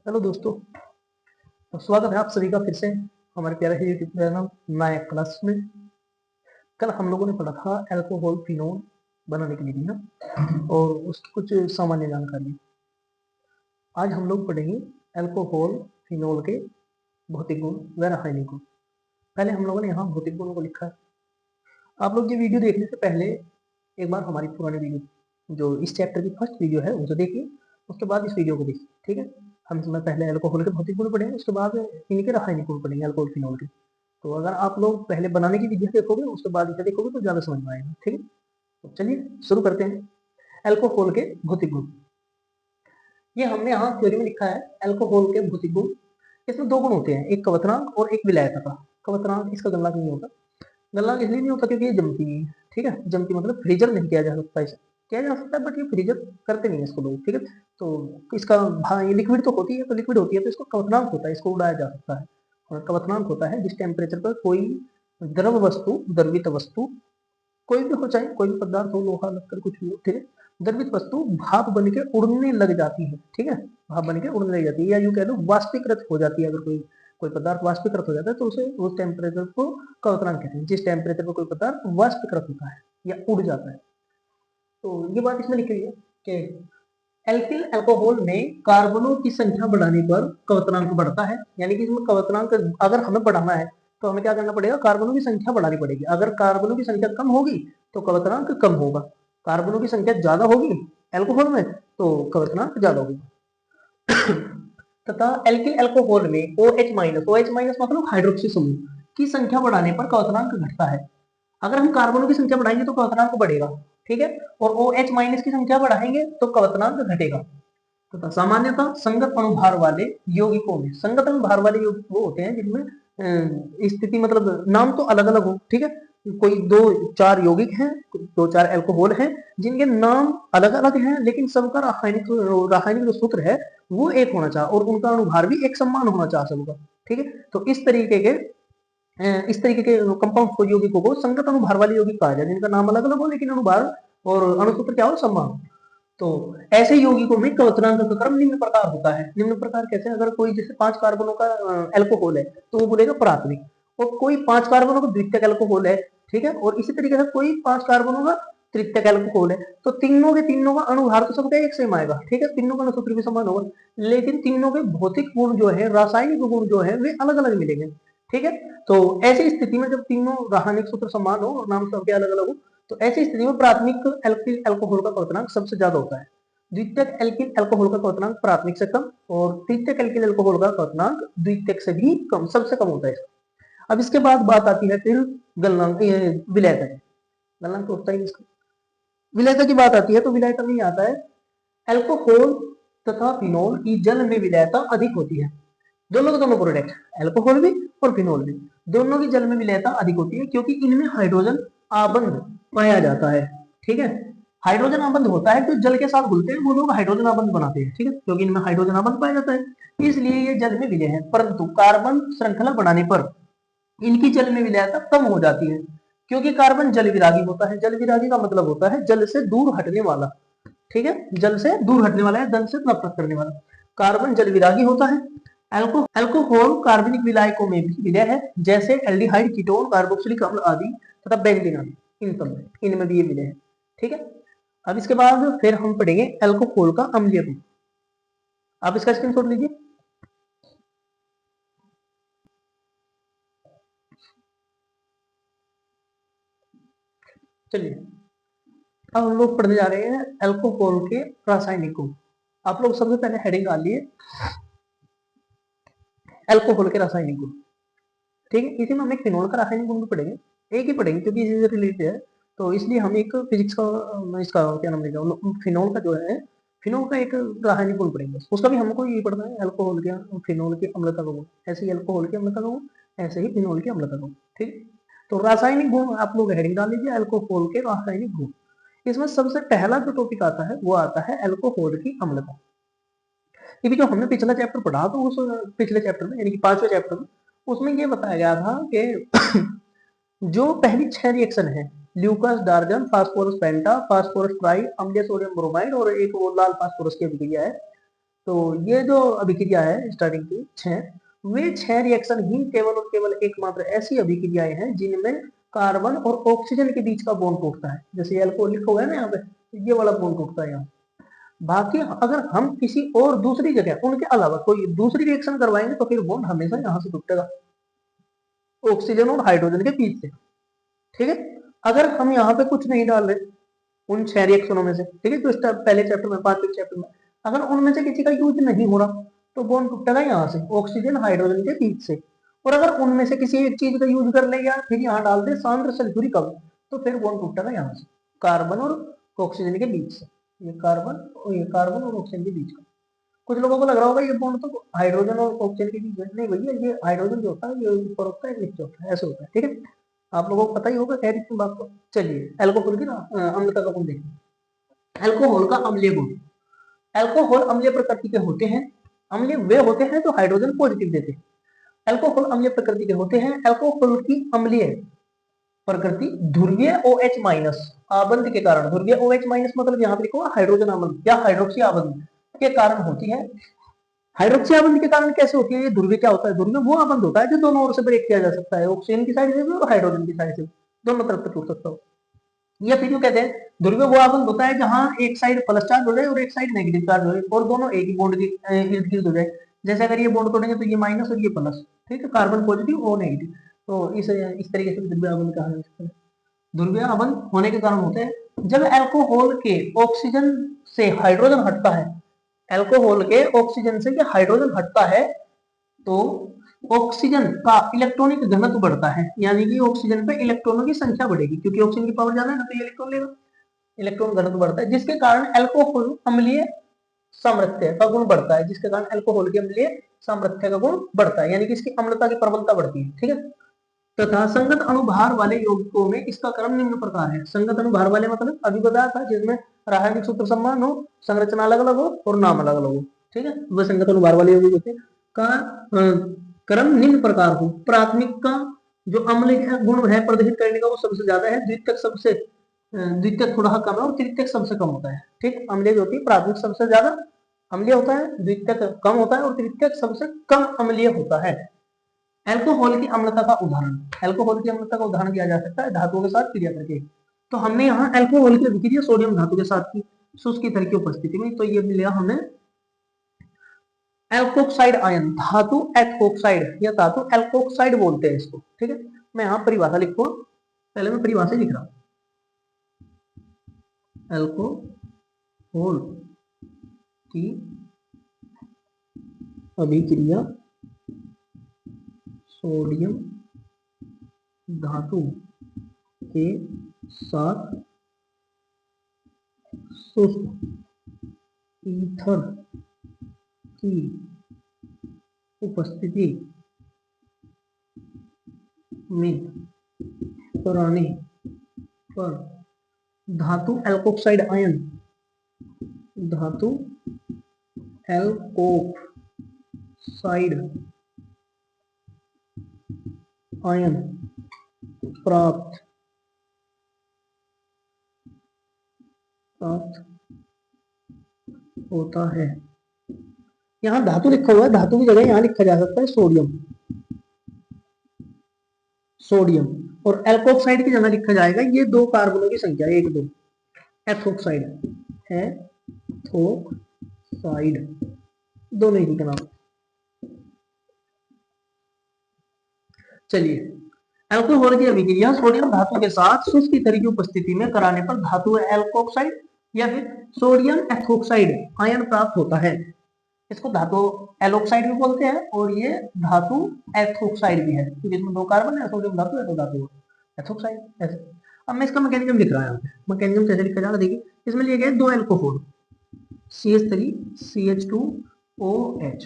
Hello दोस्तों। तो स्वागत है आप सभी का फिर से हमारे प्यारे से यूट्यूब चैनल नया क्लास में। कल हम लोगों ने पढ़ा था अल्कोहल फिनोल बनाने की विधियां और उसकी कुछ सामान्य जानकारी। आज हम लोग पढ़ेंगे अल्कोहल फिनोल के भौतिक गुण व रासायनिक गुण। पहले हम लोगों ने यहाँ भौतिक गुणों को लिखा है। आप लोग ये वीडियो देखने से पहले एक बार हमारी पुरानी वीडियो जो इस चैप्टर की फर्स्ट वीडियो है उसे देखिए, उसके बाद इस वीडियो को देखिए। ठीक है, हम इसमें पहले अल्कोहल के भौतिक गुण पढ़ेंगे, उसके बाद इनके रासायनिक गुण पढ़ेंगे अल्कोहल फिनोल के। तो अगर आप लोग पहले बनाने की विधि देखोगे उसके बाद इसे देखोगे तो ज्यादा समझ में आएगा। ठीक है, तो चलिए शुरू करते हैं। अल्कोहल के भौतिक गुण, ये हमने यहाँ थ्योरी में लिखा है। अल्कोहल के भौतिक गुण, इसमें दो गुण होते हैं, एक कवथनांक और एक विलायता का। कवथनांक इसका गलनांक नहीं होता। गलनांक इसलिए नहीं होता क्योंकि ये जमती नहीं है। ठीक है, जमती मतलब फ्रीजर नहीं किया जा सकता, इसे किया जा सकता है बट ये फ्रीजर करते नहीं है इसको लोग। ठीक है, तो इसका ये लिक्विड तो होती है, तो लिक्विड होती है तो इसको कवथनांक होता है, इसको उड़ाया जा सकता है। और कवथनांक होता है जिस टेम्परेचर पर कोई द्रव वस्तु, द्रवित वस्तु, कोई भी हो, चाहे कोई भी पदार्थ हो, लोहा लक्कड़ कुछ भी हो, ठीक है, द्रवित वस्तु भाप बन के उड़ने लग जाती है। ठीक है, भाप बन के उड़ने लग जाती है, या यूं कह लो वाष्पीकृत हो जाती है। अगर कोई कोई पदार्थ वाष्पीकृत हो जाता है तो उसे उस टेम्परेचर को कवथनांक कहते हैं, जिस टेम्परेचर पर कोई पदार्थ वाष्पीकृत होता है या उड़ जाता है। तो ये बात इसमें लिखी हुई है कि एल्किल अल्कोहल में कार्बनों की संख्या बढ़ाने पर कवतनांक बढ़ता है। यानी कि इसमें कवतनांक अगर हमें बढ़ाना है तो हमें क्या करना पड़ेगा, कार्बनों की संख्या बढ़ानी पड़ेगी। अगर कार्बनों की संख्या कम होगी तो कवतनांक कम होगा, कार्बनों की संख्या ज्यादा होगी अल्कोहल में तो कवतनांक ज्यादा होगी। तथा एल्किल अल्कोहल में OH माइनस, OH माइनस मतलब हाइड्रोक्सी समूह की संख्या बढ़ाने पर कवतनांक घटता है। अगर हम कार्बनों की संख्या बढ़ाएंगे तो कवतनांक बढ़ेगा। ठीक है, और OH माइनस की संख्या बढ़ाएंगे तो कवतनांक घटेगा। तथा सामान्यतः संगत अणुभार वाले यौगिकों में, संगत अणुभार वाले यौगिक वो होते हैं जिनमें स्थिति मतलब नाम तो अलग अलग हो। ठीक है, कोई दो चार यौगिक हैं, दो चार अल्कोहल हैं जिनके नाम अलग अलग हैं, लेकिन सबका रासायनिक रासायनिक जो सूत्र है वो एक होना चाहिए और उनका अणुभार भी एक समान होना चाहिए सबका। ठीक है, तो इस तरीके के कंपाउंड को, यौगिकों को संगत अणुभार वाले यौगिक कहा जाए, जिनका नाम अलग अलग हो लेकिन अणुभार और अणुसूत्र क्या हो, समान। तो ऐसे यौगिकों में कवतनांक का क्रम निम्न प्रकार होता है। निम्न प्रकार कैसे, अगर कोई जैसे 5 कार्बनों का अल्कोहल है तो वो बोलेगा प्राथमिक, और कोई 5 कार्बनों का द्वितीयक अल्कोहल है। ठीक है, और इसी तरीके से कोई 5 कार्बनों का तृतीयक अल्कोहल है, तो तीनों के तीनों का अणुभार तो सबका एक सेम आएगा। ठीक है, तीनों का अणुसूत्र भी समान होगा, लेकिन तीनों के भौतिक गुण जो है, रासायनिक गुण जो है, वे अलग अलग मिलेंगे। ठीक है, तो ऐसी स्थिति में जब तीनों रासायनिक सूत्र समान हो और नाम सबके अलग अलग हो, तो ऐसी स्थिति में प्राथमिक एल्किल अल्कोहल का क्वथनांक सबसे ज्यादा होता है। द्वितीयक एल्किल अल्कोहल का क्वथनांक प्राथमिक से कम, और तृतीयक एल्किल अल्कोहल का क्वथनांक द्वितीयक से भी कम, सबसे कम होता है। अब इसके बाद बात आती है फिर गलनांक, विलायता की। गलनांक तो होता ही इसका। विलायता की बात आती है तो विलायता में आता है अल्कोहल तथा फिनोल की जल में विलायता अधिक होती है। दोनों के दोनों प्रोडक्ट, अल्कोहल भी और फिनोल भी, दोनों की जल में विलेयता अधिक होती है क्योंकि इनमें हाइड्रोजन आबंध पाया जाता है। ठीक है, हाइड्रोजन आबंध होता है, जो जल के साथ घुलते हैं वो लोग हाइड्रोजन आबंध बनाते हैं। ठीक है, क्योंकि इनमें हाइड्रोजन आबंध पाया जाता है, इसलिए ये जल में विलय है। परंतु कार्बन श्रृंखला बढ़ाने पर इनकी जल में विलयता कम हो जाती है, क्योंकि कार्बन जल विरागी होता है। जल विरागी का मतलब होता है जल से दूर हटने वाला। ठीक है, जल से दूर हटने वाला है, जल से नफरत करने वाला। कार्बन जल विरागी होता है। अल्कोहल कार्बनिक विलायकों में भी विलय है, जैसे एल्डिहाइड, कीटोन, कार्बोक्सिलिक अम्ल आदि तथा बेंजीन आदि, इन सब में, इनमें भी ये विलय है। ठीक है, अब इसके बाद फिर हम पढ़ेंगे अल्कोहल का अम्लीय गुण। आप इसका स्क्रीनशॉट लीजिए। चलिए, अब हम लोग पढ़ने जा रहे हैं अल्कोहल के रासायनिक गुण। आप लोग सबसे पहले हेडिंग डाल लिए अल्कोहल के रासायनिक गुण। ठीक है, इसी में हम एक फिनोल का रासायनिक गुण भी पढ़ेंगे, एक ही पढ़ेंगे क्योंकि इसी से रिलेटेड है। तो इसलिए हम एक फिजिक्स का, इसका क्या नाम लेगा, फिनोल का जो है, फिनोल का एक रासायनिक गुण पढ़ेंगे, उसका भी हमको ये पढ़ना है, अल्कोहल के फिनोल की अम्लता का गुण। ऐसे ही अल्कोहल की अम्लता का गुण, ऐसे ही फिनोल की अम्लता का गुण। ठीक, तो रासायनिक गुण आप लोग हेडिंग डाल लीजिए, अल्कोहल के रासायनिक गुण। इसमें सबसे पहला जो टॉपिक आता है वो आता है अल्कोहल की अम्लता। क्योंकि जो हमने पिछला चैप्टर पढ़ा तो उस पिछले चैप्टर में, यानी कि 5वें चैप्टर में, उसमें ये बताया गया था कि जो पहली 6 रिएक्शन है, Lucas डार्जन, phosphorus penta, phosphorus try, अम्लीय सोडियम ब्रोमाइड और एक वो लाल फास्फोरस की अभिक्रिया है, तो ये जो अभिक्रिया है स्टार्टिंग की 6, वे 6 रिएक्शन ही केवल और केवल एकमात्र ऐसी अभिक्रियाएं हैं जिनमें कार्बन और ऑक्सीजन के बीच का बॉन्ड टूटता है। जैसे अल्कोहल लिखा हुआ है ना यहाँ पे, ये वाला बॉन्ड टूटता है यहाँ। बाकी अगर हम किसी और दूसरी जगह उनके अलावा कोई दूसरी रिएक्शन करवाएंगे तो फिर बॉन्ड हमेशा यहाँ से टूटेगा, ऑक्सीजन और हाइड्रोजन के बीच से। ठीक है, अगर हम यहाँ पे कुछ नहीं डाल रहे उन 6 रिएक्शनों में से, ठीक है, तो पहले चैप्टर में 5वें चैप्टर में अगर उनमें से किसी का यूज नहीं हो रहा तो बॉन्ड टूटेगा यहाँ से ऑक्सीजन हाइड्रोजन के बीच से। और अगर उनमें से किसी एक चीज का यूज कर ले या फिर यहाँ डाल दे सांद्र सल्फ्यूरिक अम्ल, तो फिर बॉन्ड टूटेगा यहाँ से कार्बन और ऑक्सीजन के बीच से। ये कार्बन और ऑक्सीजन के बीच का। कुछ लोगों को लग रहा होगा ये बॉन्ड तो हाइड्रोजन और ऑक्सीजन के बीच में, नहीं भैया, ये हाइड्रोजन जो होता है ये ऊपर होता है नीचे होता है, ऐसे होता है। ठीक है, आप लोगों को पता ही होगा खैर इस बात को। चलिए अल्कोहल की ना अम्लता का गुण देखिए। अल्कोहल का अम्लीय गुण। अल्कोहल अम्लीय प्रकृति के होते हैं। अम्लीय वे होते हैं जो हाइड्रोजन पॉजिटिव देते हैं। अल्कोहल अम्लीय प्रकृति के होते हैं। अल्कोहल की अम्लीय प्रकृति ध्रुवीय OH माइनस आबंध के कारण, ध्रुवीय OH माइनस मतलब यहाँ पे लिखा हुआ हाइड्रोजन आबंध या हाइड्रोक्सी आबंध के कारण होती है। हाइड्रोक्सी आबंध के कारण कैसे होती है? ये ध्रुवीय क्या होता है? ध्रुवीय वो आबंध होता है जो दोनों ओर से ब्रेक किया जा सकता है, ऑक्सीजन की साइड से भी और हाइड्रोजन की साइड से, दोनों तरफ से टूट सकता हो। या फिर कहते हैं ध्रुवीय वो आबंध होता है जहां एक साइड प्लस चार्ज हो जाए और एक साइड नेगेटिव चार्ज हो जाए और दोनों एक ही बॉन्ड के इर्द गिर्द हो जाए। जैसे अगर ये बॉन्ड तोड़ेंगे तो ये माइनस और ये प्लस, ठीक है, कार्बन पॉजिटिव और नेगेटिव, तो इस तरीके से ध्रुवीय आबंध कहा जा सकता है। ध्रुवीय आबंध होने के कारण होते हैं जब अल्कोहल के ऑक्सीजन से हाइड्रोजन हटता है, अल्कोहल के ऑक्सीजन से ये हाइड्रोजन हटता है तो ऑक्सीजन का इलेक्ट्रॉनिक घनत्व बढ़ता है, यानी कि ऑक्सीजन पे इलेक्ट्रॉनों की संख्या बढ़ेगी क्योंकि ऑक्सीजन की पावर ज्यादा है ना, तो ये इलेक्ट्रॉन लेगा, इलेक्ट्रॉन घनत्व बढ़ता है, जिसके कारण अल्कोहल अम्लीय सामर्थ्य का गुण बढ़ता है, जिसके कारण अल्कोहल के अम्लीय सामर्थ्य का गुण बढ़ता है, यानी कि इसकी अम्लता की प्रबलता बढ़ती है। ठीक है, तथा संगत अणुभार वाले यौगिकों में इसका क्रम निम्न प्रकार है। संगत अणुभार वाले मतलब अभी बताया था जिसमें रासायनिक सूत्र समान हो, संरचना अलग अलग हो और नाम अलग अलग हो। ठीक है, वह संगत अणुभार वाले यौगिक होते हैं का क्रम निम्न प्रकार हो। प्राथमिक का जो अम्ल गुण है प्रदर्शित करने का वो सबसे ज्यादा है, द्वितीयक थोड़ा कम है और तृतीयक सबसे कम होता है। ठीक, अम्लीय जो होती है प्राथमिक सबसे ज्यादा अम्लीय होता है, द्वितीयक कम होता है और तृतीयक सबसे कम अम्लीय होता है। अल्कोहल की अम्लता का उदाहरण, अल्कोहल की अम्लता का उदाहरण किया जा सकता है धातुओं के साथ क्रिया करके। तो हमने यहाँ अल्कोहल की अभिक्रिया सोडियम धातु के साथ की शुष्क ईथर की उपस्थिति में, तो ये मिलेगा हमें एल्कोक्साइड आयन, धातु एथोक्साइड या धातु एल्कोक्साइड बोलते हैं इसको। ठीक है, मैं यहाँ परिभाषा लिखूँ, पहले मैं परिभाषा लिख रहा हूँ। अल्कोहल की अभिक्रिया सोडियम धातु के साथ शुष्क ईथर की उपस्थिति में कराने पर धातु एल्कोक्साइड आयन, धातु एल्कोक्साइड आयन प्राप्त होता है। यहाँ धातु लिखा हुआ है, धातु की जगह यहाँ लिखा जा सकता है सोडियम, सोडियम, और एल्कोक्साइड की जगह लिखा जाएगा ये दो कार्बनों की संख्या 1 2, एथोक्साइड, एथोक्साइड दोनों ही लिखना। चलिए, अल्कोहल की अभिक्रिया सोडियम धातु के साथ शुष्क ईथर की उपस्थिति में कराने पर धातु एल्कोक्साइड या फिर सोडियम एथोक्साइड आयन प्राप्त होता है। इसको धातु एलोक्साइड भी बोलते हैं और ये धातु एथोक्साइड भी है क्योंकि इसमें 2 कार्बन है, सोडियम धातु है तो धातु एथोक्साइड ऐसे। अब मैं इसका मैकेनिज्म लिख रहा हूं, मैकेनिज्म कैसे लिखा जाएगा देखिए, इसमें लिए गए 2 अल्कोहल CH3CH2OH,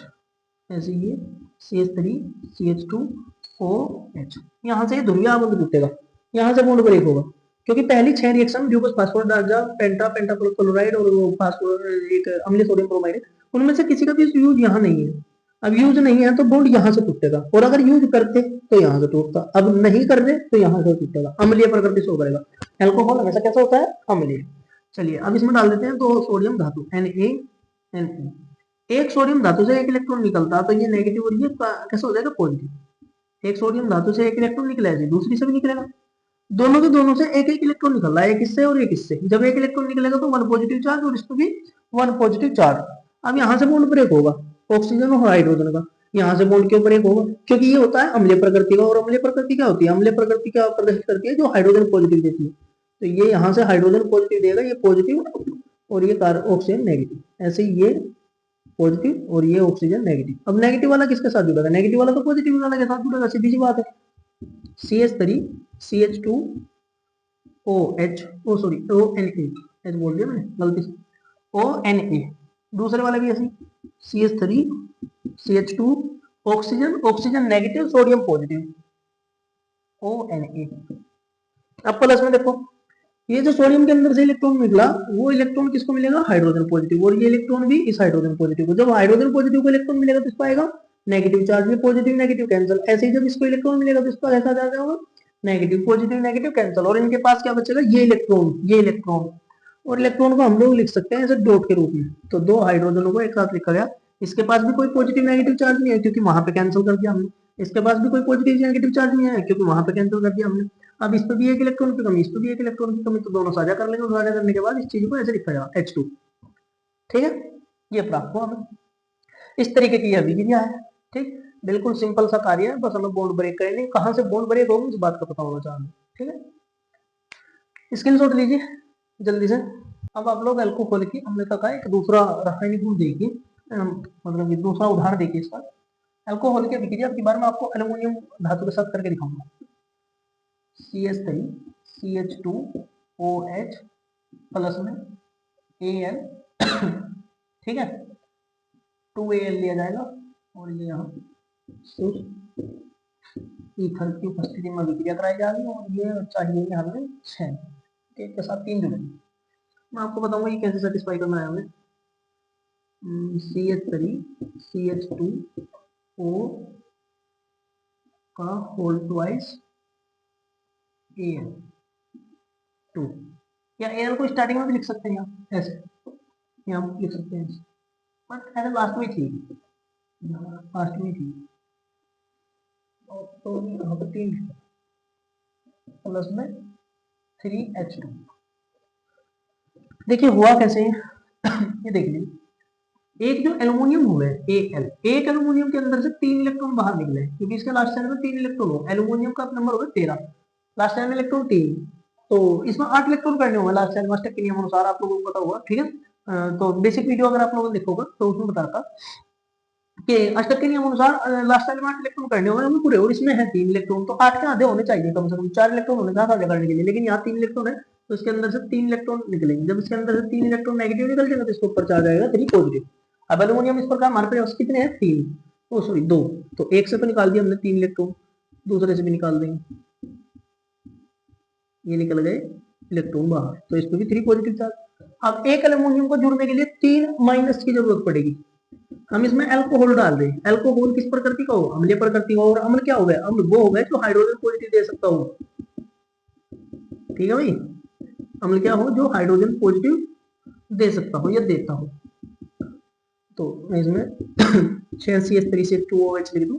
ऐसे ये CH3CH2OH, यहाँ से ध्रुवीय आबंध टूटेगा, यहाँ से बॉन्ड ब्रेक होगा क्योंकि पहली 6 रिएक्शन जो फास्फोरस डालजा पेंटा क्लोराइड और फास्फोरस एक अम्लीय सोडियम ब्रोमाइड, उनमें से किसी का भी यूज यहाँ नहीं है। अब यूज नहीं है तो बॉन्ड यहाँ से टूटेगा, और अगर यूज करते तो यहाँ से टूटता, अब नहीं कर रहे तो यहाँ से टूटेगा, अम्लीय प्रकृति से करेगा। अल्कोहल हमेशा कैसा होता है? अम्लीय। चलिए अब इसमें डाल देते हैं 2 सोडियम धातु Na Na, एक सोडियम धातु से एक इलेक्ट्रॉन निकलता तो ये नेगेटिव और ये कैसे हो जाएगा पॉजिटिव। एक सोडियम धातु से एक इलेक्ट्रॉन निकला है, दूसरी से भी निकलेगा, दोनों के दोनों से एक एक इलेक्ट्रॉन निकल रहा है, एक इससे और एक इससे। जब एक इलेक्ट्रॉन निकलेगा तो वन पॉजिटिव चार्ज और इसको भी वन पॉजिटिव चार्ज। अब यहाँ से बॉन्ड ब्रेक होगा ऑक्सीजन और हाइड्रोजन का, यहाँ से बॉन्ड क्यों ब्रेक होगा, क्योंकि ये होता है अम्लीय प्रकृति का, और अम्लीय प्रकृति क्या होती है, अम्लीय प्रकृति क्या प्रदर्शित करती है, जो हाइड्रोजन पॉजिटिव देती है। तो ये यहाँ से हाइड्रोजन पॉजिटिव देगा, ये पॉजिटिव और ये ऑक्सीजन नेगेटिव, ऐसे ये पॉजिटिव और ये ऑक्सीजन नेगेटिव। अब नेगेटिव वाला किसके साथ जुड़ेगा, नेगेटिव वाला तो पॉजिटिव वाला के साथ जुड़ेगा, सीधी सी बात है। CH3 CH2 OH ओ सॉरी ONA, एच बोल दिया मैंने गलती से, ONA। दूसरे वाले भी ऐसे CH3 CH2 oxygen, oxygen negative, sodium positive, ONA। अब प्लस में देखो, ये जो सोडियम के अंदर से इलेक्ट्रॉन निकला वो इलेक्ट्रॉन किसको मिलेगा, हाइड्रोजन पॉजिटिव, और ये इलेक्ट्रॉन भी इस हाइड्रोजन पॉजिटिव को। जब हाइड्रोजन पॉजिटिव को इलेक्ट्रॉन मिलेगा तो इसको आएगा नेगेटिव चार्ज, में पॉजिटिव नेगेटिव कैंसिल। ऐसे ही जब इसको इलेक्ट्रॉन मिलेगा तो इसका ऐसा आ जाएगा नेगेटिव पॉजिटिव नेगेटिव कैंसिल, और इनके पास क्या बचेगा, ये इलेक्ट्रॉन। और इलेक्ट्रॉन को हम लोग लिख सकते हैं ऐसे डॉट के रूप में। तो दो हाइड्रोजनों को एक साथ लिखा गया, इसके पास भी कोई पॉजिटिव नेगेटिव चार्ज नहीं है क्योंकि वहां पे कैंसिल कर दिया हमने, इसके पास भी कोई पॉजिटिव नेगेटिव चार्ज नहीं है क्योंकि वहां पे कैंसिल कर दिया हमने। अब इस पे भी एक इलेक्ट्रॉन की कमी, इस पे भी एक इलेक्ट्रॉन की कमी, तो दोनों साझा कर लेंगे, साझा करने के बाद इस चीज को ऐसे लिखा जाएगा H2। ठीक है, ये प्राप्त हुआ हमें। इस तरीके की यह अभिक्रिया है। ठीक, बिल्कुल सिंपल सा कार्य है, बस हमें बॉन्ड ब्रेक करेंगे, कहां से बॉन्ड ब्रेक होगा इस बात का पता होना चाहिए। ठीक है, स्क्रीनशॉट लीजिए जल्दी से। अब आप लोग अल्कोहल की अम्लता का एक दूसरा रासायनिक गुण देखिए, मतलब ये दूसरा उदाहरण देखिए इसका। अल्कोहल की अभिक्रिया की बार में आपको एल्युमिनियम धातु के साथ करके दिखाऊंगा। CH3 CH2OH प्लस में Al ठीक है, 2Al लिया जाएगा, और ये यहाँ ईथर की उपस्थिति में अभिक्रिया कराई जा रही है, और ये चाहिए हमें 6, एक के साथ 3 जुड़ेंगे। मैं आपको बताऊंगा ये कैसे सेटिस्फाई करना है हमें। CH3 CH2O का होल ट्वाइस Al2, या Al को स्टार्टिंग में भी लिख सकते हैं यहाँ ऐसे, यहाँ लिख सकते हैं, बट ऐसे लास्ट में ठीक, लास्ट में ठीक। तो यहाँ पर 3 प्लस में 3H2। देखिए हुआ कैसे ये देख लीजिए, एक जो एल्युमिनियम हुआ है Al, एक एल्युमिनियम के अंदर से 3 इलेक्ट्रॉन बाहर निकले, क्योंकि इसके लास्ट चैन में 3 इलेक्ट्रॉन हो, एल्युमिनियम का नंबर होगा 13, लास्ट चैन में इलेक्ट्रॉन 3, तो इसमें 8 इलेक्ट्रॉन करने होंगे लास्ट चैन मास्टर के नियम अनुसार, आप लोगों को पता होगा। ठीक है, तो बेसिक वीडियो अगर आप लोगों ने देखोगे तो उसमें बताता कि अष्टक के नियम अनुसार लास्ट टाइम 8 इलेक्ट्रॉन करने होंगे पूरे, और इसमें है 3 इलेक्ट्रॉन, तो 8 के आधे होने चाहिए, कम से कम 4 इलेक्ट्रॉन होने चाहिए साझा करने के लिए, लेकिन यहाँ 3 इलेक्ट्रॉन है तो इसके अंदर से 3 इलेक्ट्रॉन निकलेंगे। जब इसके अंदर से 3 इलेक्ट्रॉन नेगेटिव निकल जाएगा तो इसके ऊपर चार्ज आएगा 3 पॉजिटिव। अब एल्यूमिनियम इस प्रकार हमारे पास कितने हैं, 3, ओ सॉरी 2, तो एक से तो निकाल दिया हमने 3 इलेक्ट्रॉन, दूसरे से भी निकाल देंगे, ये निकल गए इलेक्ट्रॉन बाहर, तो इस पर भी 3 पॉजिटिव चार्ज। अब एक एल्यूमिनियम को जुड़ने के लिए 3 माइनस की जरूरत पड़ेगी, हम इसमें अल्कोहल डाल दें। अल्कोहल किस प्रकृति का हो, अम्लीय प्रकृति का, और अम्ल क्या हो गया, अम्ल वो हो गया जो हाइड्रोजन पॉजिटिव दे सकता हो। ठीक है भाई, अम्ल क्या हो जो हाइड्रोजन पॉजिटिव दे सकता हो या देता हो। तो मैं इसमें 6CH3CH2OH लिख दूं,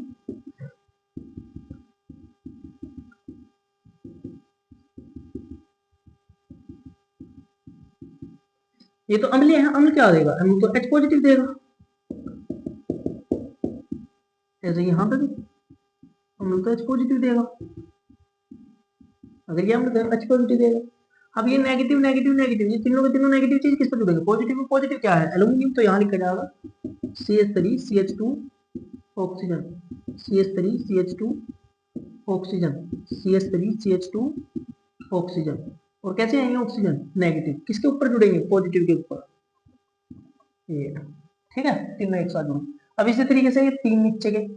ये तो अम्लीय है, अम्ल क्या देगा, अम्ल तो H पॉजिटिव देगा, ऐसे यहाँ पे भी अम्ल तो H पॉजिटिव देगा, अगर ये अम्ल तो H पॉजिटिव देगा। अब ये नेगेटिव नेगेटिव नेगेटिव, ये तीनों के तीनों नेगेटिव चीज किस पर जुड़ेंगे, पॉजिटिव में। पॉजिटिव क्या है, एल्यूमिनियम, तो यहाँ लिखा जाएगा CH3 CH2 oxygen, CH3 CH2 oxygen, CH3 CH2 oxygen, और कैसे आएंगे ऑक्सीजन नेगेटिव, किसके ऊपर जुड़ेंगे, पॉजिटिव के ऊपर, ये। ठीक है, तीनों एक साथ जुड़े। अब इसी तरीके से ये 3 नीचे के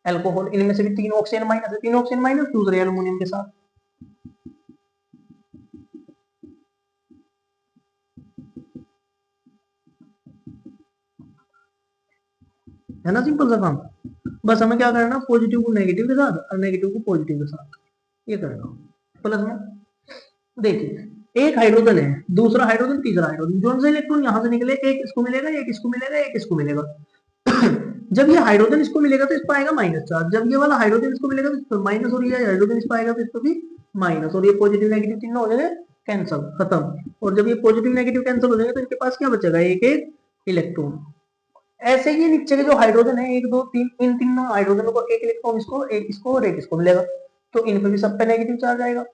अल्कोहल, इनमें से भी 3 ऑक्सीजन माइनस है, 3 ऑक्सीजन माइनस दूसरे एल्युमिनियम के साथ, है ना, सिंपल सा काम। बस हमें क्या करना, पॉजिटिव को नेगेटिव के साथ और नेगेटिव को पॉजिटिव के साथ, ये करना। प्लस में देखिए एक हाइड्रोजन है, दूसरा हाइड्रोजन, तीसरा हाइड्रोजन, जो से इलेक्ट्रॉन यहां से निकले, एक इसको मिलेगा, एक इसको मिलेगा, एक इसको मिलेगा। जब ये हाइड्रोजन इसको मिलेगा तो इस पर आएगा माइनस चार्ज, जब ये वाला हाइड्रोजन इसको मिलेगा तो इस पर माइनस, और ये हाइड्रोजन इस पर आएगा तो इस पर भी माइनस, और ये पॉजिटिव नेगेटिव तीनों हो जाएंगे कैंसिल, खत्म। और जब ये पॉजिटिव नेगेटिव कैंसिल हो जाएंगे तो इनके पास क्या बचेगा, एक एक इलेक्ट्रॉन। ऐसे ही नीचे के जो हाइड्रोजन है, 1 2 3, इन तीनों हाइड्रोजनों को एक इलेक्ट्रॉन इसको, एक इसको और एक इसको मिलेगा, तो इन पे भी सब पे नेगेटिव चार्ज आएगा,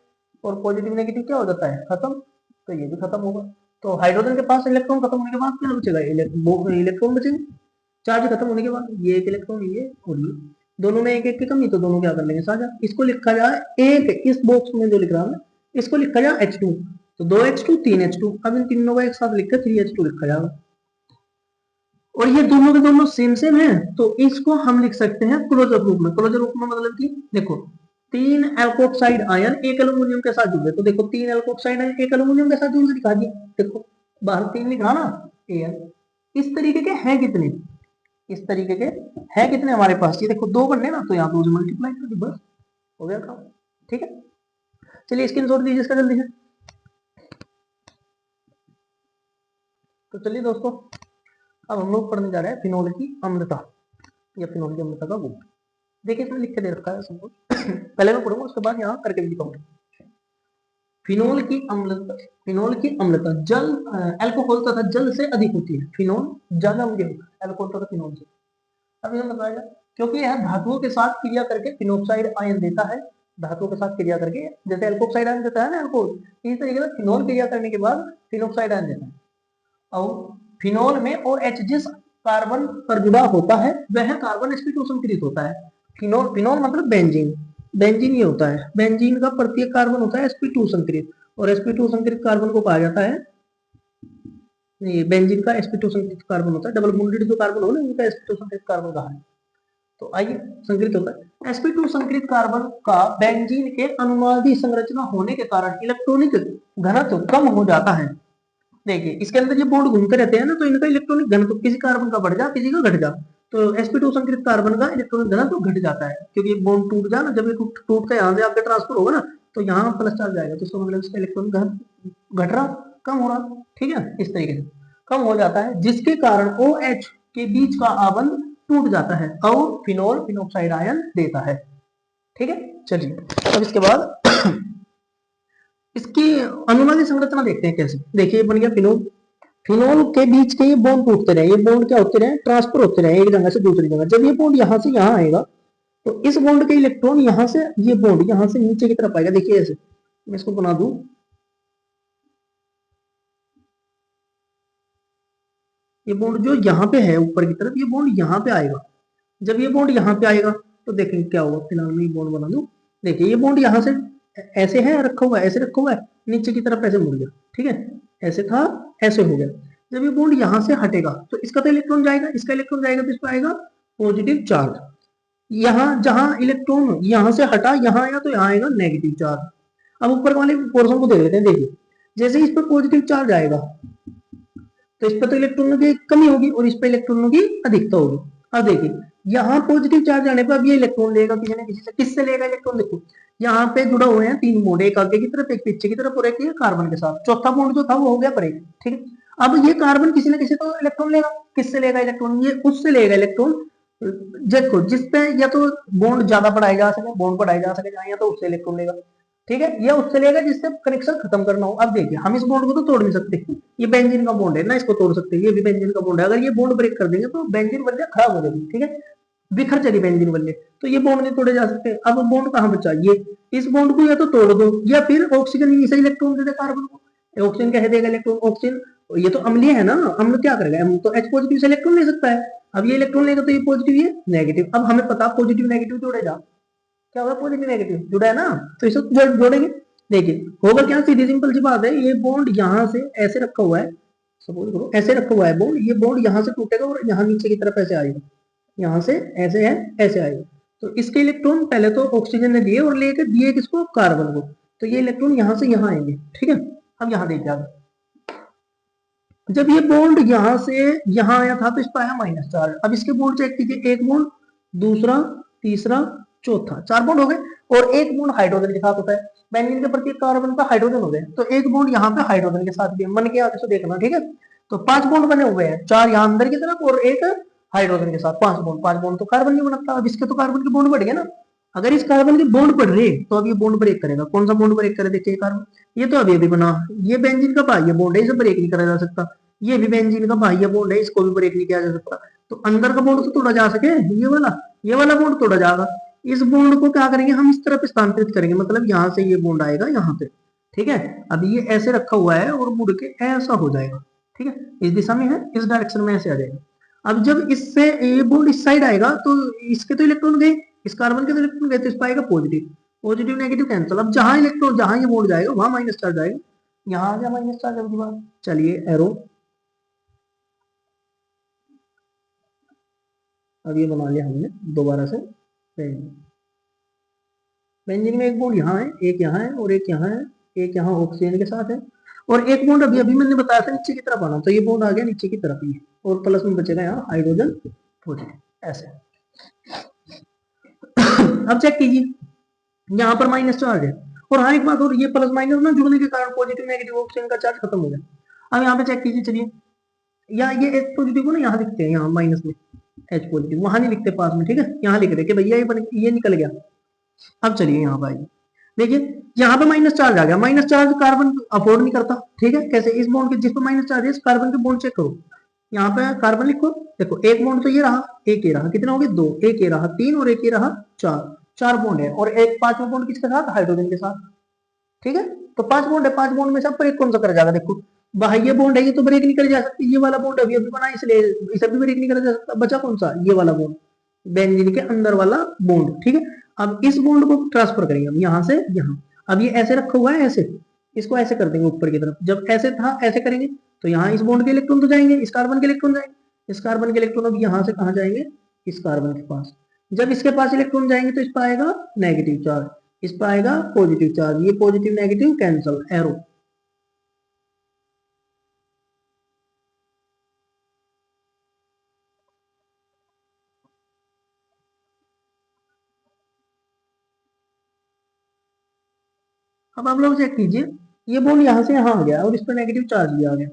और पॉजिटिव नेगेटिव क्या हो जाता है, खत्म। तो ये भी खत्म होगा। तो हाइड्रोजन के पास इलेक्ट्रॉन खत्म होने के बाद क्या बचेगा, इलेक्ट्रॉन बचेगा, चार्ज खत्म होने के बाद। ये एक इलेक्ट्रॉन, ये और ये, दोनों में एक एक की कमी, तो दोनों क्या कर लेंगे, साझा। इसको लिखा जाए एक, इस बॉक्स में जो लिख रहा है इसको लिखा जाए H2, तो 2H2 3H2, अब इन तीनों को एक साथ लिखकर 3H2 लिखा जाएगा। और ये दोनों के दोनों सेम सेम है, तो इसको हम लिख सकते हैं क्लोजर रूप में। क्लोजर रूप में मतलब कि देखो, 3 एल्कोक्साइड आयन एक एल्युमिनियम के साथ जुड़े, तो देखो 3 एल्कोक्साइड आयन एक एल्युमिनियम के साथ जुड़ के दिखा दिया, देखो बाहर 3 लिखा ना, An। इस तरीके के हैं कितने, इस तरीके के हैं कितने हमारे पास, ये देखो 2 बनने ना, तो यहाँ 2 से मल्टीप्लाई कर दो, बस हो गया काम, ठीक है। चलिए स्क्रीनशॉट दीजिए इसका जल्दी से। तो चलिए दोस्तों, अब हम लोग पढ़ने जा रहे हैं फिनोल की अम्लता, या फिनोल की अम्लता का गुण। देखिए इसमें लिख के दे रखा है सब कुछ, पहले मैं पढ़ूंगा उसके बाद यहाँ करके भी दिखाऊंगा। फिनोल की अम्लता, फिनोल की अम्लता जल, अल्कोहल तथा जल से अधिक होती है। फिनोल ज्यादा अम्लीय होता है अल्कोहल तथा फिनोल से। अब यह बताया जाए, क्योंकि यह धातुओं के साथ क्रिया करके फिनोक्साइड आयन देता है, धातुओं के साथ क्रिया करके, जैसे अल्कोक्साइड आयन देता है ना अल्कोहल, इसी तरीके से फिनोल क्रिया करने के बाद फिनोक्साइड आयन देता है। और फिनोल में OH जिस कार्बन पर जुड़ा होता है वह कार्बन sp2 संक्रित होता है। फिनोल, फिनोल मतलब बेंजीन, बेंजीन ये होता है, बेंजीन का प्रत्येक कार्बन होता है sp2 संक्रित, और sp2 संक्रित कार्बन को कहा जाता है, ये बेंजीन का sp2 संक्रित कार्बन होता है, डबल बॉन्डेड जो कार्बन हो ना उनका sp2 संक्रित कार्बन कहा है। तो आइए, संक्रित होता है sp2 संक्रित कार्बन का बेंजीन के अनुनादी संरचना होने के कारण इलेक्ट्रॉनिक घनत्व कम हो जाता है। देखिए इसके अंदर ये बॉन्ड घूमते रहते हैं ना, तो इनका इलेक्ट्रॉनिक घनत्व किसी कार्बन का बढ़ जा, किसी का घट जा, तो sp2 संक्रित कार्बन का इलेक्ट्रॉनिक घनत्व घट जाता है, क्योंकि ये बॉन्ड टूट जा ना, जब ये टूट के यहाँ से आगे ट्रांसफर होगा ना, तो यहाँ प्लस चार्ज जाएगा, तो इसका मतलब इसका इलेक्ट्रॉनिक घनत्व घट रहा, कम हो रहा, ठीक है, इस तरीके से कम हो जाता है, जिसके कारण OH के बीच का आबंध टूट जाता है और फिनोल फिनोक्साइड आयन देता है, ठीक है। चलिए अब इसके बाद इसकी अनुनादी संरचना देखते हैं कैसे। देखिए बन गया फिनोल, फिनोल के बीच के ये बॉन्ड टूटते रहे, ये बॉन्ड क्या होते रहे, ट्रांसफर होते रहे एक जगह से दूसरी जगह। जब ये बॉन्ड यहाँ से यहाँ आएगा तो इस बॉन्ड के इलेक्ट्रॉन यहाँ से, ये बॉन्ड यहाँ से नीचे की तरफ आएगा। देखिए ऐसे मैं इसको बना दूं, ये बॉन्ड जो यहाँ पे है ऊपर की तरफ, ये बॉन्ड यहाँ पे आएगा। जब ये बॉन्ड यहाँ पे आएगा तो देखेंगे क्या होगा। फिलहाल मैं ये बॉन्ड बना दूं, देखिए ये बॉन्ड यहाँ से ऐसे है रखा हुआ है, ऐसे रखा हुआ है, नीचे की तरफ ऐसे मुड़ गया, ठीक है, ऐसे था ऐसे हो गया। जब ये बॉन्ड यहाँ से हटेगा तो इसका तो इलेक्ट्रॉन जाएगा, इसका इलेक्ट्रॉन जाएगा तो इस पर आएगा पॉजिटिव चार्ज। यहाँ जहां इलेक्ट्रॉन यहाँ से हटा यहाँ आया तो यहाँ आएगा नेगेटिव चार्ज। अब ऊपर वाले पोर्शन को देख लेते हैं। देखिए जैसे इस पर पॉजिटिव चार्ज आएगा तो इस पर तो इलेक्ट्रॉनों की कमी होगी और इस पर इलेक्ट्रॉनों की अधिकता होगी। अब देखिए यहाँ पॉजिटिव चार्ज आने पर अब ये इलेक्ट्रॉन लेगा किसी न किसी से, किससे लेगा इलेक्ट्रॉन, देखो यहाँ पे जुड़ा हुए हैं 3 बॉन्ड, एक आगे की तरफ, एक पीछे की तरफ और एक कार्बन के साथ। चौथा बॉन्ड जो था वो हो गया ब्रेक, ठीक है। अब ये कार्बन किसी न किसी तो इलेक्ट्रॉन लेगा, किससे लेगा इलेक्ट्रॉन, ये उससे लेगा इलेक्ट्रॉन। देखो जिसपे या तो बॉन्ड ज्यादा बढ़ाए जा सके, बॉन्ड बढ़ाए जा सके, या तो उससे इलेक्ट्रॉन लेगा, ठीक है, या उससे लेगा जिससे कनेक्शन खत्म करना हो। अब देखिए हम इस बॉन्ड को तो तोड़ नहीं सकते, ये बेंजीन का बॉन्ड है ना, इसको तोड़ सकते हैं, ये भी बेंजीन का बॉन्ड है। अगर ये बॉन्ड ब्रेक कर देंगे तो बेंजीन वल्ले खराब हो जाएगी, ठीक है, बिखर चली बेंजीन वल्ले, तो ये बॉन्ड नहीं तोड़े जा सकते। अब बॉन्ड कहाँ बचा, ये इस बॉन्ड को या तो तोड़ दो या फिर ऑक्सीजन इसे इलेक्ट्रॉन दे दे कार्बन को, ऑक्सीजन क्या देगा इलेक्ट्रॉन, ऑक्सीजन ये तो अम्लीय है ना, अम्ल क्या करेगा, अम्ल तो H पॉजिटिव से इलेक्ट्रॉन ले सकता है। अब ये इलेक्ट्रॉन लेगा तो ये पॉजिटिव ये नेगेटिव। अब हमें पता पॉजिटिव नेगेटिव जोड़ेगा, क्या होगा, पॉजिटिव नेगेटिव जुड़ा है ना, तो इसे जोड़ेंगे। देखिए होगा क्या, सीधी सिंपल सी बात है, ये बॉन्ड यहाँ से ऐसे रखा हुआ है, सपोज करो ऐसे रखा हुआ है बॉन्ड, ये बॉन्ड यहाँ से टूटेगा और यहाँ नीचे की तरफ ऐसे आएगा, यहाँ से ऐसे है ऐसे आएगा। तो इसके इलेक्ट्रॉन पहले तो ऑक्सीजन ने लिए और लेकर दिए किसको, कार्बन को, तो ये इलेक्ट्रॉन यहाँ से यहाँ आएंगे, ठीक है। अब यहाँ देखिए आगे, जब ये बॉन्ड यहाँ से यहाँ आया था तो इस पर आया माइनस चार्ज। अब इसके बॉन्ड चेक कीजिए, एक बॉन्ड, दूसरा, तीसरा, चौथा, 4 बॉन्ड हो गए। और एक बॉन्ड हाइड्रोजन के साथ होता है, बेंजीन के प्रत्येक कार्बन पर हाइड्रोजन हो गए, तो एक बॉन्ड यहाँ पे हाइड्रोजन के साथ भी मन के आगे से देखना, ठीक है। तो 5 बॉन्ड बने हुए हैं, 4 यहाँ अंदर की तरफ और एक हाइड्रोजन के साथ, 5 बॉन्ड। 5 बॉन्ड तो कार्बन नहीं बनता, अब इसके तो कार्बन के बॉन्ड बढ़ गए ना। अगर इस कार्बन के बॉन्ड बढ़ रहे तो अब ये बॉन्ड ब्रेक करेगा। कौन सा बॉन्ड ब्रेक करे, देखिए कार्बन, ये तो अभी अभी बना, ये बेंजीन का बाह्य बॉन्ड है, इसे ब्रेक नहीं करा जा सकता। ये भी बेंजीन का बाह्य बॉन्ड है, इसको भी ब्रेक नहीं किया जा सकता। तो अंदर का बॉन्ड तो तोड़ा जा सके, ये वाला बॉन्ड तोड़ा जाएगा। इस बॉन्ड को क्या करेंगे हम, इस तरफ स्थानांतरित करेंगे, मतलब यहाँ से ये बॉन्ड आएगा यहाँ पे, ठीक है। अब ये ऐसे रखा हुआ है और मुड़ के ऐसा हो जाएगा, ठीक है, इस दिशा में है, इस डायरेक्शन में ऐसे आ जाएगा। अब जब इससे ये बॉन्ड इस साइड आएगा तो इसके तो इलेक्ट्रॉन गए, इस कार्बन के तो इलेक्ट्रॉन गए, तो इस पाएगा पॉजिटिव, पॉजिटिव नेगेटिव कैंसिल। अब जहां इलेक्ट्रॉन, जहां ये बॉन्ड जाएगा वहां माइनस चार्ज आएगा, यहाँ आ गया माइनस चार्ज। अब बात चलिए एरो, अब ये बना लिया हमने दोबारा से बेंजीन में एक बॉन्ड यहाँ है, एक यहाँ है और एक यहाँ है, एक यहाँ ऑक्सीजन के साथ है, और एक बॉन्ड अभी अभी मैंने बताया था नीचे की तरफ आना, तो ये बॉन्ड आ गया नीचे की तरफ ही, और प्लस में बचेगा यहाँ हाइड्रोजन पॉजिटिव, ऐसे। अब चेक कीजिए, यहाँ पर माइनस चार्ज है, और हाँ एक बात और, ये प्लस माइनस ना जुड़ने के कारण पॉजिटिव नेगेटिव ऑक्सीजन का चार्ज खत्म हो गया। अब यहाँ पे चेक कीजिए, चलिए यहाँ ये एच पॉजिटिव को ना यहाँ लिखते हैं, यहाँ माइनस में एच पॉजिटिव, वहां नहीं लिखते पास में, ठीक है, यहाँ लिख रहे कि भैया ये निकल गया। अब चलिए यहाँ पर आइए, देखिए यहाँ पे माइनस चार्ज आ गया, माइनस चार्ज कार्बन अफोर्ड नहीं करता, ठीक है। कैसे, इस बॉन्ड के जिस पर माइनस चार्ज है इस कार्बन के बॉन्ड चेक करो, यहाँ पे कार्बन लिखो, देखो एक बॉन्ड तो ये रहा, एक ये रहा, कितना हो गया 2, एक ये रहा 3 और एक ये रहा 4, 4 बॉन्ड है, और एक 5वां बॉन्ड किसके साथ, हाइड्रोजन के साथ, ठीक है। तो 5 बॉन्ड है, 5 बॉन्ड में से अब ब्रेक कौन सा कर जाएगा, देखो बाह्य बॉन्ड है, ये तो ब्रेक नहीं कर जा सकती, ये वाला बॉन्ड अभी अभी बना इसलिए इसे भी ब्रेक नहीं करा जा सकता, बचा कौन सा, ये वाला बॉन्ड, बेंजीन के अंदर वाला बॉन्ड, ठीक है। अब इस बॉन्ड को ट्रांसफर करेंगे हम यहाँ से यहाँ, अब ये ऐसे रखा हुआ है ऐसे, इसको ऐसे कर देंगे ऊपर की तरफ, जब ऐसे था ऐसे करेंगे तो यहाँ इस बॉन्ड के इलेक्ट्रॉन तो जाएंगे, इस कार्बन के इलेक्ट्रॉन जाएंगे, इस कार्बन के इलेक्ट्रॉन अब यहाँ से कहाँ जाएंगे, इस कार्बन के पास, जब इसके पास इलेक्ट्रॉन जाएंगे तो इस पर आएगा नेगेटिव चार्ज, इस पर आएगा पॉजिटिव चार्ज, ये पॉजिटिव नेगेटिव कैंसल, एरो। अब आप लोग चेक कीजिए, ये बॉन्ड यहाँ से यहाँ आ गया और इस पर नेगेटिव चार्ज भी आ गया,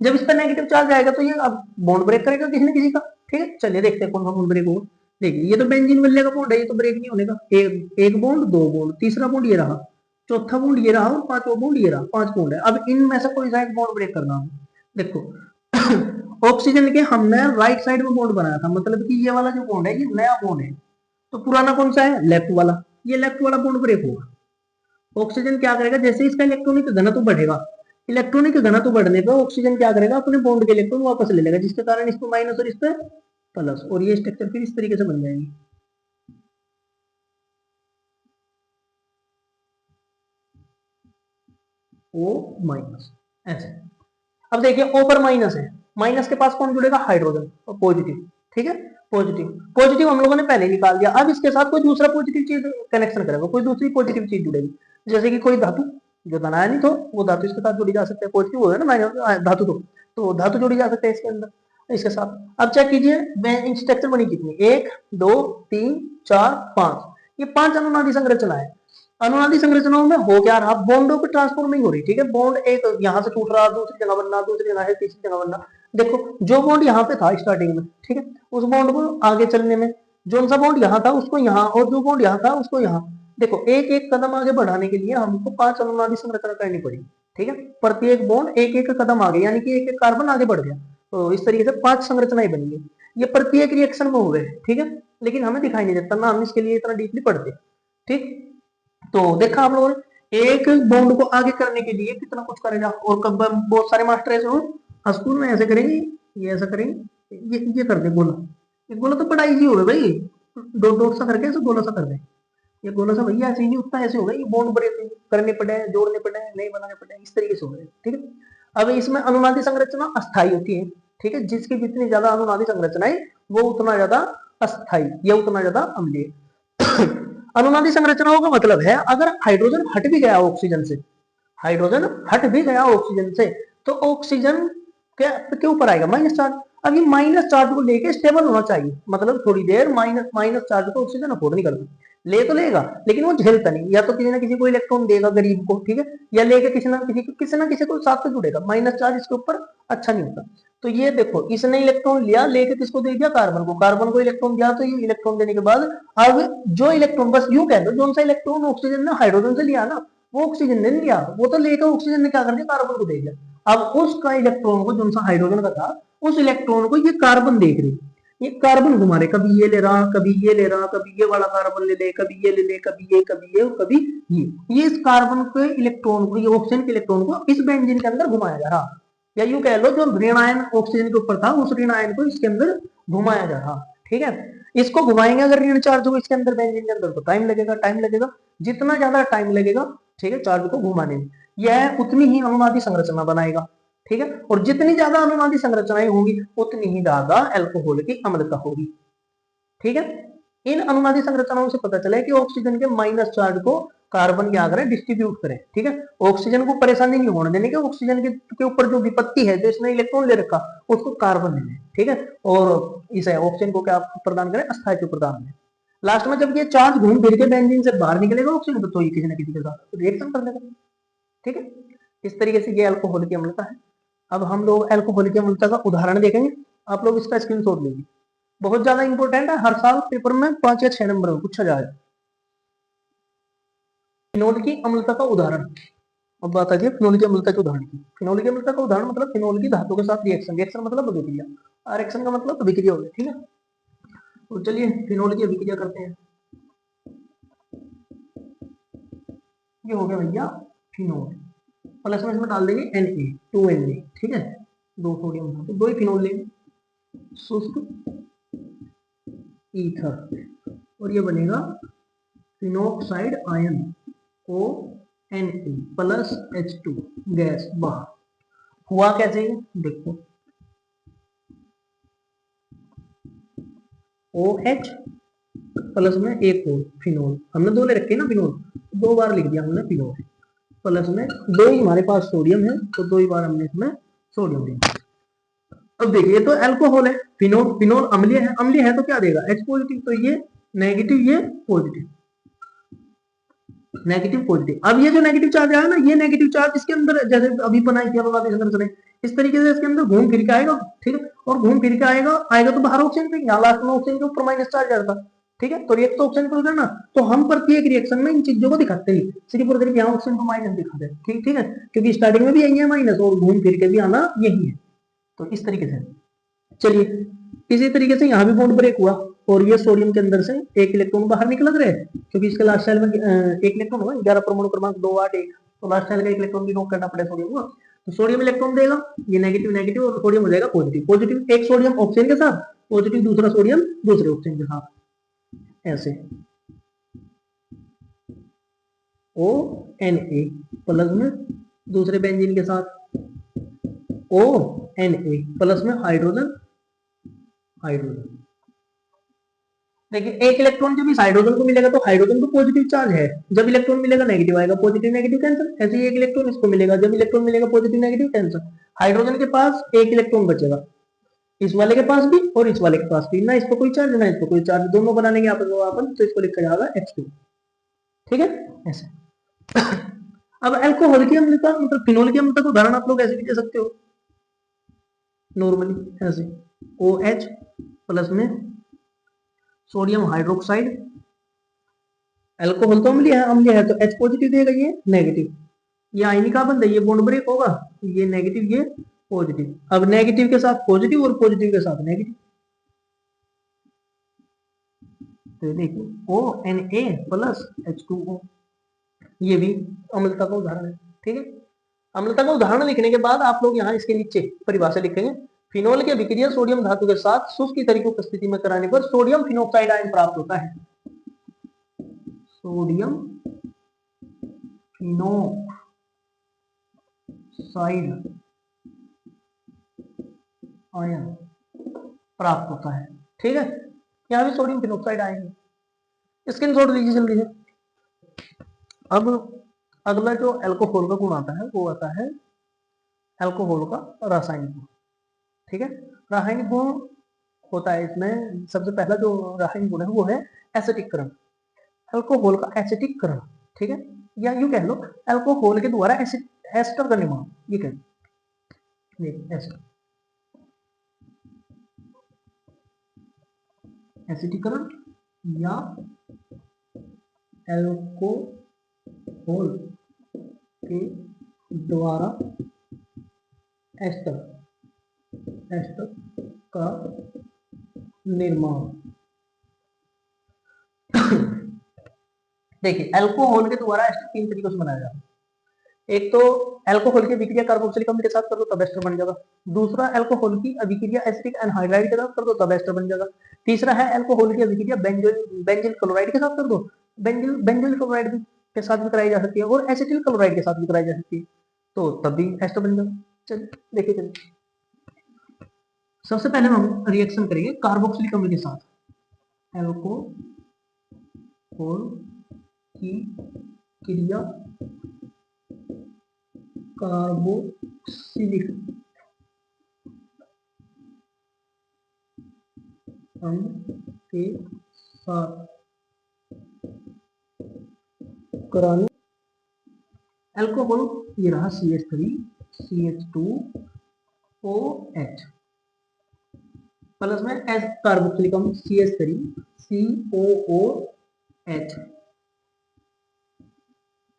जब इस पर नेगेटिव चार्ज आएगा तो ये अब बॉन्ड ब्रेक करेगा किसी न किसी का, ठीक है। चलिए देखते हैं कौन सा बॉन्ड ब्रेक होगा, देखिए ये तो बेंजीन मिलने का बॉन्ड है, ये तो ब्रेक नहीं होने का, एक बॉन्ड, 2 बॉन्ड, तीसरा बॉन्ड ये रहा, चौथा बॉन्ड ये रहा और 5वां बॉन्ड ये रहा, 5 बॉन्ड है। अब इनमें से कोई सा एक बॉन्ड ब्रेक करना है, देखो ऑक्सीजन के हमने राइट साइड में बॉन्ड बनाया था, मतलब कि ये वाला जो बॉन्ड है ये नया बॉन्ड है, तो पुराना कौन सा है, लेफ्ट वाला, ये लेफ्ट वाला बॉन्ड ब्रेक होगा। ऑक्सीजन क्या करेगा, जैसे इसका इलेक्ट्रॉनिक घनत्व बढ़ेगा, इलेक्ट्रॉनिक घनत्व बढ़ने पर ऑक्सीजन क्या करेगा, अपने बॉन्ड के इलेक्ट्रॉन वापस ले लेगा, जिसके कारण इस पर माइनस और इस पर प्लस, और ये स्ट्रक्चर फिर इस तरीके से बन जाएगी, O माइनस ऐसे। अब देखिए O पर माइनस है, माइनस के पास कौन जुड़ेगा, हाइड्रोजन और पॉजिटिव, ठीक है, पॉजिटिव, पॉजिटिव हम लोगों ने पहले निकाल दिया। अब इसके साथ कोई दूसरा पॉजिटिव चीज कनेक्शन करेगा, कोई दूसरी पॉजिटिव चीज जुड़ेगी, जैसे कि कोई धातु जो बनाया नहीं तो वो धातु इसके साथ जुड़ी जा सकती है, पॉजिटिव होगा ना माइनस धातु, तो धातु जुड़ी जा सकते हैं इसके अंदर, इसके साथ। अब चेक कीजिए स्ट्रक्चर बनी कितनी, 1 2 3 4 5, ये 5 अनुनादी संरचना है। अनुनादी संरचनाओं में हो क्या रहा, बॉन्डों की ट्रांसफॉर्मिंग हो रही, ठीक है, बॉन्ड एक यहाँ से टूट रहा, दूसरी जगह बनना, दूसरी जगह है, तीसरी जगह बनना। देखो जो बॉन्ड यहाँ पे था स्टार्टिंग में, ठीक है, उस बॉन्ड को आगे चलने में, जो सा बॉन्ड यहाँ था उसको यहाँ, और जो बॉन्ड यहाँ था उसको यहाँ, देखो एक एक कदम आगे बढ़ाने के लिए हमको 5 अनुनादी संरचना करनी पड़ी, ठीक है, प्रत्येक बॉन्ड एक एक कदम आगे, यानी कि एक एक कार्बन आगे बढ़ गया, तो इस तरीके से 5 संरचनाएं बनी है। ये प्रत्येक रिएक्शन में हो गए, ठीक है, लेकिन हमें दिखाई नहीं देता ना, हम इसके लिए इतना डीपली पढ़ते, ठीक। तो देखा आप लोगों ने, एक बॉन्ड को आगे करने के लिए कितना कुछ करेगा, और कब बहुत सारे मास्टर ऐसे हो स्कूल में ऐसे करेंगे, ये ऐसा करेंगे, ये कर दे गोला, ये गोला तो बड़ा इजी होगा भाई, डॉट डॉट सा करके ऐसे गोला सा कर दे, ये गोला सा भैया ऐसे ही नहीं उतना ऐसे होगा, ये बॉन्ड ब्रेक करने पड़े, जोड़ने पड़े, नहीं बनाने पड़े, इस तरीके से हो गए, ठीक है। अब इसमें अनुनादी संरचना अस्थायी होती है, ठीक है, जिसकी जितनी ज्यादा अनुनादी संरचनाएं वो उतना ज्यादा अस्थायी, ये उतना ज्यादा अम्लीय। अनुनादी संरचनाओं का मतलब है अगर हाइड्रोजन हट भी गया ऑक्सीजन से, हाइड्रोजन हट भी गया ऑक्सीजन से, तो ऑक्सीजन के ऊपर आएगा माइनस चार्ज, अब ये माइनस चार्ज को लेके स्टेबल होना चाहिए, मतलब थोड़ी देर माइनस चार्ज को ऑक्सीजन अफोर्ड नहीं करता, ले तो लेगा लेकिन वो झेलता नहीं, या तो किसी ना किसी को इलेक्ट्रॉन देगा गरीब को, ठीक है, या लेके किसी को साथ में जुड़ेगा, माइनस चार्ज इसके ऊपर अच्छा नहीं होता। तो ये देखो इसने इलेक्ट्रॉन लिया, लेके किसको दे दिया, कार्बन को इलेक्ट्रॉन दिया, तो ये इलेक्ट्रॉन देने के बाद अब जो इलेक्ट्रॉन, बस यूं कह दो, जो सा इलेक्ट्रॉन ऑक्सीजन ने हाइड्रोजन से लिया ना, वो ऑक्सीजन ने नहीं लिया, वो तो लेकर ऑक्सीजन ने क्या कर दिया, कार्बन को दे दिया। अब उसका इलेक्ट्रॉन को, जो सा हाइड्रोजन का था, उस इलेक्ट्रॉन को ये कार्बन देख रही, ये कार्बन घुमा रहे, कभी ये ले रहा, कभी ये ले रहा, कभी ये वाला कार्बन ले ले, कभी ये ले ले, कभी ये, कभी ये, कभी ये इस कार्बन के इलेक्ट्रॉन को, ये ऑक्सीजन के इलेक्ट्रॉन को इस बेंजीन के अंदर घुमाया जा रहा, या यूं कह लो जो ऋण आयन ऑक्सीजन के ऊपर था, उस ऋण आयन को इसके अंदर घुमाया जा रहा, ठीक है। इसको घुमाएंगे अगर ऋण चार्ज हो इसके अंदर बेंजीन के अंदर, तो टाइम लगेगा, जितना ज्यादा टाइम लगेगा, ठीक है, चार्ज को घुमाने में, यह उतनी ही अनुनादी संरचना बनाएगा, ठीक है, और जितनी ज्यादा अनुनादी संरचनाएं होंगी उतनी ही ज्यादा अल्कोहल की अम्लता होगी, ठीक है। इन अनुनादी संरचनाओं से पता चला है कि ऑक्सीजन के माइनस चार्ज को कार्बन क्या करें, डिस्ट्रीब्यूट करें, ठीक है, ऑक्सीजन को परेशानी नहीं होने देने के, ऑक्सीजन के ऊपर जो विपत्ति है, जो इसने इलेक्ट्रॉन ले रखा, उसको कार्बन ले, ठीक है, और इसे ऑक्सीजन को क्या प्रदान करें, अस्थायित्व प्रदान करें। लास्ट में जब ये चार्ज घूम फिर के बेंजीन से बाहर निकलेगा ऑक्सीजन, तो ये किसी न किसी के साथ रिएक्शन कर देगा, ठीक है। इस तरीके से ये अल्कोहल की अम्लता है। अब हम लोग अल्कोहल की अम्लता का उदाहरण देखेंगे, आप लोग इसका स्क्रीनशॉट लेंगे, बहुत ज्यादा इंपॉर्टेंट है, हर साल पेपर में 5 या 6 नंबर में पूछा जाएगा। फिनोल की अम्लता का उदाहरण, अब बात आती है फिनोल की अम्लता के उदाहरण की। फिनोल की अम्लता का उदाहरण मतलब फिनोल की धातु के साथ रिएक्शन मतलब अभिक्रिया, रिएक्शन का मतलब अभिक्रिया हो गई, ठीक है। तो चलिए फिनोल की अभिक्रिया करते हैं। ये हो गया भैया फिनोल, प्लस में इसमें डाल देंगे Na, ठीक है, 2 सोडियम था, तो 2 ही फिनोल लेंगे, शुष्क ईथर, और ये बनेगा phenoxide ion Na plus H2 gas बाहर। हुआ कैसे, देखो OH प्लस में एक और फिनोल, हमने 2 ले रखे ना फिनोल, 2 बार लिख दिया हमने फिनोल, प्लस में 2 ही हमारे पास सोडियम है, तो 2 ही बार हमने इसमें सोडियम दिया। अब देखिए तो अल्कोहल है, फिनोल अम्लीय है तो क्या देगा, H पॉजिटिव, तो ये नेगेटिव, ये पॉजिटिव, नेगेटिव पॉजिटिव। अब ये जो नेगेटिव चार्ज आया ना, ये नेगेटिव चार्ज इसके अंदर, जैसे अभी बनाई थी अनुनादी संरचना, इस तरीके से इसके अंदर घूम फिर के आएगा, ठीक है, और घूम फिर के आएगा तो बाहर ऑक्सीजन पे, यहाँ लास्ट में ऑक्सीजन के ऊपर माइनस चार्ज आता, ठीक है, तो रिएक्ट तो ऑक्सीजन पर करना, तो हम प्रत्येक रिएक्शन में इन चीजों को दिखाते नहीं, सिर्फ और सिर्फ यहाँ ऑक्सीजन को माइनस दिखाते हैं, ठीक है, क्योंकि स्टार्टिंग में भी यही है माइनस, और घूम फिर के भी आना यही है, तो इस तरीके से। चलिए इसी तरीके से यहाँ भी बॉन्ड ब्रेक हुआ, और ये सोडियम के अंदर से एक इलेक्ट्रॉन बाहर निकल रहे, क्योंकि इसके लास्ट सेल में एक इलेक्ट्रॉन हुआ, 11 परमाणु क्रमांक 2 8 1, तो लास्ट सेल का इलेक्ट्रॉन भी नोट करना पड़ेगा सोडियम को, तो सोडियम इलेक्ट्रॉन देगा, ये नेगेटिव नेगेटिव, और सोडियम हो जाएगा पॉजिटिव पॉजिटिव, एक सोडियम ऑक्सीजन के साथ पॉजिटिव, दूसरा सोडियम दूसरे ऑक्सीजन के साथ, ऐसे ONA प्लस में दूसरे बेंजीन के साथ ONA प्लस में हाइड्रोजन, देखिए एक इलेक्ट्रॉन जब इस हाइड्रोजन को मिलेगा तो हाइड्रोजन को पॉजिटिव चार्ज है, जब इलेक्ट्रॉन मिलेगा नेगेटिव आएगा, पॉजिटिव नेगेटिव कैंसिल, ऐसे ही एक इलेक्ट्रॉन इसको मिलेगा, जब इलेक्ट्रॉन मिलेगा पॉजिटिव नेगेटिव कैंसिल, हाइड्रोजन के पास एक इलेक्ट्रॉन बचेगा, इस वाले के पास भी और इस वाले के पास भी, ना इस पर कोई चार्ज ना इस पर कोई चार्ज, दोनों बना लेंगे आपस में, तो इसको लिखा जाएगा H2, ठीक है, ऐसे। अब अल्कोहल की अम्लता मतलब फिनोल की अम्लता का उदाहरण आप लोग ऐसे भी दे सकते हो, नॉर्मली ऐसे OH प्लस में सोडियम हाइड्रोक्साइड, अल्कोहल तो अम्लीय है तो H पॉजिटिव देगा, ये नेगेटिव, ये आयनिक बंद है, ये बॉन्ड ब्रेक होगा, ये नेगेटिव ये पॉजिटिव, अब नेगेटिव के साथ पॉजिटिव और पॉजिटिव के साथ नेगेटिव, तो देखिए ONA प्लस H2O, ये भी अम्लता का उदाहरण है, ठीक है। अम्लता का उदाहरण लिखने के बाद आप लोग यहाँ इसके नीचे परिभाषा लिखेंगे, फिनोल की अभिक्रिया सोडियम धातु के साथ शुष्क की तरीके उपस्थिति में कराने पर सोडियम फिनोक्साइड आयन प्राप्त होता है, सोडियम फिनोक्साइड आयन प्राप्त होता है, ठीक है, यहाँ भी सोडियम फिनोक्साइड आयन, स्क्रीनशॉट लीजिए जल्दी से। अब अगला जो अल्कोहल का गुण आता है वो आता है अल्कोहल का रासायनिक गुण, ठीक है। रासायनिक गुण होता है इसमें, सबसे पहला जो रासायनिक गुण है वो है एसिटिकरण, अल्कोहल का एसिटिकरण, ठीक है। या यूं कह लो अल्कोहल के द्वारा एस्टर का निर्माण, ये कह एसिटिकरण या अल्कोहल के द्वारा एस्टर का निर्माण। देखिए अल्कोहल के द्वारा एस्टर 3 तरीकों से बनाया जाता है। एक तो अल्कोहल की अभिक्रिया कार्बोक्सिलिक अम्ल के साथ कर दो तब एस्टर बन जाएगा। दूसरा अल्कोहल की अभिक्रिया एसिटिक एनहाइड्राइड के साथ कर दो तब एस्टर बन जाएगा। तीसरा है अल्कोहल की अभिक्रिया बेंजील क्लोराइड के साथ कर दो, बेंजील क्लोराइड के साथ भी कराई जा सकती है और एसिटिल क्लोराइड के साथ भी कराई जा सकती है, तो तब भी एस्टर बन जाएगा। चलिए देखिए, चलिए सबसे पहले हम रिएक्शन करेंगे कार्बोक्सिलिक अम्ल के साथ। अल्कोहल की क्रिया कार्बोक्सिलिक अम्ल के साथ करानी। अल्कोहल ये रहा CH3 CH2OH प्लस में एस कार्बोक्सिलिक अम्ल CH3 COOH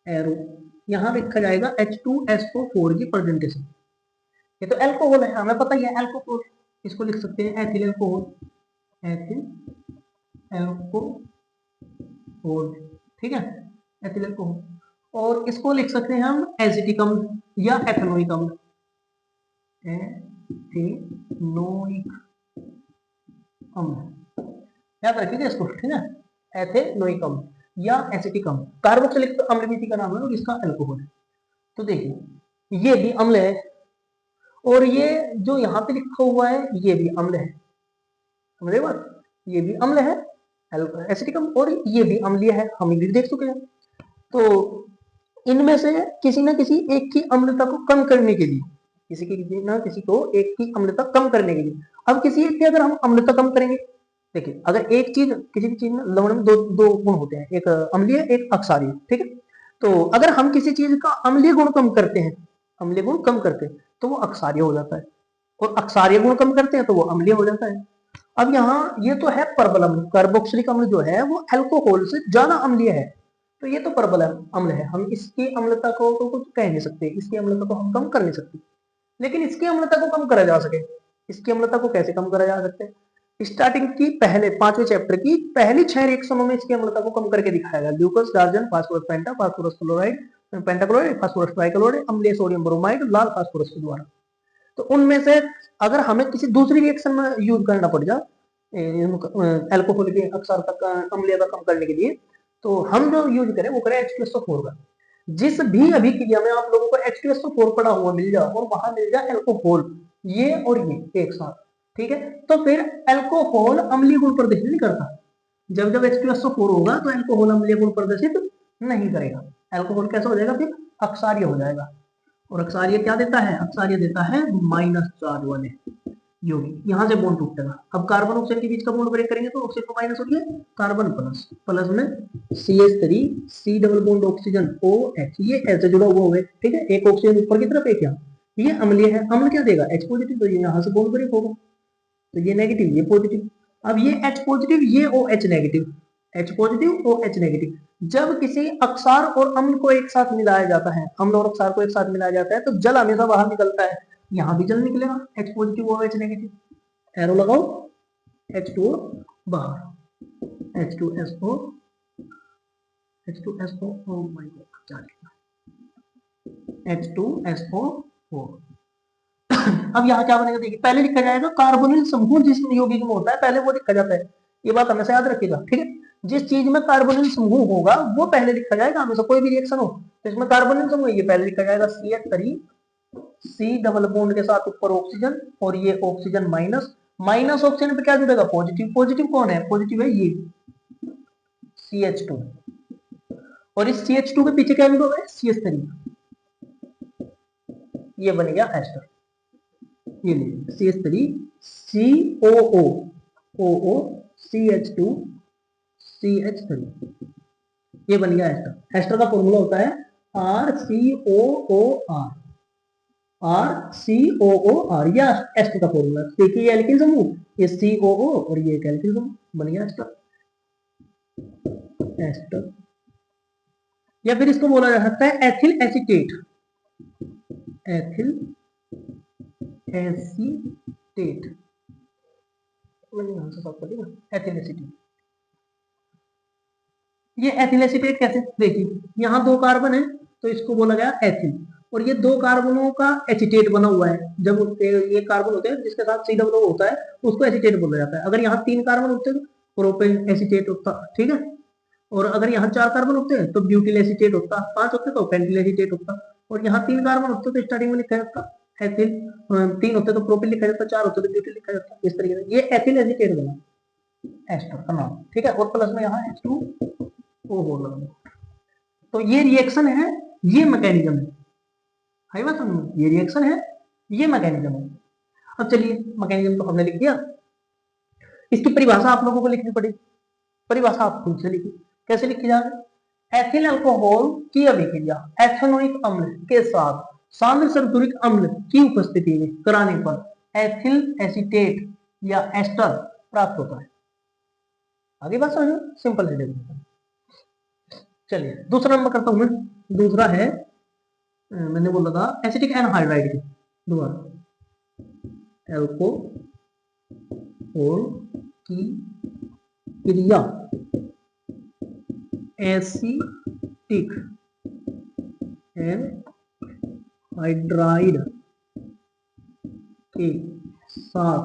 एरो, यहां लिखा जाएगा H2SO4 की प्रेजेंटेशन। ये तो अल्कोहल है, हमें पता ही है अल्कोहल, इसको लिख सकते हैं एथिल अल्कोहल, एथिल अल्कोहल, ठीक है, एथिल अल्कोहल। और इसको लिख सकते हैं हम एसिटिक अम्ल या एथेनोइक अम्ल, एथेनोइक अम्ल, याद रखिएगा इसको, ठीक है, एथेनोइक अम्ल या एसिटिक अम्ल। कार्बोक्सिलिक अम्ल भी इसी का नाम है और इसका अल्कोहल है। तो देखिए ये भी अम्ल है और ये जो यहाँ पे लिखा हुआ है ये भी अम्ल है, समझे बात, ये भी अम्ल है एसिटिक अम्ल और ये भी अम्लीय है, हम इंग्लिश देख चुके हैं। तो इनमें से किसी ना किसी एक की अम्लता को कम करने के लिए, किसी ना किसी को एक की अम्लता कम करने के लिए, अब किसी एक की अगर हम अम्लता कम करेंगे, देखिए अगर एक चीज, किसी भी चीज में लवण में दो गुण होते हैं, एक अम्लीय एक अक्षारीय, ठीक है। तो अगर हम किसी चीज का अम्लीय गुण कम करते हैं, अम्लीय गुण कम करते हैं तो वो अक्षारीय हो जाता है, और अक्षारीय गुण कम करते हैं तो वो अम्लीय हो जाता है। अब यहाँ ये तो है प्रबल अम्ल, कार्बोक्सिलिक अम्ल जो है वो अल्कोहल से ज्यादा अम्लीय है, तो ये तो प्रबल अम्ल है, हम इसकी अम्लता को तो कुछ कह नहीं सकते, इसकी अम्लता को हम कम कर नहीं सकते। लेकिन इसकी अम्लता को कम करा जा सके, इसकी अम्लता को कैसे कम करा जा सकते हैं, स्टार्टिंग की पहले 5वें चैप्टर की पहली 6 रिएक्शनों में इसकी अम्लता को कम करके दिखाया गया। Glucose, Darzens, phosphorus penta, phosphorus chloride, pentachloride, phosphorus trichloride, अम्लीय सोडियम ब्रोमाइड, लाल फास्फोरस के द्वारा। तो उनमें से अगर हमें किसी दूसरी रिएक्शन में यूज करना पड़ जाए अल्कोहल के अक्षार तक अम्लीयता कम करने के लिए, तो हम जो यूज करें वो करें H2SO4 का। जिस भी अभिक्रिया में आप लोगों को H2SO4 पड़ा हुआ मिल जाए और वहां मिल जाए अल्कोहल, ये और ये एक साथ, ठीक है, तो फिर अल्कोहल अम्लीय गुण प्रदर्शित नहीं करता। जब जब H2SO4 होगा तो अल्कोहल अम्लीय गुण प्रदर्शित नहीं करेगा, अल्कोहल कैसा हो जाएगा, फिर अक्षारीय हो जाएगा। और अक्षारीय क्या देता है, अक्षारीय देता है माइनस चार्ज वाले यौगिक, यहाँ से बॉन्ड टूटेगा। अब कार्बन ऑक्सीजन के बीच का बॉन्ड ब्रेक करेंगे तो ऑक्सीजन को माइनस हो गया, कार्बन प्लस, प्लस में CH3 C double bond oxygen OH, ये ऐसे जुड़ा हुआ है, ठीक है, एक ऑक्सीजन ऊपर की तरफ एक यहाँ, ये अम्लीय है, अम्ल क्या देगा H पॉजिटिव, तो ये यहाँ से बॉन्ड ब्रेक होगा, तो ये नेगेटिव ये पॉजिटिव। अब ये H पॉजिटिव ये OH negative, H positive OH negative. जब किसी अक्षार और अम्ल को एक साथ मिलाया जाता है, अम्ल और अक्षार को एक साथ मिलाया जाता है तो जल हमेशा बाहर निकलता है, यहाँ भी जल निकलेगा H positive OH negative, arrow लगाओ, H2O बाहर, H2SO, H2SO, oh my God क्या लिखा, H2SO4। अब यहाँ क्या बनेगा, देखिए पहले लिखा जाएगा कार्बोनिल समूह जिस यौगिक में होता है पहले वो लिखा जाता है, ये बात हमेशा याद रखिएगा, ठीक है। जिस चीज में कार्बोनिल समूह होगा वो पहले लिखा जाएगा, हमेशा कोई भी रिएक्शन हो तो इसमें कार्बोनिल समूह ये पहले लिखा जाएगा, CH3 C डबल बॉन्ड के साथ ऊपर ऑक्सीजन और ये ऑक्सीजन माइनस, माइनस ऑक्सीजन पे क्या जुड़ेगा पॉजिटिव, पॉजिटिव कौन है, पॉजिटिव है ये CH2, और इस CH2 के पीछे क्या जुड़ा है CH3, ये बन गया एस्टर। ये लीजिए CH3 COO OO CH2 CH3, ये बन गया एस्टर। एस्टर का फॉर्मूला होता है RCOOR, RCOOR, या एस्टर का फॉर्मूला। देखिए ये एल्किल समूह, ये COO और ये एक एल्किल समूह, बन गया एस्टर। एस्टर या फिर इसको बोला जा सकता है एथिल एसीटेट, एथिल एसीटेट, मैंने यहां से सब कर दिया, एथिल एसीटेट। ये एथिल एसीटेट कैसे, देखिए यहाँ 2 कार्बन है तो इसको बोला गया एथिल, और ये 2 कार्बनों का एसीटेट बना हुआ है। जब ये कार्बन होते हैं जिसके साथ COO होता है उसको एसीटेट बोला जाता है। अगर यहाँ 3 कार्बन होते हैं तो प्रोपेन एसीटेट होता, ठीक है। और अगर यहाँ 4 कार्बन होते हैं तो ब्यूटिल एसीटेट होता, 5 होते तो पेंटिल एसीटेट होता, और यहाँ 3 कार्बन होते तो स्टार्टिंग में लिखा जाता एथिल, 3 होते तो प्रोपिल लिखा जाता, 4 होते तो ब्यूटिल लिखा जाता। इस तरीके से ये एथिल एसीटेट बना एस्टर का नाम, ठीक है। और प्लस में यहाँ H2O लगा। तो ये रिएक्शन है, ये मैकेनिज्म है बात समझ, ये रिएक्शन है, ये मैकेनिज्म है। अब चलिए मैकेनिज्म तो हमने लिख दिया, इसकी परिभाषा आप लोगों को लिखनी पड़ेगी। परिभाषा आप खुद से लिखिए, कैसे लिखी जाए। एथिल अल्कोहल की अभिक्रिया एथेनोइक अम्ल के साथ सांद्र सल्फ्यूरिक अम्ल की उपस्थिति में कराने पर एथिल एसीटेट या एस्टर प्राप्त होता है। आगे बात समझो, सिंपल से देखो। चलिए दूसरा नंबर करता हूं मैं। दूसरा है, मैंने बोला था एसिटिक एनहाइड्राइड की, दोबारा अल्कोहल की क्रिया एसिटिक एनहाइड्राइड के साथ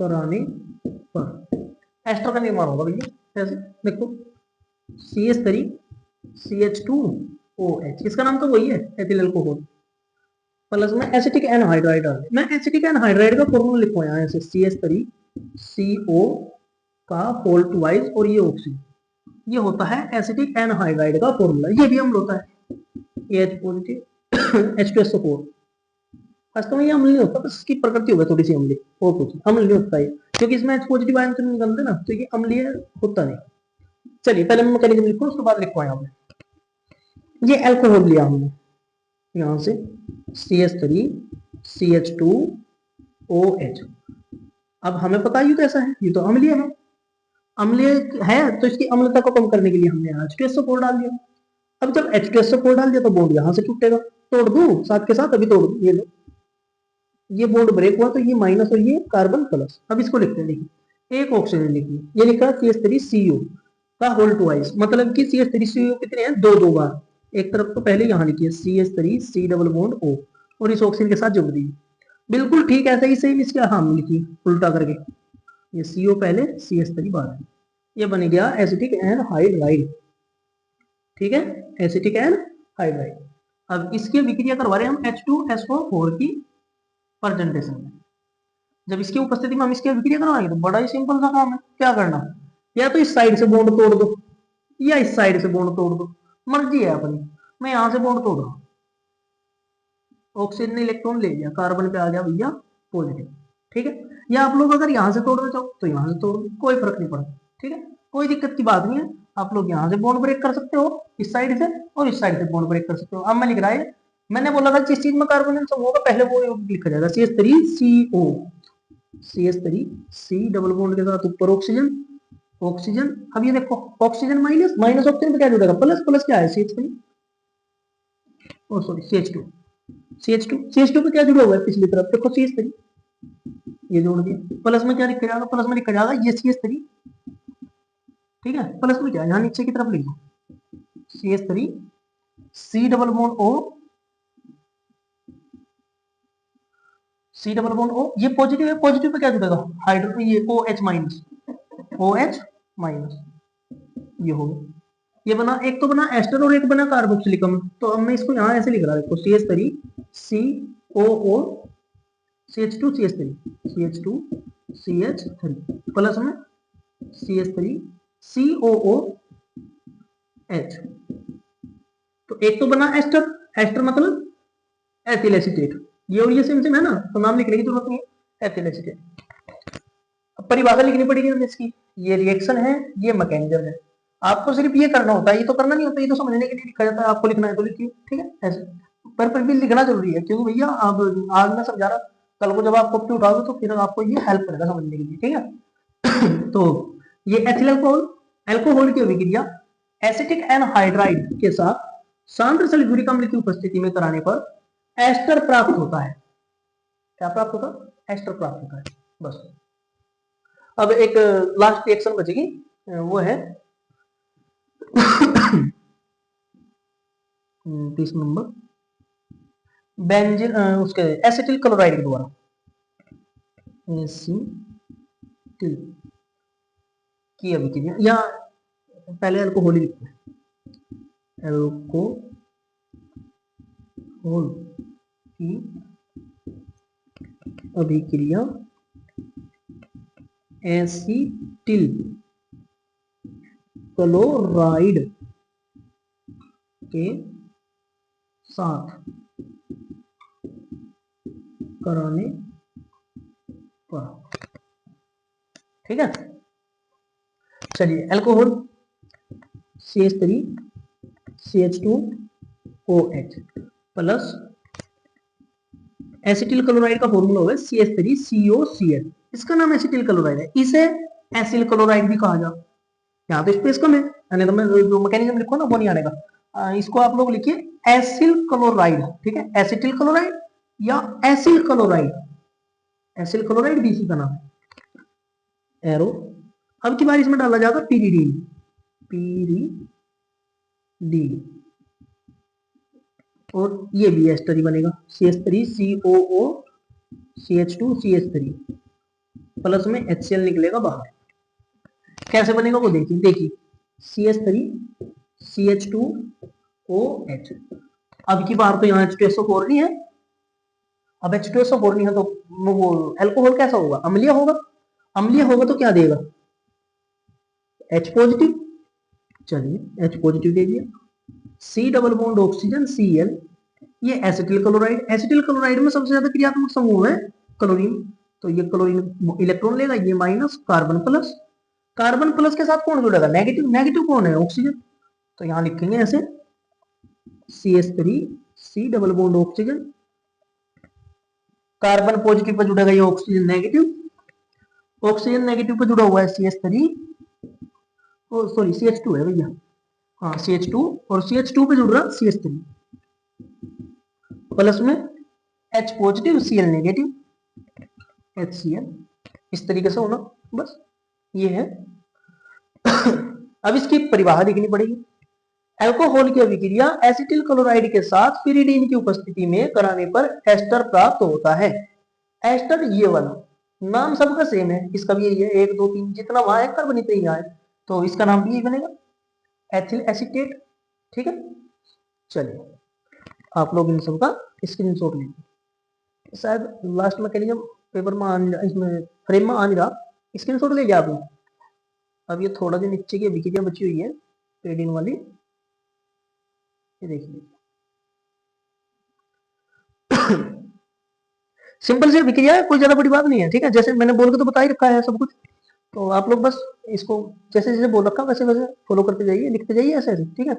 कराने पर एस्टर का निर्माण होगा भैया। कैसे देखो, CH3 CH2OH, इसका नाम तो वही है एथिल अल्कोहल, प्लस में एसिटिक एनहाइड्राइड। मैं एसिटिक एनहाइड्राइड का फॉर्मूला लिखवाया है, CH3 CO का होल ट्वाइस और ये ऑक्सीजन, ये होता है एसिटिक एनहाइड्राइड का फॉर्मूला। ये भी अम्ल होता है, AH पॉजिटिव H2SO4। वास्तव में ये अम्ल नहीं होता, बस इसकी प्रकृति होगा थोड़ी सी अम्ली, और कुछ अम्ल नहीं होता है, क्योंकि इसमें H पॉजिटिव आयन तो निकलते ना, तो ये अम्लीय होता नहीं। चलिए पहले मैं मैकेनिज्म लिखूं, उसके बाद लिखवाया हमने। ये अल्कोहल लिया हमने यहां से CH3 CH2OH। अब हमें पता ये तो ऐसा है, ये तो अम्लीय है। अम्लीय है तो इसकी अम्लता को कम करने के लिए हमने H2SO4 डाल दिया। अब जब H2SO4 डाल दिया तो बॉन्ड यहां से टूटेगा, तोड़ दूं साथ के साथ, अभी तोड़ दूं, ये लो, ये बॉन्ड ब्रेक हुआ तो ये माइनस और ये कार्बन प्लस। अब इसको लिखते हैं, देखिए एक ऑक्सीजन लिखिए, ये लिखा CH3CO का होल ट्वाइस, मतलब कि CH3CO कितने हैं, 2 बार। एक तरफ तो पहले यहाँ लिखिए CH3C डबल बॉन्ड O, और इस ऑक्सीजन के साथ जोड़ दीजिए। बिल्कुल ठीक ऐसे ही सेम इसके हम लिखिए उल्टा करके, ये CO पहले CH3 बाद, ये बन गया एसिटिक एनहाइड्राइड, ठीक है, एसिटिक एनहाइड्राइड। अब इसकी विक्रिया करवा रहे हैं हम H2SO4 की प्रेजेंटेशन में। जब इसकी उपस्थिति में हम इसकी विक्रिया करवाएंगे तो बड़ा ही सिंपल सा काम है। क्या करना, या तो इस साइड से बॉन्ड तोड़ दो या इस साइड से बॉन्ड तोड़ दो, मर्जी है अपनी। मैं यहां से बॉन्ड तोड़ रहा हूं, ऑक्सीजन ने इलेक्ट्रॉन ले लिया, कार्बन पे आ गया भैया पॉजिटिव, ठीक है। या आप लोग अगर यहां से तोड़ना चाहो तो यहां से तोड़ दो, कोई फर्क नहीं पड़ता, ठीक है, कोई दिक्कत की बात नहीं है। आप लोग यहाँ से बॉन्ड ब्रेक कर सकते हो इस साइड से, और इस साइड से बॉन्ड ब्रेक कर सकते हो। अब मैं लिख रहा है, मैंने बोला था जिस चीज में कार्बन समूह होगा पहले वो लिखा जाएगा, CH3CO, CH3C डबल बॉन्ड के साथ ऊपर ऑक्सीजन, ऑक्सीजन। अब ये देखो ऑक्सीजन माइनस, माइनस ऑक्सीजन पे क्या जुड़ेगा, प्लस, प्लस क्या है CH3, ओ सॉरी CH2, CH2 पे क्या जुड़ा हुआ है पिछली तरफ, देखो CH3, ये जोड़ दिया। प्लस में क्या लिखा जाएगा, प्लस में लिखा जाएगा ये CH3, ठीक है। प्लस में क्या, यहाँ नीचे की तरफ लिखो CH3C double bond O, C double bond O, ये पॉजिटिव है, पॉजिटिव पे क्या जुड़ेगा, हाइड्रोजन, ये OH माइनस, OH माइनस, ये हो गया। ये बना, एक तो बना एस्टर और एक बना कार्बोक्सिलिक अम्ल। तो अब मैं इसको यहाँ ऐसे लिख रहा हूँ, CH3COO CH2 CH3 प्लस में CH3COOH। तो एक तो बना एस्टर, एस्टर मतलब एथिल एसीटेट, ये और ये सेम है ना, तो नाम लिखने की जरूरत नहीं है, एथिल एसीटेट। अब परिभाषा लिखनी पड़ेगी हमें इसकी। ये रिएक्शन है, ये मैकेनिज्म है। आपको सिर्फ ये करना होता है, ये तो करना नहीं होता, ये तो समझने के लिए लिखा जाता है। आपको लिखना है तो लिखिए, ठीक है ऐसे। पर फिर भी लिखना जरूरी है, क्योंकि भैया अब आज मैं समझा रहा, कल को जब आप कॉपी उठाओगे तो फिर आपको ये हेल्प करेगा समझने के लिए, ठीक है। तो ये एथिल अल्कोहल, अल्कोहल की अभिक्रिया एसिटिक एनहाइड्राइड के साथ सांद्र सल्फ्यूरिक अम्ल की उपस्थिति में कराने पर एस्टर प्राप्त होता है। क्या प्राप्त होता है? एस्टर प्राप्त होता है, बस। अब एक लास्ट रिएक्शन बचेगी, वो है 30 नंबर, बेंजीन उसके एसिटिल क्लोराइड के द्वारा, एसिटिल की अभिक्रिया, या पहले अल्कोहल ही लिखते हैं, अल्कोहल की अभिक्रिया एसिटिल क्लोराइड के साथ कराने पर, ठीक है। चलिए, alcohol CH3 CH2OH plus acetyl chloride का फॉर्मूला होगा CH3COCl। इसका नाम एसिटिल क्लोराइड है, इसे एसिल क्लोराइड भी कहा जा। यहाँ तो स्पेस कम है, यानी तो मैं जो मैकेनिज्म लिखूँ ना वो नहीं आने का। इसको आप लोग लिखिए एसिल क्लोराइड, ठीक है, एसिटिल क्लोराइड या एसिल क्लोराइड। एसिल क्लोराइड भी इसी का नाम है, एरो। अब की बार इसमें डाला जाएगा पीरीडीन, पीरीडीन, और ये भी एस्टर ही बनेगा, CH3COO CH2CH3 प्लस में HCl निकलेगा बाहर। कैसे बनेगा वो देखिए CH3 CH2OH। अब की बार तो यहाँ H2SO4 नहीं है, अब H2SO4 नहीं है तो वो अल्कोहल कैसा होगा? अम्लीय होगा। अम्लीय होगा तो क्या देगा? H positive. चलिए H पॉजिटिव दे दिया, C double bond oxygen Cl, ये एसिटिल क्लोराइड। एसिटिल क्लोराइड में सबसे ज्यादा क्रियात्मक समूह है क्लोरीन, तो ये क्लोरीन इलेक्ट्रॉन लेगा, ये minus, carbon plus. Carbon plus के साथ कौन जुड़ेगा? नेगेटिव। नेगेटिव कौन है? ऑक्सीजन। तो यहां लिखेंगे ऐसे CH3 C double bond oxygen, carbon positive पर जुड़ेगा ये ऑक्सीजन नेगेटिव, ऑक्सीजन नेगेटिव पर जुड़ा हुआ है CH3, सॉरी CH2 है भैया, हाँ CH2, और CH2 पे जुड़ रहा CH3 प्लस में H positive Cl negative, HCl, इस तरीके से होना, बस ये है। अब इसकी परिभाषा लिखनी पड़ेगी। अल्कोहल की अभिक्रिया एसिटिल क्लोराइड के साथ पिरिडीन की उपस्थिति में कराने पर एस्टर प्राप्त होता है। एस्टर ये वाला नाम सबका सेम है, इसका भी यही है, 1 2 3 जितना वहां है कार्बन इतना ही यहाँ है, तो इसका नाम भी यही बनेगा, एथिल एसीटेट, ठीक है। चलिए आप लोग इन सबका स्क्रीनशॉट लीजिए, शायद लास्ट मैकेनिज्म पेपर में इसमें फ्रेम में आ नहीं रहा, स्क्रीनशॉट ले लिया आपने। अब ये थोड़ा सा नीचे की अभिक्रिया बची हुई है पेरिडीन वाली, ये देख लीजिए। सिंपल सी अभिक्रिया है, कोई ज्यादा बड़ी बात नहीं है, ठीक है। जैसे मैंने बोल के तो बता ही रखा है सब कुछ, तो आप लोग बस इसको जैसे जैसे बोल रखा वैसे वैसे फॉलो करते जाइए, लिखते जाइए ऐसे ऐसे, ठीक है।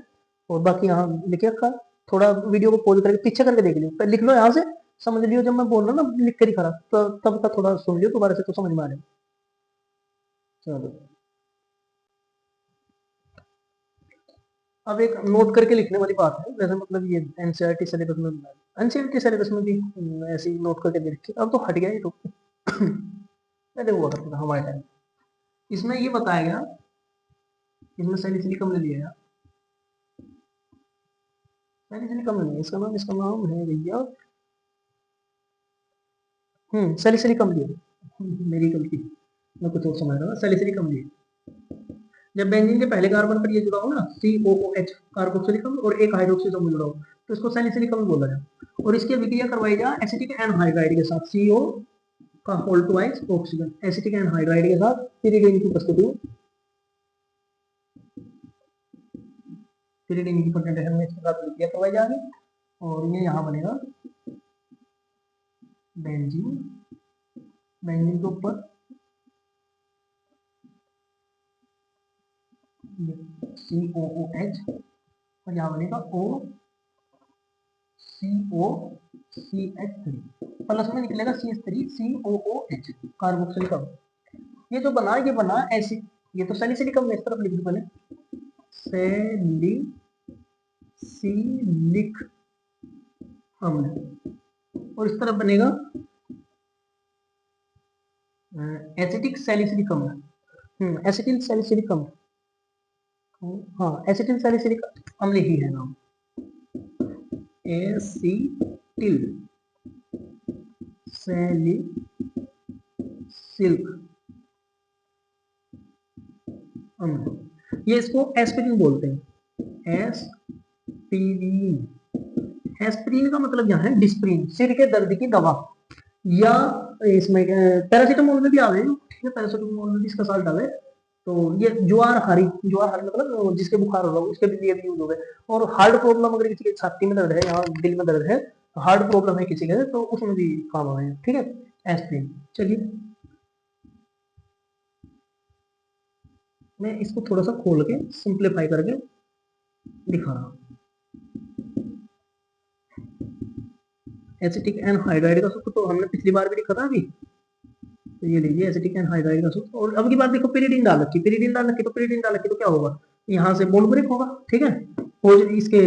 और बाकी यहाँ लिखे रखा, थोड़ा वीडियो को पॉज करके पीछे करके देख लियो, लिख लो यहाँ से, समझ लियो जब मैं बोल रहा हूँ ना लिख कर ही खड़ा, तो तब का थोड़ा सुन लियो दोबारा से तो समझ में आ जाए। चलो अब एक नोट करके लिखने वाली बात है, वैसे मतलब ये एनसीईआरटी सिलेबस में, एनसीईआरटी सिलेबस में भी ऐसी नोट करके दे रखी, अब तो हट गया ये तो। पहले हुआ करता था हमारे टाइम। इसमें ये बताया गया, इसमें सैलिसिलिक अम्ल लिया गया, सैलिसिलिक अम्ल नहीं, इसका नाम है भैया सैलिसिलिक अम्ल लिया, मेरी गलती, मैं कुछ और समझ रहा हूँ, सैलिसिलिक अम्ल लिया। जब बेंजीन के पहले कार्बन पर ये जुड़ा हो ना COOH कार्बोक्सिलिक अम्ल और एक हाइड्रोक्सी समूह जुड़ा हो, तो इसको सैलिसिलिक अम्ल बोला जाए, और इसकी अभिक्रिया करवाई जाए एसिटिक एनहाइड्राइड के साथ, CO का whole twice oxygen, acetic anhydride के साथ पिरिडीन की उपस्थिति में, पिरिडीन की कंसंट्रेशन में इसके साथ अभिक्रिया करवाई जाएगी, और ये यहाँ बनेगा बेंजीन, बेंजीन के ऊपर COOH और यहाँ बनेगा COCH3 प्लस में निकलेगा CH3 COOH कार्बोक्सिलिक अम्ल। ये जो बना ये बना ऐसे, ये तो सैलिसिलिक अम्ल इस तरफ लिख दो पहले, सैलिसिलिक अम्ल, और इस तरफ बनेगा एसिटिक सैलिसिलिक अम्ल, एसिटिल सैलिसिलिक अम्ल, हाँ एसिटिल सैलिसिलिक अम्ल ही है नाम, एसिटिल सैलिसिलिक अम्ल। ये इसको एस्पिरिन बोलते हैं, एस्पिरिन। एस्पिरिन का मतलब यहाँ है डिस्प्रिन, सिर के दर्द की दवा, या इसमें पैरासीटामोल में भी आ गए, ठीक है पैरासीटामोल में भी इसका साल्ट आ गए। तो ये ज्वार हारी मतलब जिसके बुखार हो रहा है उसके लिए भी यूज हो गए। और हार्ट प्रॉब्लम अगर किसी के छाती में दर्द है, यहाँ दिल में दर्द है, हार्ट प्रॉब्लम है किसी के, तो उसमें भी काम आ गए, ठीक है एस्पिरिन। चलिए मैं इसको थोड़ा सा खोल के सिंप्लीफाई करके दिखा रहा हूँ। एसिटिक एनहाइड्राइड का सूत्र तो हमने पिछली बार भी लिखा था अभी, तो ये लीजिए एसिटिक एनहाइड्राइड का सूत्र। और अब की बात देखो, पेरिडीन डाल रखी, पेरिडीन डाल रखी, तो पेरिडीन डाल रखी तो क्या होगा, यहाँ से बॉन्ड ब्रेक होगा, ठीक है, और इसके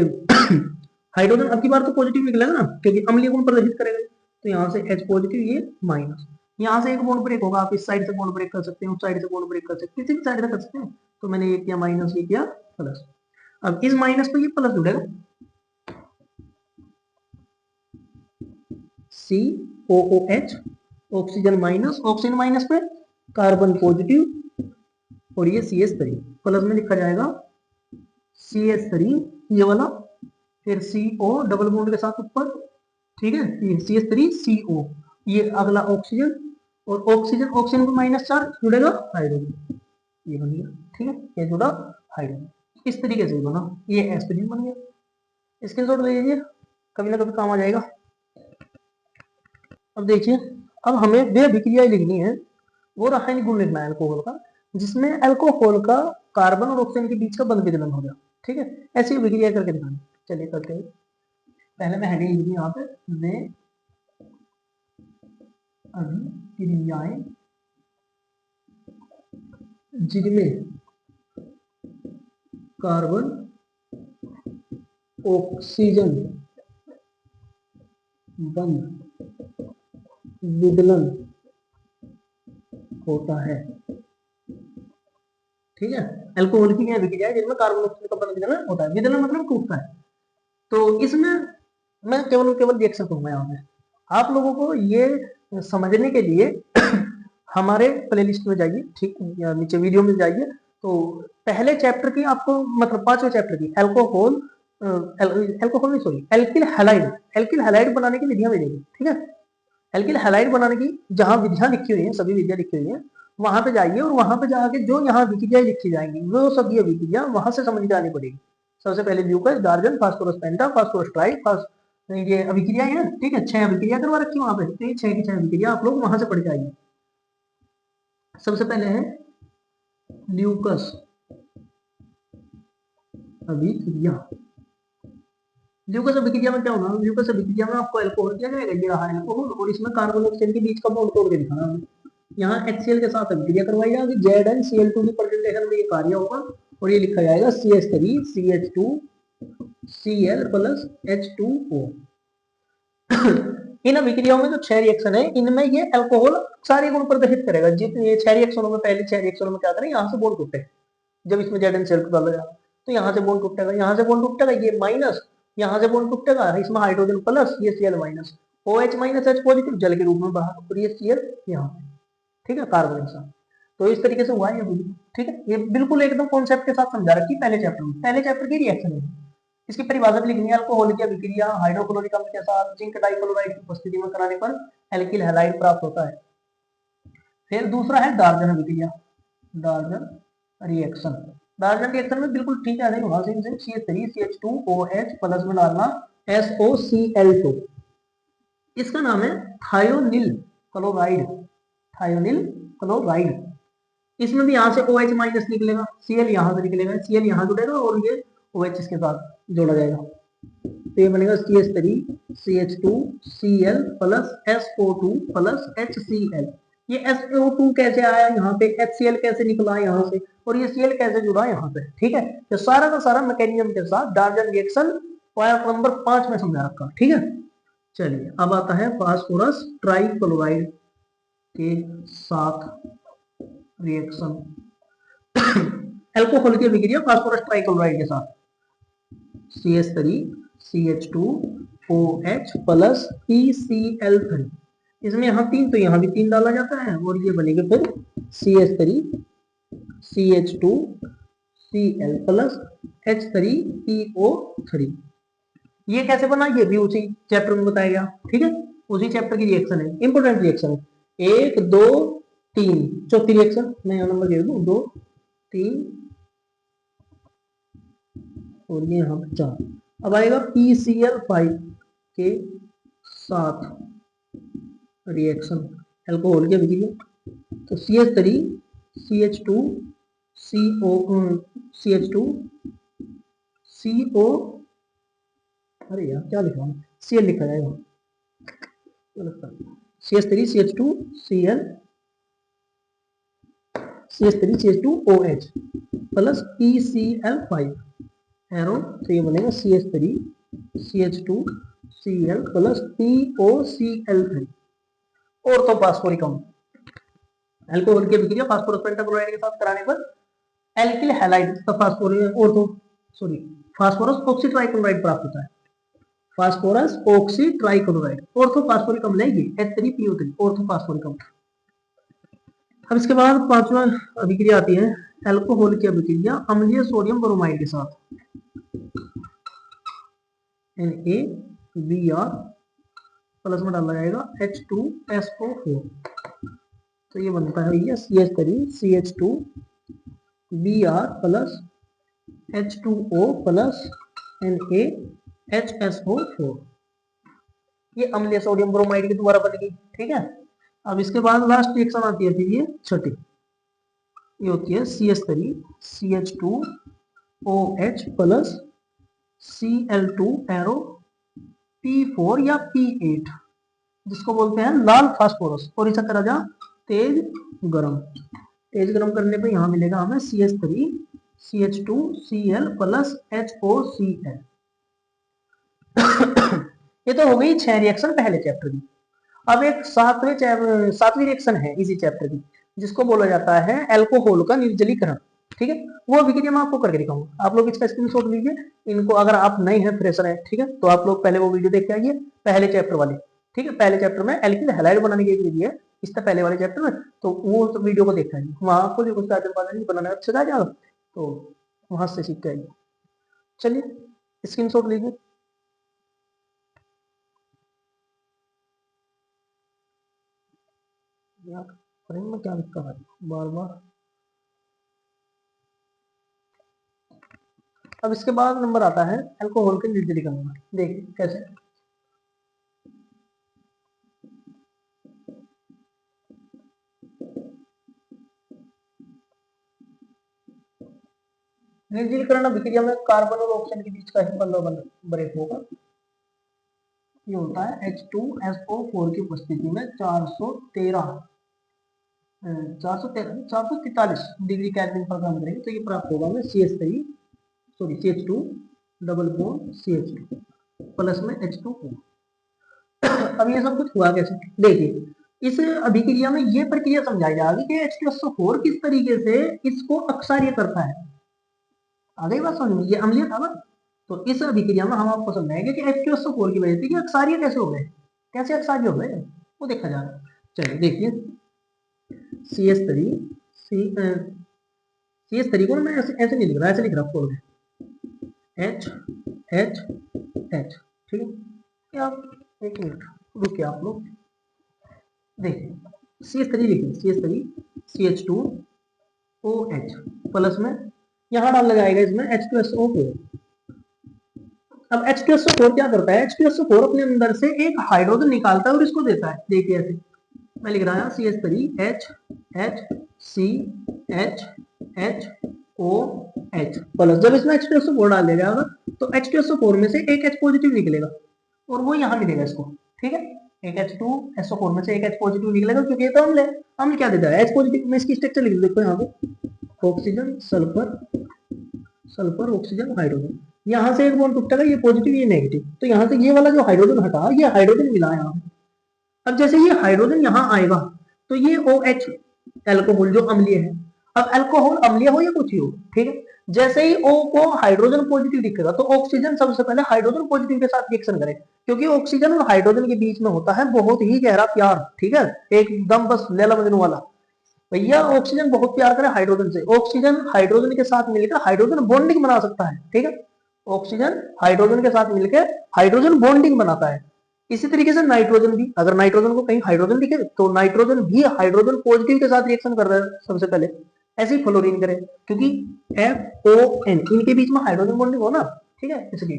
हाइड्रोजन अब की बार तो पॉजिटिव निकलेगा ना, क्योंकि अम्लीय गुण प्रदर्शित करेगा, तो यहाँ से H पॉजिटिव, ये माइनस, यहाँ से एक बॉन्ड ब्रेक होगा, आप इस साइड से बॉन्ड ब्रेक कर सकते हैं, उस साइड से बॉन्ड ब्रेक कर सकते हैं, किसी भी साइड से कर सकते हैं। तो मैंने ये किया माइनस, ये किया प्लस। अब इस माइनस पे ये प्लस जुड़ेगा, COOH, oxygen minus, oxygen minus पे कार्बन पॉजिटिव, और ये CH3 प्लस में लिखा जाएगा CH3 ये वाला, फिर CO डबल बॉन्ड के साथ ऊपर, ठीक है, ये CH3CO, ये अगला ऑक्सीजन, और ऑक्सीजन ऑक्सीजन को माइनस चार्ज जुड़ेगा हाइड्रोजन, ये बन गया, ठीक है, ये जुड़ा हाइड्रोजन, इस तरीके से बना, ये एस्पिरिन बन गया। स्क्रीनशॉट ले लीजिए, कभी ना कभी काम आ जाएगा। अब देखिए, अब हमें वे अभिक्रियाएं लिखनी है, वो रासायनिक गुण लिखना है अल्कोहल का, जिसमें अल्कोहल का कार्बन और ऑक्सीजन के बीच का बंध विदलन हो गया, ठीक है, ऐसी अभिक्रिया करके दिखानी। चलिए करते हैं, पहले मैं हेडिंग लिखी यहाँ पे, वे अभिक्रियाएं जिनमें कार्बन ऑक्सीजन बंध विदलन होता है, ठीक है, अल्कोहल की अभिक्रिया है जिनमें कार्बन ऑक्सीजन का बंध विदलन होता है, विदलन मतलब टूटता है। तो इसमें मैं केवल रिएक्शन करूंगा यहाँ पे, आप लोगों को ये समझने के लिए हमारे प्लेलिस्ट में जाइए, ठीक, या नीचे वीडियो में जाइए, तो पहले चैप्टर की आपको मतलब 5वें चैप्टर की एल्कोहल नहीं सॉरी एल्किल हैलाइड बनाने की विधियां मिलेगी, ठीक है, एल्किल हैलाइड बनाने की जहां विधियां लिखी हुई हैं, सभी विधियां लिखी हुई हैं, वहां पे जाइए, और वहां पे जाके जो यहाँ अभिक्रियाएं लिखी जाएंगी वो सभी अभिक्रिया वहां से समझ के आनी पड़ेगी। सबसे पहले Lucas, डार्जन, phosphorus penta, phosphorus tried, ये अभिक्रिया है, ठीक है, 6 अभिक्रिया करवा रखी वहां पे, तो ये 6 की 6 अभिक्रिया आप लोग वहां से पढ़ के आइए। सबसे पहले है ल्यूकस अभिक्रिया। ल्यूकस अभिक्रिया में क्या होना, ल्यूकस अभिक्रिया में आपको अल्कोहल दिया जाएगा, ये रहा अल्कोहल, और इसमें कार्बन ऑक्सीजन के बीच का बॉन्ड तोड़ के दिखाना है। यहाँ HCl के साथ अभिक्रिया करवाई जाएगी, ZnCl2 की प्रेजेंटेशन में ये कार्य होगा, और ये लिखा जाएगा CH3 CH2 Cl plus H2O। इन अभिक्रियाओं में जो 6 रिएक्शन है, इनमें ये अल्कोहल सारे गुण प्रदर्शित करेगा। जितने 6 रिएक्शनों में, पहले 6 रिएक्शनों में क्या करें, यहाँ से बॉन्ड टूटे, जब इसमें ZnCl2 डाला जाएगा तो यहाँ से बॉन्ड टूटेगा, यहाँ से बॉन्ड टूटेगा, ये माइनस, यहाँ से बॉन्ड टूटेगा, इसमें हाइड्रोजन प्लस, ये Cl minus, OH minus H positive जल के रूप में बाहर, और ये Cl यहाँ पे, ठीक है, कार्बन के साथ। तो इस तरीके से हुआ है ये, ठीक है, ये बिल्कुल एकदम कॉन्सेप्ट के साथ समझा रखी पहले चैप्टर में, पहले चैप्टर की रिएक्शन है। इसकी परिभाषा भी लिखनी है, अल्कोहल की अभिक्रिया हाइड्रोक्लोरिक अम्ल के साथ जिंक डाइक्लोराइड की उपस्थिति में कराने पर एल्किल हैलाइड प्राप्त होता है। फिर दूसरा है डार्जन अभिक्रिया, डार्जन रिएक्शन। डार्जन रिएक्शन में बिल्कुल ठीक है, वहां से CH3 CH2OH प्लस में डालना SOCl2, इसका नाम है थायोनिल क्लोराइड, थायोनिल क्लोराइड। इसमें भी यहाँ से OH माइनस निकलेगा, Cl यहाँ से निकलेगा, Cl यहाँ जुड़ेगा और ये OH इसके साथ जोड़ा जाएगा, तो ये बनेगा CH3 CH2Cl plus SO2 plus HCl। ये SO2 कैसे आया यहाँ पे, HCl कैसे निकला यहाँ से, और ये Cl कैसे जुड़ा यहाँ पे, ठीक है। तो सारा का सारा मैकेनिज्म के साथ डाल्टन रिएक्शन पॉइंट नंबर 5 में समझा रखा, ठीक है। चलिए अब आता है फास्फोरस ट्राइक्लोराइड के साथ रिएक्शन, अल्कोहल की अभिक्रिया फास्फोरस ट्राइक्लोराइड के साथ, CH3 CH2OH प्लस PCl3। इसमें यहाँ 3 तो यहाँ भी 3 डाला जाता है और ये बनेगा फिर CH3 CH2Cl प्लस H3PO3। ये कैसे बना, ये भी उसी चैप्टर में बताया गया, ठीक है, उसी चैप्टर की रिएक्शन है, इंपोर्टेंट रिएक्शन है। 1 2 3 चौथी रिएक्शन मैं यहाँ नंबर दे दूँ, 2 3 और ये यहाँ 4। अब आएगा PCl5 के साथ रिएक्शन, अल्कोहल की अभिक्रिया, तो CH3 CH2CO अरे यार क्या लिखा है, Cl लिखा जाएगा, CH3 CH2OH plus PCl5 arrow, तो ये बनेगा CH3 CH2Cl प्लस POCl3। और तो फास्फोरिक अम्ल, अल्कोहल की अभिक्रिया फास्फोरस पेंटाक्लोराइड के साथ कराने पर एल्किल हैलाइड फास्फोरस ऑक्सीट्राइक्लोराइड प्राप्त होता है, फास्फोरस ऑक्सीट्राइक्लोराइड। ऑर्थोफास्फोरिक अम्ल है ये H3PO3 ऑर्थोफास्फोरिक अम्ल। अब इसके बाद पांचवा अभिक्रिया आती है अल्कोहल की अभिक्रिया अम्लीय सोडियम ब्रोमाइड के साथ, NaBr प्लस में डाला जाएगा H2SO4, तो ये बनता है भैया CH3 CH2Br plus H2O plus NaHSO4। ये अम्लीय सोडियम ब्रोमाइड के द्वारा बनेगी, ठीक है। अब इसके बाद लास्ट रिएक्शन आती है फिर ये छठी, ये होती है CH3 CH2OH plus Cl2 arrow P4 या P8, जिसको बोलते हैं लाल फास्फोरस। और इसे करा जा तेज गरम करने पे यहाँ मिलेगा हमें CH3 CH2Cl प्लस HOCl। ये तो हो गई 6 रिएक्शन पहले चैप्टर की। अब एक सातवीं रिएक्शन है इसी चैप्टर की, जिसको बोला जाता है अल्कोहल का निर्जलीकरण, ठीक है। वो अभिक्रिया मैं आपको करके दिखाऊंगा, आप लोग इसका स्क्रीनशॉट लीजिए। इनको अगर आप नए हैं, फ्रेशर हैं, ठीक है, तो आप लोग पहले वो वीडियो देख के आइए, पहले चैप्टर वाले, ठीक है। पहले चैप्टर में एल्किल हैलाइड बनाने की एक विधि है, इसका पहले वाले चैप्टर में, तो वो तो वीडियो को देखा है, वहां आपको जो कुछ बनाना अच्छा जाएगा, तो वहां से सीख के आइए। चलिए स्क्रीनशॉट लीजिए। फ्रेम में क्या लिखा है बार बार। अब इसके बाद नंबर आता है अल्कोहल के निर्जलीकरण में, देखिए कैसे। निर्जलीकरण अभिक्रिया में कार्बन और ऑक्सीजन के बीच का ही बंधन ब्रेक होगा। ये होता है H2SO4 की उपस्थिति में 443 डिग्री केल्विन पर काम करेंगे, तो ये प्राप्त होगा हमें CH2 double bond CH2 plus में H2O। अब ये सब कुछ हुआ कैसे, देखिए इस अभिक्रिया में ये प्रक्रिया समझाई जा रही है कि H2SO4 किस तरीके से इसको अक्षारीय करता है। आ गई बात समझ में, ये अम्लीय था ना, तो इस अभिक्रिया में हम आपको समझाएंगे कि H2SO4 की वजह से ये अक्षारीय कैसे हो गए, कैसे अक्षारीय हो गए, वो देखा जा रहा है। चलिए देखिए CH3 को मैं ऐसे नहीं लिख रहा, ऐसे लिख रहा खोल के H H H, ठीक है। आप एक मिनट रुकिए, आप लोग देखिए CH3 लिखिए, CH3 CH2OH प्लस में यहाँ डाल लगाएगा इसमें H2SO4। अब H2SO4 क्या करता है, H2SO4 अपने अंदर से एक हाइड्रोजन निकालता है और इसको देता है। देखिए ऐसे मैं लिख रहा हूँ CH3H HCH HOH प्लस। जब इसमें H2SO4 डाल दिया जाएगा तो H2SO4 में से एक H पॉजिटिव निकलेगा और वो यहाँ मिलेगा इसको, ठीक है। एक H2SO4 में से एक H पॉजिटिव निकलेगा क्योंकि ये तो अम्ल है। अम्ल क्या देता है, H पॉजिटिव। में इसकी स्ट्रक्चर लिख देखो यहाँ पे, oxygen sulphur sulphur oxygen hydrogen. यहाँ से एक बॉन्ड टूटेगा, ये पॉजिटिव ये नेगेटिव, तो यहाँ से ये वाला जो हाइड्रोजन हटा, ये हाइड्रोजन मिला यहाँ पे। अब जैसे ये हाइड्रोजन यहाँ आएगा तो ये OH एल्कोहल जो अम्लीय है। अब एल्कोहल अम्लीय हो या कुछ ही हो, ठीक है। जैसे ही O को हाइड्रोजन पॉजिटिव दिखेगा तो ऑक्सीजन सबसे पहले हाइड्रोजन पॉजिटिव के साथ रिएक्शन करे, क्योंकि ऑक्सीजन और हाइड्रोजन के बीच में होता है बहुत ही गहरा प्यार, ठीक है, एकदम बस लैला मजनू वाला। भैया ऑक्सीजन बहुत प्यार करे हाइड्रोजन से, ऑक्सीजन हाइड्रोजन के साथ मिलकर हाइड्रोजन बॉन्डिंग बना सकता है, ठीक है। ऑक्सीजन हाइड्रोजन के साथ मिलकर हाइड्रोजन बॉन्डिंग बनाता है। इसी तरीके से नाइट्रोजन भी, अगर नाइट्रोजन को कहीं हाइड्रोजन दिखे तो नाइट्रोजन भी हाइड्रोजन पॉजिटिव के साथ रिएक्शन कर रहा है सबसे पहले। ऐसे ही फ्लोरीन करे, क्योंकि FON इनके बीच में हाइड्रोजन बॉन्डिंग हो ना, ठीक है, इसलिए।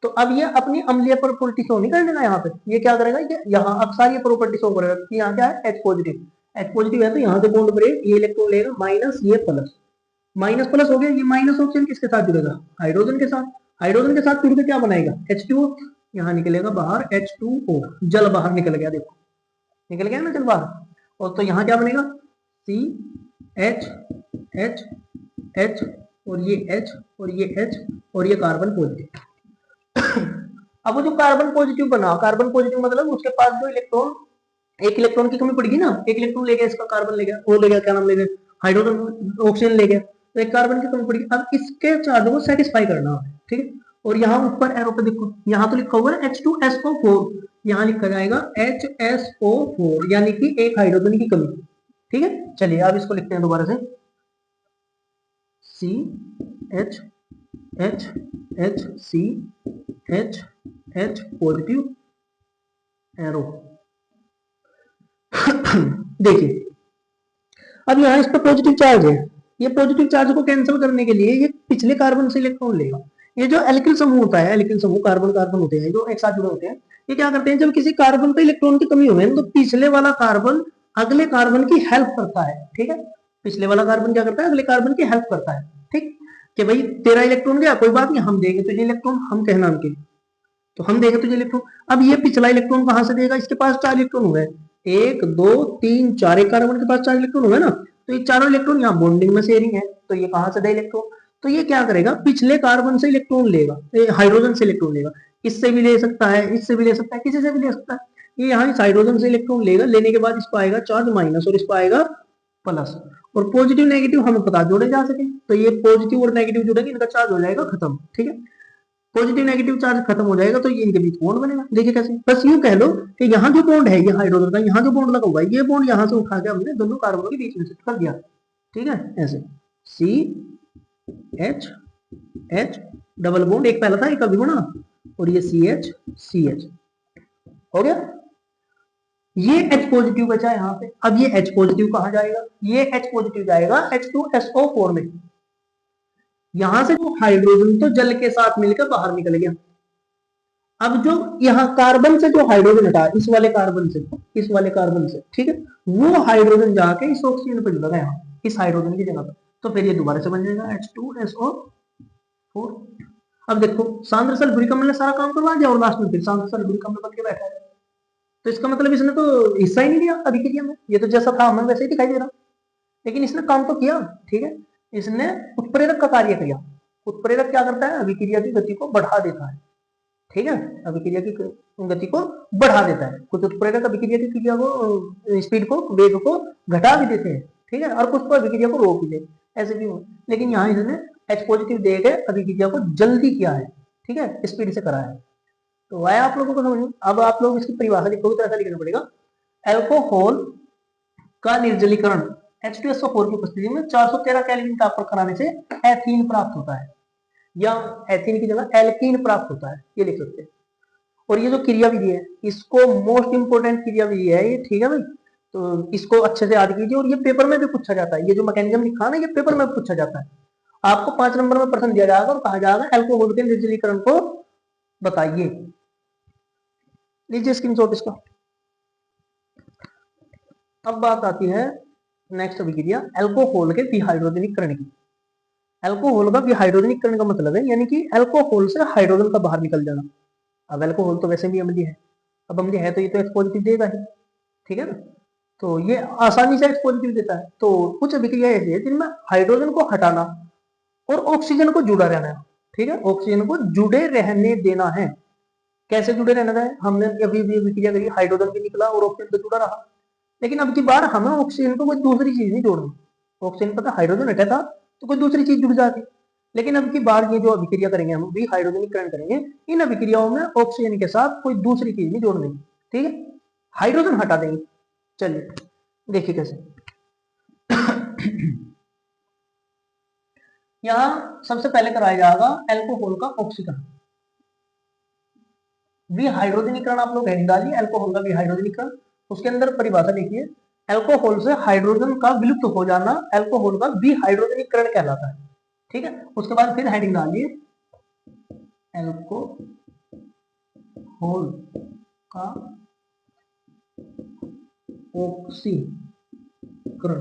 तो अब ये अपनी अम्लीय प्रॉपर्टी शो नहीं करने का, यहाँ पे ये क्या करेगा, ये यहाँ अक्सर ये प्रॉपर्टी शो करेगा कि यहाँ क्या है, H पॉजिटिव। H पॉजिटिव है तो यहाँ से बॉन्ड ब्रेक, ये इलेक्ट्रॉन लेगा माइनस, ये प्लस, माइनस प्लस हो गया। ये माइनस ऑक्सीजन किसके साथ जुड़ेगा, हाइड्रोजन के साथ। हाइड्रोजन के साथ जुड़ के क्या बनाएगा, H2O, यहाँ निकलेगा बाहर H2O, जल बाहर निकल गया, देखो निकल गया ना जल बाहर। और तो यहाँ क्या बनेगा, CH H H और ये H और ये H और ये कार्बन पॉजिटिव। अब वो जो कार्बन पॉजिटिव बना, कार्बन पॉजिटिव मतलब उसके पास जो इलेक्ट्रॉन, एक इलेक्ट्रॉन की कमी पड़ेगी ना, एक इलेक्ट्रॉन ले गया इसका, कार्बन ले गया, वो ले गया, क्या नाम ले गया, हाइड्रोजन ऑक्सीजन ले गया, तो एक कार्बन की कमी पड़ेगी। अब इसके चार्ज को सेटिस्फाई करना है, ठीक है। और यहाँ ऊपर एरो पे देखो, यहाँ तो लिखा हुआ है H2SO4, यहाँ लिखा जाएगा HSO4, यानी कि एक हाइड्रोजन की कमी, ठीक है। चलिए अब इसको लिखते हैं दोबारा से, CH H H C H H positive arrow. देखिए अब यहाँ इस पर पॉजिटिव चार्ज है, ये पॉजिटिव चार्ज को कैंसिल करने के लिए ये पिछले कार्बन से इलेक्ट्रॉन लेगा। ये जो एल्किल समूह होता है, एल्किल समूह कार्बन कार्बन होते हैं जो एक साथ जुड़े होते हैं, ये क्या करते हैं, जब किसी कार्बन पे इलेक्ट्रॉन की कमी होगी तो पिछले वाला कार्बन अगले कार्बन की हेल्प करता है, ठीक है। पिछले वाला कार्बन क्या करता है, अगले कार्बन की हेल्प करता है, ठीक, कि भाई तेरा इलेक्ट्रॉन गया, कोई बात नहीं, हम देंगे तुझे इलेक्ट्रॉन, हम कहना उनके, तो हम देंगे तुझे इलेक्ट्रॉन। अब ये पिछला इलेक्ट्रॉन कहां से देगा, इसके पास 4 इलेक्ट्रॉन हुए, 1 2 3 4, एक कार्बन के पास 4 इलेक्ट्रॉन हुए ना, तो ये चारों इलेक्ट्रॉन यहाँ बॉन्डिंग में शेयरिंग है, तो ये कहां से दे इलेक्ट्रॉन, तो ये क्या करेगा, पिछले कार्बन से इलेक्ट्रॉन लेगा, हाइड्रोजन से इलेक्ट्रॉन लेगा, इससे भी ले सकता है, इससे भी ले सकता है, किसी से भी ले सकता है। ये यहाँ इस हाइड्रोजन से इलेक्ट्रॉन लेगा, लेने के बाद इस पर आएगा चार्ज माइनस और इस पर आएगा प्लस, और पॉजिटिव नेगेटिव हमें पता जोड़े जा सके, तो ये पॉजिटिव और नेगेटिव जुड़ेंगे, इनका चार्ज हो जाएगा खत्म, ठीक है। पॉजिटिव नेगेटिव चार्ज खत्म हो जाएगा तो ये इनके बीच बॉन्ड बनेगा। देखिए कैसे, बस यूं कह लो कि यहाँ जो बॉन्ड है, ये हाइड्रोजन का यहाँ जो बॉन्ड लगा हुआ है, ये बॉन्ड यहाँ से उठा के हमने दोनों कार्बनों के बीच में शिफ्ट कर दिया, ठीक है, ऐसे CH H डबल बॉन्ड, एक पहला था एक अभी बना, और ये CH CH हो गया। ये H पॉजिटिव बचा यहाँ पे। अब ये H पॉजिटिव कहाँ जाएगा, ये H पॉजिटिव जाएगा H2SO4 में। यहां से जो हाइड्रोजन तो जल के साथ मिलकर बाहर निकल गया। अब जो यहाँ कार्बन से जो हाइड्रोजन हटा, इस वाले कार्बन से, इस वाले कार्बन से, ठीक है, वो हाइड्रोजन जाके इस ऑक्सीजन पे जुड़ा यहाँ, इस हाइड्रोजन की जगह पर, तो फिर ये दोबारा से बन जाएगा H2SO4। अब देखो सांद्र सल्फ्यूरिक अम्ल ने सारा काम करवा दिया और लास्ट में फिर सांद्र सल्फ्यूरिक अम्ल बन के बैठा है, तो इसका मतलब इसने तो हिस्सा ही नहीं लिया अभिक्रिया में, ये तो जैसा था हमें वैसे ही दिखाई दे रहा, लेकिन इसने काम तो किया, ठीक है। इसने उत्प्रेरक का कार्य किया। उत्प्रेरक क्या करता है, अभिक्रिया की गति को बढ़ा देता है, ठीक है, अभिक्रिया की गति को बढ़ा देता है। कुछ उत्प्रेरक अभिक्रिया की क्रिया को, स्पीड को, वेग को घटा भी देते हैं, ठीक है, और कुछ तो अभिक्रिया को रोक भी देते, ऐसे भी हो। लेकिन यहाँ इसने H पॉजिटिव दे के अभिक्रिया को जल्दी किया है, ठीक है, स्पीड से करा है। तो आया आप लोगों को समझ में। अब आप लोग इसकी परिभाषा लिखोगे तो ऐसा लिखना पड़ेगा, एल्कोहल का निर्जलीकरण H2SO4 की उपस्थिति में 413 केल्विन ताप पर कराने से एथीन प्राप्त होता है, या एथीन की जगह एल्कीन प्राप्त होता है, ये लिख सकते हैं। और ये जो क्रिया विधि है, इसको मोस्ट इंपोर्टेंट क्रिया विधि है ये, ठीक है भाई, तो इसको अच्छे से याद कीजिए। और ये पेपर में भी पूछा जाता है, ये जो मैकेनिज्म लिखा है ना, ये पेपर में पूछा जाता है। आपको 5 नंबर में प्रश्न दिया जाएगा और कहा जाएगा एल्कोहल के निर्जलीकरण को बताइए, लीजिए स्क्रीनशॉट इसका। अब बात आती है नेक्स्ट अभिक्रिया अल्कोहल के डिहाइड्रोजनीकरण की। अल्कोहल का डिहाइड्रोजनीकरण का मतलब है यानी कि अल्कोहल से हाइड्रोजन का बाहर निकल जाना। अब अल्कोहल तो वैसे भी अम्लीय है, अब अम्लीय है तो ये तो H पॉजिटिव देगा ही, ठीक है ना। तो ये आसानी से H पॉजिटिव देता है। तो कुछ अभिक्रिया ऐसी है जिनमें हाइड्रोजन को हटाना और ऑक्सीजन को जुड़ा रहना है, ठीक है, ऑक्सीजन को जुड़े रहने देना है। कैसे जुड़े रहना है, हमने अभी भी अभिक्रिया करी, हाइड्रोजन भी निकला और ऑक्सीजन तो जुड़ा रहा, लेकिन अब की बार हमें ऑक्सीजन को कोई दूसरी चीज नहीं जोड़नी। ऑक्सीजन पता हाइड्रोजन हटा था तो कोई दूसरी चीज जुड़ जाती, लेकिन अब की बार ये जो अभिक्रिया करेंगे हम भी हाइड्रोजनीकरण करेंगे, इन अभिक्रियाओं में ऑक्सीजन के साथ कोई दूसरी चीज नहीं जोड़नी, ठीक है, हाइड्रोजन हटा देंगे। चलिए देखिए कैसे। यहां सबसे पहले कराया जाएगा अल्कोहल का ऑक्सीकरण, विहाइड्रोजनीकरण। आप लोग हेडिंग डालिए अल्कोहल का विहाइड्रोजनीकरण। उसके अंदर परिभाषा लिखिए, अल्कोहल से हाइड्रोजन का विलुप्त हो जाना अल्कोहल का विहाइड्रोजनीकरण कहलाता है, ठीक है। उसके बाद फिर हेडिंग डालिए अल्कोहल का ऑक्सीकरण,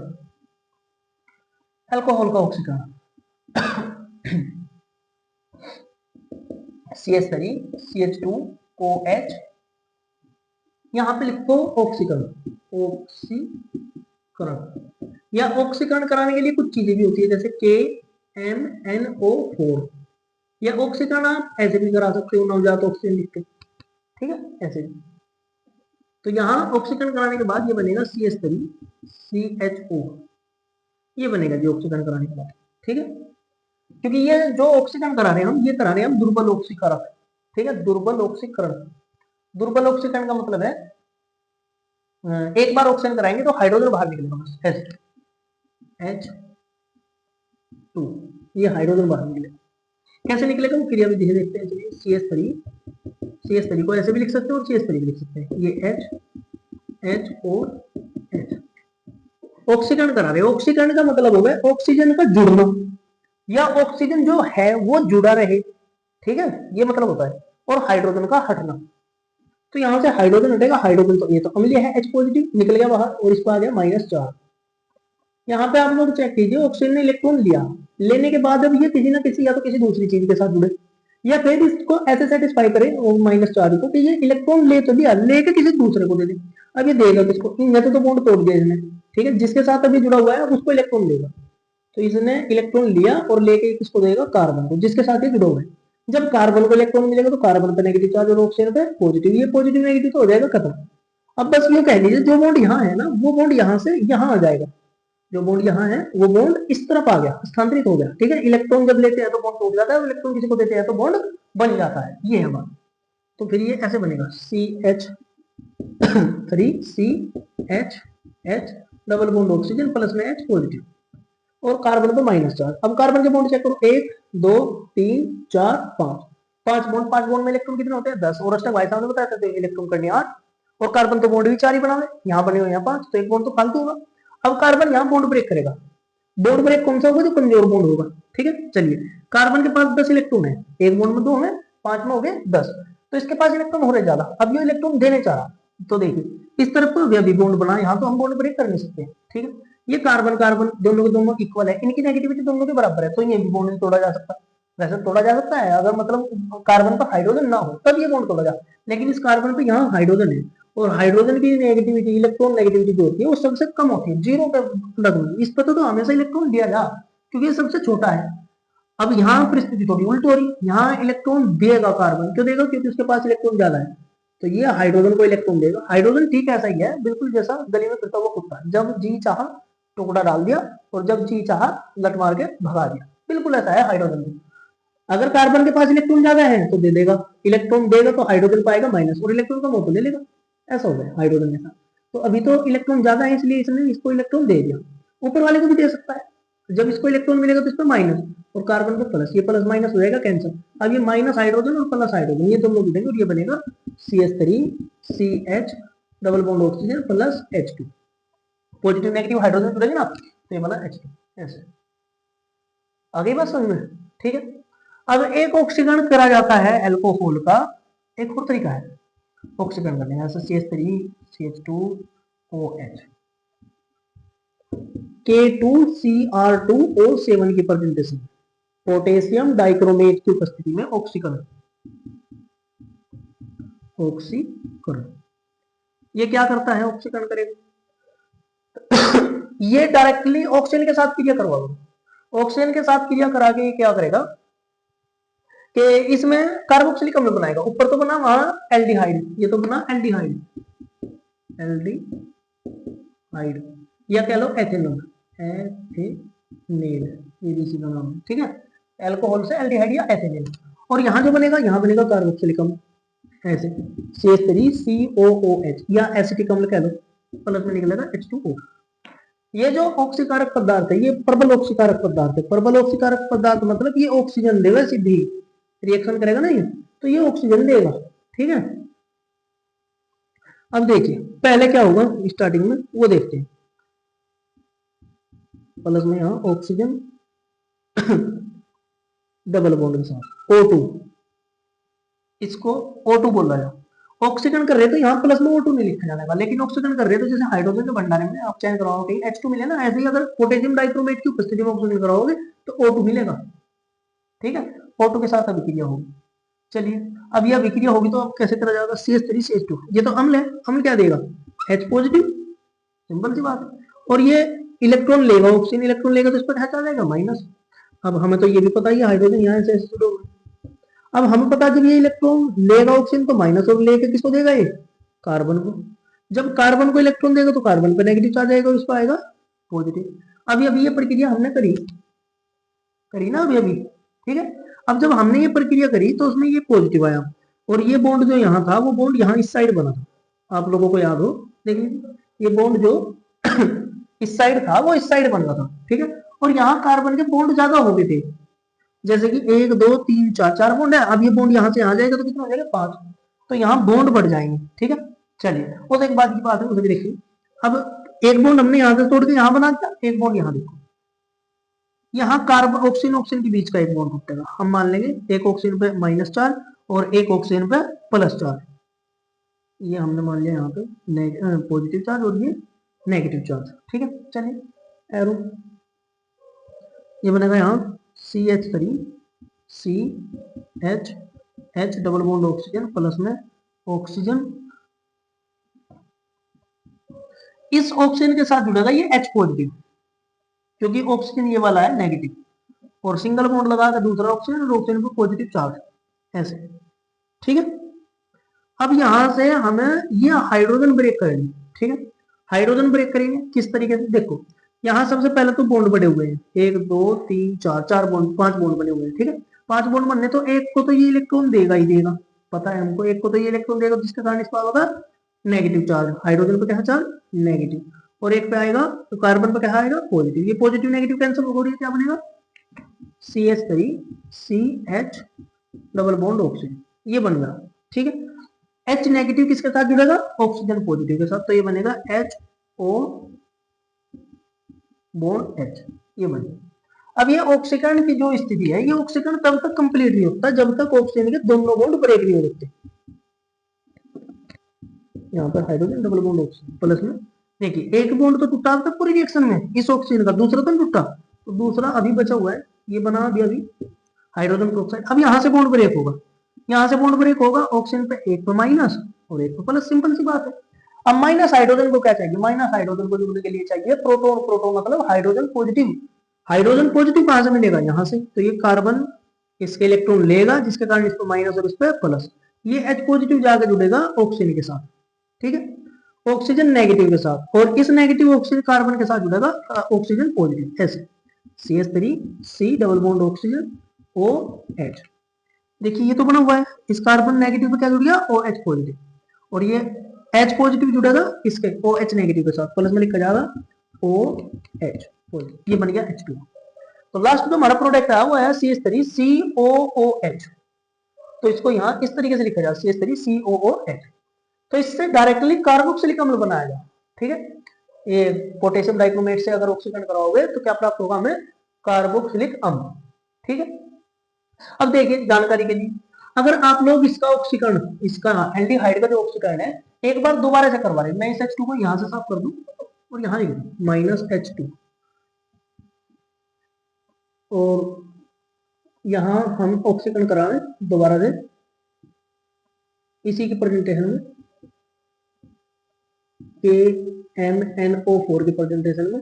अल्कोहल का ऑक्सीकरण CH3 CH2OH, यहां पे लिखो ऑक्सीकरण, ऑक्सीकरण। या ऑक्सीकरण कराने के लिए कुछ चीजें भी होती है जैसे KMNO4, या ऑक्सीकरण आप ऐसे भी करा सकते हो नवजात ऑक्सीजन लिख के, ठीक है, ऐसे भी। तो यहाँ ऑक्सीकरण कराने के बाद ये बनेगा CH3 CHO, ये बनेगा जी ऑक्सीकरण कराने के बाद, ठीक है। क्योंकि ये जो ऑक्सीकरण करा रहे हैं हम, ये करा रहे हैं हम दुर्बल ऑक्सीकरण, ठीक है, दुर्बल ऑक्सीकरण। दुर्बल ऑक्सीकरण का मतलब है एक बार ऑक्सीजन कराएंगे तो हाइड्रोजन बाहर निकलेगा बस, H2, ये हाइड्रोजन बाहर निकलेगा। कैसे निकलेगा वो क्रिया विधि देखते हैं। चलिए CH3 को ऐसे भी लिख सकते हैं और CH3 भी लिख सकते हैं, ये HOH। ऑक्सीकरण करा रहे हैं, ऑक्सीकरण का मतलब हो गया ऑक्सीजन का जुड़ना या ऑक्सीजन जो है वो जुड़ा रहे, ठीक है, ये मतलब होता है। और हाइड्रोजन का हटना, तो यहां से हाइड्रोजन हटेगा, हाइड्रोजन तो ये तो अम्लीय है H पॉजिटिव निकल गया बाहर और इसको आ गया -4। यहाँ पे आप लोग चेक कीजिए, ऑक्सीजन ने इलेक्ट्रॉन लिया, लेने के बाद अब ये किसी ना किसी या तो किसी दूसरी चीज के साथ जुड़े या फिर इसको ऐसे सेटिस्फाई करे -4 को कि ये इलेक्ट्रॉन ले तो लिया, लेके किसी दूसरे को दे दे। अब ये देगा किसको, जैसे तो बॉन्ड तोड़ दिया इसने, ठीक है, जिसके साथ अभी जुड़ा हुआ है उसको इलेक्ट्रॉन देगा। तो इसने इलेक्ट्रॉन लिया और लेके किसको देगा, कार्बन को, जिसके साथ ये जुड़ा हुआ है। जब कार्बन को इलेक्ट्रॉन मिलेगा तो कार्बन पे नेगेटिव चार्ज और ऑक्सीजन पे पॉजिटिव, ये पॉजिटिव नेगेटिव तो हो जाएगा खत्म। अब बस ये कह लीजिए जो बॉन्ड यहाँ है ना वो बॉन्ड यहाँ से यहाँ आ जाएगा, जो बॉन्ड यहाँ है वो बॉन्ड इस तरफ आ गया, स्थानांतरित हो गया, ठीक है। इलेक्ट्रॉन जब लेते हैं तो बॉन्ड टूट जाता है, इलेक्ट्रॉन किसी को देते हैं तो बॉन्ड बन जाता है, ये है बात। तो फिर ये ऐसे बनेगा CH3CH double bond oxygen plus में H पॉजिटिव और कार्बन पे -4। अब कार्बन के बॉन्ड चेक करो, 1 2 3 4 5, 5 बॉन्ड में इलेक्ट्रॉन कितने होते हैं, 10। और अष्टक भाई साहब ने बताया था इलेक्ट्रॉन करने 8, और कार्बन तो बॉन्ड भी 4 ही बनावे, यहाँ बने हुए यहाँ 5, तो एक बॉन्ड तो फालतू होगा। अब कार्बन यहाँ बॉन्ड ब्रेक करेगा, बॉन्ड ब्रेक कौन सा होगा, जो कमजोर बॉन्ड होगा, ठीक है। चलिए कार्बन के पास 10 इलेक्ट्रॉन है, एक बॉन्ड में 2 है, 5 में हो गए 10, तो इसके पास इलेक्ट्रॉन हो रहे ज्यादा। अब ये इलेक्ट्रॉन देने चाह रहा, तो देखिए इस तरफ भी बॉन्ड बना, यहाँ तो हम बॉन्ड ब्रेक कर नहीं सकते, ठीक है। ये कार्बन कार्बन दोनों के दोनों इक्वल है, इनकी नेगेटिविटी दोनों के बराबर है, तो ये भी बॉन्ड तोड़ा जा सकता है। वैसे तोड़ा जा सकता है अगर मतलब कार्बन पर हाइड्रोजन ना हो तब ये बॉन्ड तोड़ा जा, लेकिन इस कार्बन पे यहाँ हाइड्रोजन है और हाइड्रोजन की नेगेटिविटी, इलेक्ट्रॉन नेगेटिविटी जो होती है वो सबसे कम होती है, 0 पे लगभग। इस पर तो हमेशा इलेक्ट्रॉन दिया जा, क्योंकि ये सबसे छोटा है। अब यहाँ परिस्थिति थोड़ी उल्टी हो रही, यहाँ इलेक्ट्रॉन देगा कार्बन, क्यों देगा, क्योंकि उसके पास इलेक्ट्रॉन ज्यादा है, तो ये हाइड्रोजन को इलेक्ट्रॉन देगा। हाइड्रोजन ठीक ऐसा ही है बिल्कुल जैसा गली में फिरता हुआ कुत्ता, जब जी चाहा टुकड़ा डाल दिया और जब जी चाहा लट मार के भगा दिया, बिल्कुल ऐसा है हाइड्रोजन। अगर कार्बन के पास इलेक्ट्रॉन ज्यादा है तो दे देगा, इलेक्ट्रॉन देगा तो हाइड्रोजन पाएगा माइनस, और इलेक्ट्रॉन कम हो तो ले लेगा, ऐसा हो गया हाइड्रोजन के साथ। तो अभी तो इलेक्ट्रॉन ज्यादा है इसलिए इसने इसको इलेक्ट्रॉन दे दिया, ऊपर वाले को भी दे सकता है। जब इसको इलेक्ट्रॉन मिलेगा तो इस पर माइनस और कार्बन पे प्लस, ये प्लस माइनस हो जाएगा कैंसर। अब ये माइनस हाइड्रोजन और प्लस हाइड्रोजन ये दोनों जुड़ेंगे और ये बनेगा CH3CH double bond oxygen plus H2, positive negative hydrogen जुड़ेंगे ना, तो ये बना H2, ऐसे। आ गई बात समझ में, ठीक है। अब एक ऑक्सीकरण करा जाता है एल्कोहल का, एक और तरीका है ऑक्सीकरण करने का, जैसे CH3 CH2OH K2Cr2O7 की प्रेजेंटेशन, पोटेशियम डाइक्रोमेट की उपस्थिति में ऑक्सीकरण, ऑक्सीकरण ये क्या करता है, ऑक्सीकरण करेगा ये डायरेक्टली ऑक्सीजन के साथ क्रिया करवाओगे, ऑक्सीजन के साथ क्रिया करा के क्या करेगा कि इसमें कार्बोक्सिलिक अम्ल बनाएगा, ऊपर तो बना वहां एल्डिहाइड, ये तो बना एल्डिहाइड, एल्डिहाइड या कह लो एथेनॉल, एथेनेल ये भी इसी का नाम है, ठीक है, अल्कोहल से एल्डिहाइड या एथेनेल, और यहां जो बनेगा यहां बनेगा कार्बोक्सिलिक अम्ल, ऐसे CH3COOH या एसिटिक अम्ल कह लो, प्लस में निकलेगा H2O। ये जो ऑक्सीकारक पदार्थ है ये प्रबल ऑक्सीकारक पदार्थ है, प्रबल ऑक्सीकारक पदार्थ मतलब ये ऑक्सीजन देगा, सीधी रिएक्शन करेगा ना ये, तो ये ऑक्सीजन देगा, ठीक है। अब देखिए पहले क्या होगा स्टार्टिंग में वो देखते हैं, प्लस में यहां ऑक्सीजन डबल बॉन्ड के साथ O2, इसको O2 बोल रहा है, ऑक्सीजन कर रहे तो यहाँ प्लस में O2 नहीं लिखा जाएगा, लेकिन ऑक्सीजन कर रहे तो जैसे हाइड्रोजन के भंडारण में आप चयन कराओगे कहीं H2 मिले ना, ऐसे ही अगर पोटेशियम डाइक्रोमेट की उपस्थिति में ऑक्सीजन कराओगे तो O2 मिलेगा, ठीक है, O2 के साथ अभिक्रिया होगी। चलिए अब यह अभिक्रिया होगी तो अब कैसे करा जाएगा, CH3 CH2, ये तो अम्ल है, अम्ल क्या देगा H पॉजिटिव, सिंपल सी बात है, और ये इलेक्ट्रॉन लेगा, ऑक्सीजन इलेक्ट्रॉन लेगा तो इस पर आ जाएगा माइनस। अब हमें तो ये भी पता है हाइड्रोजन यहाँ से जुड़ा, अब हमें पता जब ये इलेक्ट्रॉन लेगा ऑक्सीजन तो माइनस, और लेके किसको देगा ये कार्बन को, जब कार्बन को इलेक्ट्रॉन देगा तो कार्बन पे नेगेटिव चार्ज आएगा और इस पर आएगा पॉजिटिव। अभी ये प्रक्रिया हमने करी ना अभी, ठीक है। अब जब हमने ये प्रक्रिया करी तो उसमें ये पॉजिटिव आया, और ये बॉन्ड जो यहाँ था वो बॉन्ड यहाँ इस साइड बना था, आप लोगों को याद हो, देखिए ये बॉन्ड जो इस साइड था वो इस साइड बन रहा था, ठीक है, और यहाँ कार्बन के बॉन्ड ज्यादा हो गए थे, जैसे कि 1 2 3 4 बॉन्ड है, अब ये बॉन्ड यहाँ से आ जाएगा तो कितना हो जाएगा 5, तो यहाँ बॉन्ड बढ़ जाएंगे, ठीक है। चलिए और एक बात की बात है उसे भी देखिए, अब एक बॉन्ड हमने यहाँ से तोड़ के यहाँ बना दिया, एक बॉन्ड यहाँ देखो, यहाँ कार्बन ऑक्सीजन ऑक्सीजन के बीच का एक बॉन्ड टूटेगा, हम मान लेंगे एक ऑक्सीजन पे माइनस चार्ज और एक ऑक्सीजन पे प्लस चार्ज, ये हमने मान लिया यहाँ पे पॉजिटिव चार्ज और ये नेगेटिव चार्ज, ठीक है। चलिए एरो ये बनेगा यहाँ CH3 CH H double bond oxygen plus में ऑक्सीजन, इस ऑक्सीजन के साथ जुड़ेगा ये H पॉजिटिव, क्योंकि ऑक्सीजन ये वाला है नेगेटिव, और सिंगल बॉन्ड लगा कर दूसरा ऑक्सीजन और ऑक्सीजन को पॉजिटिव चार्ज, ऐसे, ठीक है। अब यहां से हमें ये हाइड्रोजन ब्रेक करेंगे, ठीक है, हाइड्रोजन ब्रेक करेंगे किस तरीके से, देखो यहाँ सबसे पहले तो बॉन्ड बने हुए हैं 1 2 3 4 बॉन्ड, 5 बॉन्ड बने हुए हैं, ठीक है, 5 बॉन्ड बनने तो एक को तो ये इलेक्ट्रॉन देगा ही देगा, पता है हमको, एक को तो ये इलेक्ट्रॉन देगा जिसके कारण इस पर होगा नेगेटिव चार्ज, हाइड्रोजन पे क्या चार्ज नेगेटिव, और एक पे आएगा तो कार्बन पे क्या आएगा पॉजिटिव, ये पॉजिटिव नेगेटिव कैंसिल हो रही है, क्या बनेगा CH3 CH double bond oxygen, ये बन गया, ठीक है। H नेगेटिव किसके साथ जुड़ेगा ऑक्सीजन पॉजिटिव के साथ, तो ये बनेगा HO बॉन्ड H, ये बन गया। अब ये ऑक्सीकरण की जो स्थिति है, ये ऑक्सीकरण तब तक कंप्लीट नहीं होता जब तक ऑक्सीजन के दोनों बॉन्ड ब्रेक नहीं हो जाते, यहाँ पर hydrogen double bond oxygen plus में, देखिए एक बॉन्ड तो टूटा तक पूरी रिएक्शन में इस ऑक्सीजन का, दूसरा तो टूटा, तो दूसरा अभी बचा हुआ है, ये बना दिया अभी हाइड्रोजन पेरोक्साइड। अब यहाँ से बॉन्ड ब्रेक होगा, यहाँ से बॉन्ड ब्रेक होगा, ऑक्सीजन पे एक पे माइनस और एक पे प्लस, सिंपल सी बात है। अब माइनस हाइड्रोजन को क्या चाहिए, माइनस हाइड्रोजन को जोड़ने के लिए चाहिए प्रोटोन, प्रोटोन मतलब हाइड्रोजन पॉजिटिव, हाइड्रोजन पॉजिटिव कहां से मिलेगा यहाँ से, तो ये कार्बन इसके इलेक्ट्रॉन लेगा जिसके कारण इस पे माइनस और इस पे प्लस, ये H पॉजिटिव जाकर जुड़ेगा ऑक्सीजन के साथ, ठीक है, ऑक्सीजन नेगेटिव के साथ, और इस नेगेटिव ऑक्सीजन कार्बन के साथ जुड़ेगा ऑक्सीजन पॉजिटिव, ऐसे CH3 C double bond oxygen OH, देखिए ये तो बना हुआ है, इस कार्बन नेगेटिव पे क्या जुड़ गया OH पॉजिटिव, और ये H पॉजिटिव जुड़ेगा इसके OH नेगेटिव के साथ, प्लस में लिखा जाएगा OH पॉजिटिव, ये बन गया H2। तो लास्ट जो हमारा प्रोडक्ट है वो है CH3 COOH, तो इसको यहाँ इस तरीके से लिखा जाए CH3 COOH, तो इससे डायरेक्टली कार्बोक्सिलिक अम्ल बनाएगा, ठीक है। ये पोटेशियम डाइक्रोमेट से अगर ऑक्सीकरण कराओगे तो क्या प्राप्त होगा हमें कार्बोक्सिलिक अम्ल, ठीक है। अब देखिए जानकारी के लिए, अगर आप लोग इसका ऑक्सीकरण, इसका एल्डिहाइड का जो ऑक्सीकरण है, एक बार दोबारा से करवा रहे हैं, मैं इस H2 को यहां से साफ कर दूं और यहां लिख दूं माइनस H2, और यहां हम ऑक्सीकरण करा रहे हैं दोबारा से इसी की प्रेजेंटेशन में, KMnO4 की प्रेजेंटेशन में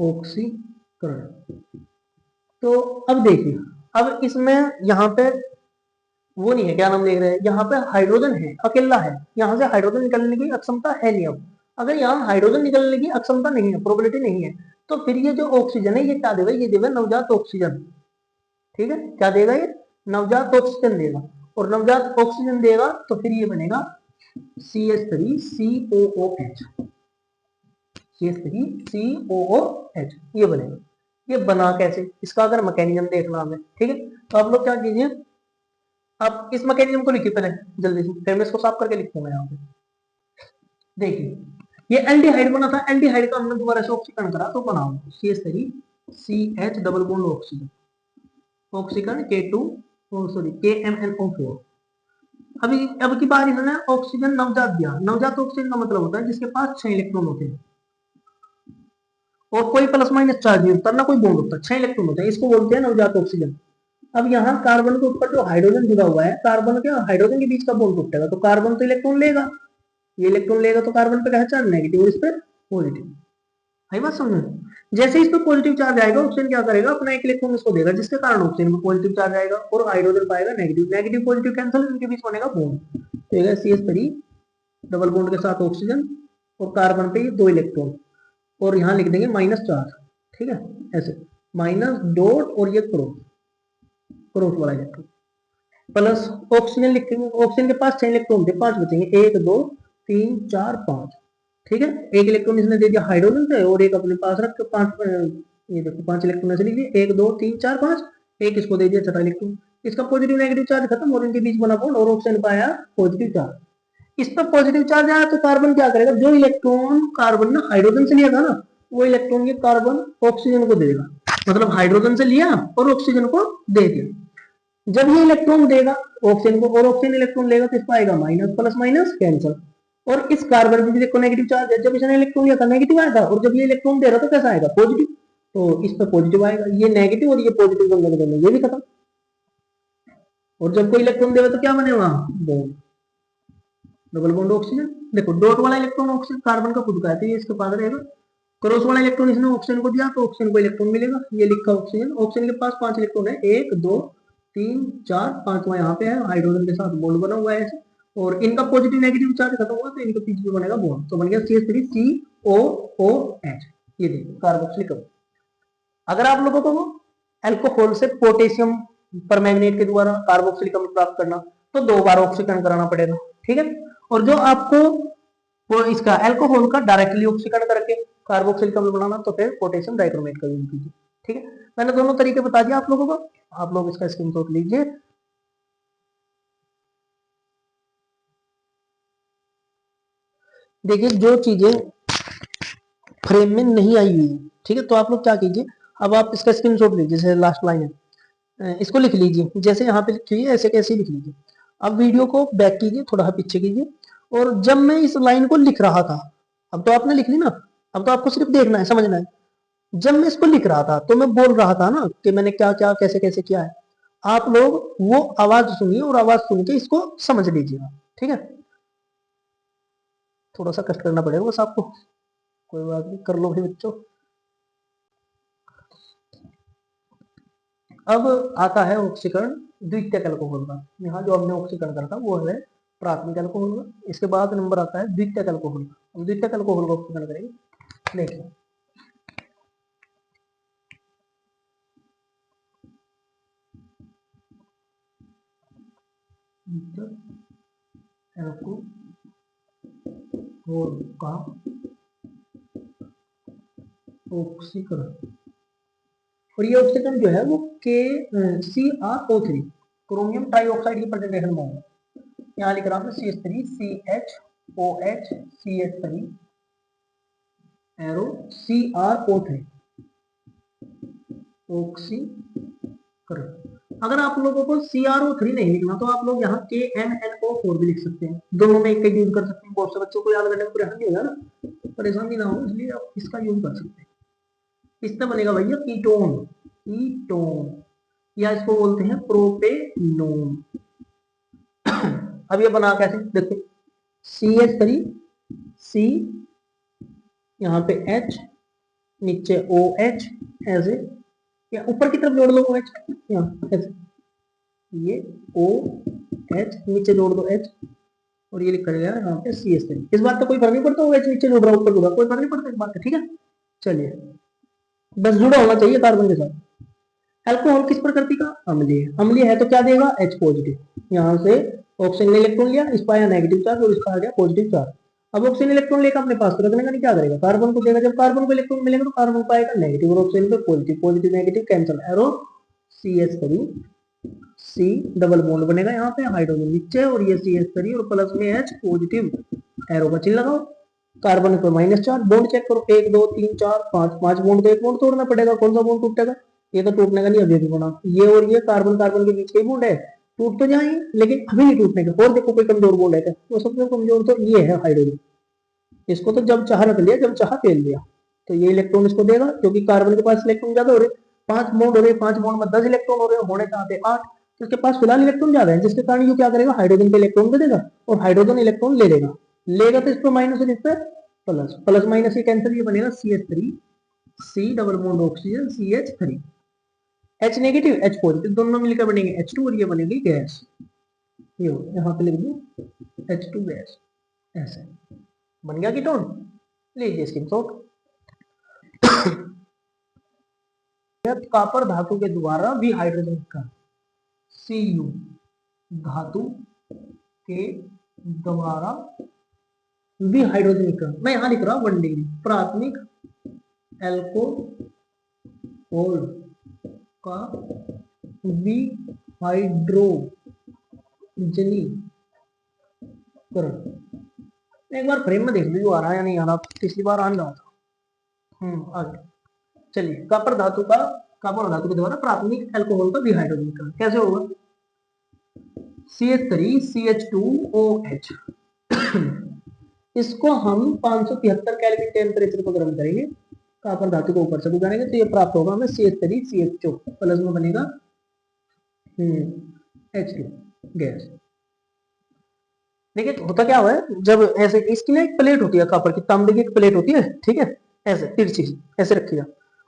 ऑक्सीकरण। तो अब देखिए, अब इसमें यहाँ पे वो नहीं है, क्या नाम देख रहे हैं, यहाँ पे हाइड्रोजन है, अकेला है, यहाँ से हाइड्रोजन निकलने की अक्षमता है नहीं। अब अगर यहाँ हाइड्रोजन निकलने की अक्षमता नहीं है, प्रोबेबिलिटी नहीं है, तो फिर ये जो ऑक्सीजन है ये क्या देगा, ये देगा नवजात ऑक्सीजन। ठीक है, क्या देगा ये, नवजात ऑक्सीजन देगा, और नवजात ऑक्सीजन देगा तो फिर ये बनेगा CH3COOH, CH3COOH ये बनेगा। ये बना कैसे, इसका अगर मैकेनिज्म देखना हमें, ठीक है, तो आप लोग क्या कीजिए, आप इस मैकेनिज्म को लिखिए पहले जल्दी से, फिर मैं इसको साफ करके लिखूंगा यहाँ पे। देखिए ये एल्डिहाइड बना था, एल्डिहाइड का हमने दोबारा से ऑक्सीकरण करा तो बना CH3CH डबल बॉन्ड ऑक्सीजन, ऑक्सीकरण K2 सॉरी KMnO4। अभी अब की बार इन्होंने ऑक्सीजन नवजात दिया। नवजात ऑक्सीजन का मतलब होता है जिसके पास 6 इलेक्ट्रॉन होते हैं और कोई प्लस माइनस चार्ज नहीं होता, ना कोई बॉन्ड होता, 6 इलेक्ट्रॉन होते हैं, इसको बोलते हैं नवजात ऑक्सीजन। अब यहाँ कार्बन के ऊपर जो हाइड्रोजन जुड़ा हुआ है, कार्बन के हाइड्रोजन के बीच का बॉन्ड टूटेगा तो कार्बन तो इलेक्ट्रॉन लेगा, ये इलेक्ट्रॉन लेगा तो कार्बन पे क्या चार्ज नेगेटिव और इस पर पॉजिटिव। आई बात समझ में, जैसे इस पर पॉजिटिव चार्ज आएगा ऑक्सीजन क्या करेगा, अपना एक इलेक्ट्रॉन इसको देगा जिसके कारण ऑक्सीजन को पॉजिटिव चार्ज आएगा और हाइड्रोजन पाएगा नेगेटिव, नेगेटिव पॉजिटिव कैंसिल, इनके बीच बनेगा बॉन्ड, तो ये CH3 डबल बॉन्ड के साथ ऑक्सीजन और कार्बन पे ये 2 इलेक्ट्रॉन, और यहाँ लिख देंगे माइनस चार्ज। ठीक है, ऐसे माइनस डॉट और ये क्रॉस, क्रॉस वाला इलेक्ट्रॉन, प्लस ऑक्सीजन लिखेंगे, ऑक्सीजन के पास 6 इलेक्ट्रॉन थे, 5 बचेंगे, 1 2 3 4 5। ठीक है, एक इलेक्ट्रॉन इसने दे दिया हाइड्रोजन से और एक अपने पास रख के 5, ये देखो 5 इलेक्ट्रॉन ऐसे लिख दिए, 1 2 3 4 5, एक इसको दे दिया छठा इलेक्ट्रॉन, इसका पॉजिटिव नेगेटिव चार्ज खत्म और इनके बीच बना बॉन्ड और ऑक्सीजन पाया पॉजिटिव चार्ज। इस पर पॉजिटिव चार्ज आया तो कार्बन क्या करेगा, जो इलेक्ट्रॉन कार्बन ने हाइड्रोजन से लिया था ना, वो इलेक्ट्रॉन ये कार्बन ऑक्सीजन को दे देगा, मतलब हाइड्रोजन से लिया और ऑक्सीजन को दे दिया। जब ये इलेक्ट्रॉन देगा ऑक्सीजन को और ऑक्सीजन इलेक्ट्रॉन लेगा तो इसको आएगा माइनस, प्लस माइनस कैंसिल, और इस कार्बन भी देखो नेगेटिव चार्ज है, जब इसने इलेक्ट्रॉन लिया था नेगेटिव आया था और जब ये इलेक्ट्रॉन दे रहा तो कैसा आएगा, पॉजिटिव, तो इस पर पॉजिटिव आएगा, ये नेगेटिव और ये पॉजिटिव दोनों के दोनों, ये भी खत्म। और जब कोई इलेक्ट्रॉन देगा तो क्या बनेगा, बॉन्ड, डबल बॉन्ड ऑक्सीजन। देखो डॉट वाला इलेक्ट्रॉन ऑक्सीजन कार्बन का खुद का है तो ये इसके पास रहेगा, क्रॉस वाला इलेक्ट्रॉन इसने ऑक्सीजन को दिया तो ऑक्सीजन को इलेक्ट्रॉन मिलेगा, ये लिखा ऑक्सीजन, ऑक्सीजन के पास 5 इलेक्ट्रॉन है, 1 2 3 4 5वां यहाँ पे है, हाइड्रोजन के साथ बॉन्ड बना हुआ है ऐसे, और इनका पॉजिटिव नेगेटिव चार्ज खत्म हुआ तो इनके बीच में बनेगा बॉन्ड, तो बन गया CH3COOH। ये देखो कार्बोक्सिलिक अम्ल। अगर आप लोगों को अल्कोहल से पोटेशियम परमैंगनेट के द्वारा कार्बोक्सिलिक अम्ल प्राप्त करना तो 2 बार ऑक्सीकरण कराना पड़ेगा। ठीक है, और जो आपको वो इसका अल्कोहल का डायरेक्टली ऑक्सीकरण करके कार्बोक्सिलिक अम्ल बनाना तो फिर पोटेशियम डाइक्रोमेट का यूज कीजिए। ठीक है, मैंने दोनों तरीके बता दिया आप लोगों को, आप लोग इसका स्क्रीनशॉट लीजिए। देखिए जो चीजें फ्रेम में नहीं आई हुई है, ठीक है, तो आप लोग क्या कीजिए, अब आप इसका स्क्रीनशॉट लीजिए, जैसे लास्ट लाइन है इसको लिख लीजिए, जैसे यहाँ पे लिखी हुई है ऐसे कैसे लिख लीजिए। अब वीडियो को बैक कीजिए, थोड़ा पीछे कीजिए, और जब मैं इस लाइन को लिख रहा था, अब तो आपने लिख ली ना, अब तो आपको सिर्फ देखना है, समझना है। जब मैं इसको लिख रहा था तो मैं बोल रहा था ना कि मैंने क्या क्या कैसे कैसे किया है, आप लोग वो आवाज सुनिए और आवाज सुन के इसको समझ लीजिएगा। ठीक है, थोड़ा सा कष्ट करना पड़ेगा बस आपको, कोई बात नहीं, कर लो भी बच्चों। अब आता है ऑक्सीकरण द्वितीयक अल्कोहल का, यहाँ जो हमने ऑक्सीकरण करा था वो है प्राथमिक अल्कोहल का, इसके बाद नंबर आता है द्वितीयक अल्कोहल का। हम द्वितीयक अल्कोहल का ऑक्सीकरण करेंगे, देखिए अल्कोहल का ऑक्सीकरण, और ये ऑक्सीकरण जो है वो CrO3 क्रोमियम ट्राइऑक्साइड की प्रेजेंटेशन में है। यहाँ लिख रहा हूँ CH3CHOH CH3 एरो CrO3, ऑक्सीकरण। अगर आप लोगों को CrO3 नहीं लिखना तो आप लोग यहाँ KNNO4 भी लिख सकते हैं, दोनों में एक का यूज कर सकते हैं। बहुत से बच्चों को याद करने में परेशानी होगा ना, परेशानी ना हो इसलिए आप इसका यूज कर सकते हैं। इससे बनेगा भैया कीटोन, कीटोन, या इसको बोलते हैं प्रोपेनोन। अब ये बना कैसे देखो, CH3 C, यहाँ पे H, नीचे OH, ऐसे या ऊपर की तरफ जोड़ दो OH, यहाँ ऐसे, ये OH नीचे जोड़ दो H, और ये लिखा गया यहाँ पे CH3। इस बात का कोई फर्क नहीं पड़ता OH नीचे जुड़ रहा ऊपर जुड़ रहा, कोई फर्क नहीं पड़ता इस बात का, ठीक है। चलिए बस जुड़ा होना चाहिए कार्बन के साथ। अल्कोहल किस प्रकृति का? अम्लीय। अम्लीय है तो क्या देगा? H positive. यहाँ से ऑक्सीजन ने इलेक्ट्रॉन लिया, इस पाया नेगेटिव चार्ज और इसका आ गया पॉजिटिव चार्ज। अब ऑक्सीजन इलेक्ट्रॉन लेकर अपने पास तो रखने का नहीं, क्या करेगा? कार्बन को देगा। जब कार्बन को इलेक्ट्रॉन मिलेगा तो कार्बन पाएगा नेगेटिव और ऑक्सीजन पे positive, positive negative cancel, arrow CH3 C double bond बनेगा यहाँ पे, हाइड्रोजन नीचे और ये CH3 और प्लस में H पॉजिटिव, एरो का चिन्ह लगाओ। कार्बन पर माइनस चार्ज, बॉन्ड चेक करो, 1 2 3 4 5, 5 बॉन्ड तो एक बॉन्ड तोड़ना पड़ेगा। कौन सा बॉन्ड टूटेगा? ये तो टूटने का नहीं, अभी भी बना। ये और ये कार्बन कार्बन के बीच के बॉन्ड है, टूट तो जाए लेकिन अभी नहीं टूटने का। और देखो कोई कमजोर बॉन्ड है क्या? वो सबसे कमजोर तो ये है हाइड्रोजन। इसको तो जब चाह रख लिया, जब चाह फेल लिया। तो ये इलेक्ट्रॉन इसको देगा क्योंकि कार्बन के पास इलेक्ट्रॉन ज्यादा हो रहे, 5 बॉन्ड हो रहे, 5 बॉन्ड में 10 इलेक्ट्रॉन हो रहे, होने चाहते 8, तो इसके पास फिलहाल इलेक्ट्रॉन ज्यादा है, जिसके कारण ये क्या करेगा? हाइड्रोजन पे इलेक्ट्रॉन दे देगा और हाइड्रोजन इलेक्ट्रॉन ले लेगा। लेगा तो इस पर माइनस और इस पर प्लस, प्लस माइनस ये कैंसिल, ये बनेगा CH3 C double bond oxygen CH3, H negative H positive, दोनों मिलकर बनेंगे H2 और ये बनेगी गैस। ये यहाँ पे लिख दो H2 गैस, ऐसे बन गया कीटोन। लीजिए स्क्रीनशॉट। कॉपर धातु के द्वारा विहाइड्रोजनीकरण, Cu धातु के द्वारा विहाइड्रोजनीकरण, मैं यहां लिख रहा हूं 1 डिग्री। प्राथमिक एल्कोहल का विहाइड्रोजनीकरण, एक बार फ्रेम में देख लीजिए आ रहा है या नहीं आ रहा, पिछली बार आ रहा था। आ गया। चलिए कॉपर धातु के द्वारा प्राथमिक अल्कोहल का विहाइड्रोजनीकरण कैसे होगा? CH3 CH2OH इसको हम 573 केल्विन टेम्परेचर पर गर्म करेंगे, कॉपर धातु को ऊपर से बुझाएंगे तो ये प्राप्त होगा हमें CH3 CH2 प्लस में बनेगा H2 गैस। देखिए होता क्या हुआ है, जब ऐसे इसकी ना एक प्लेट होती है कॉपर की, तांबे की एक प्लेट होती है, ठीक है, ऐसे तिरछी ऐसे रखिएगा,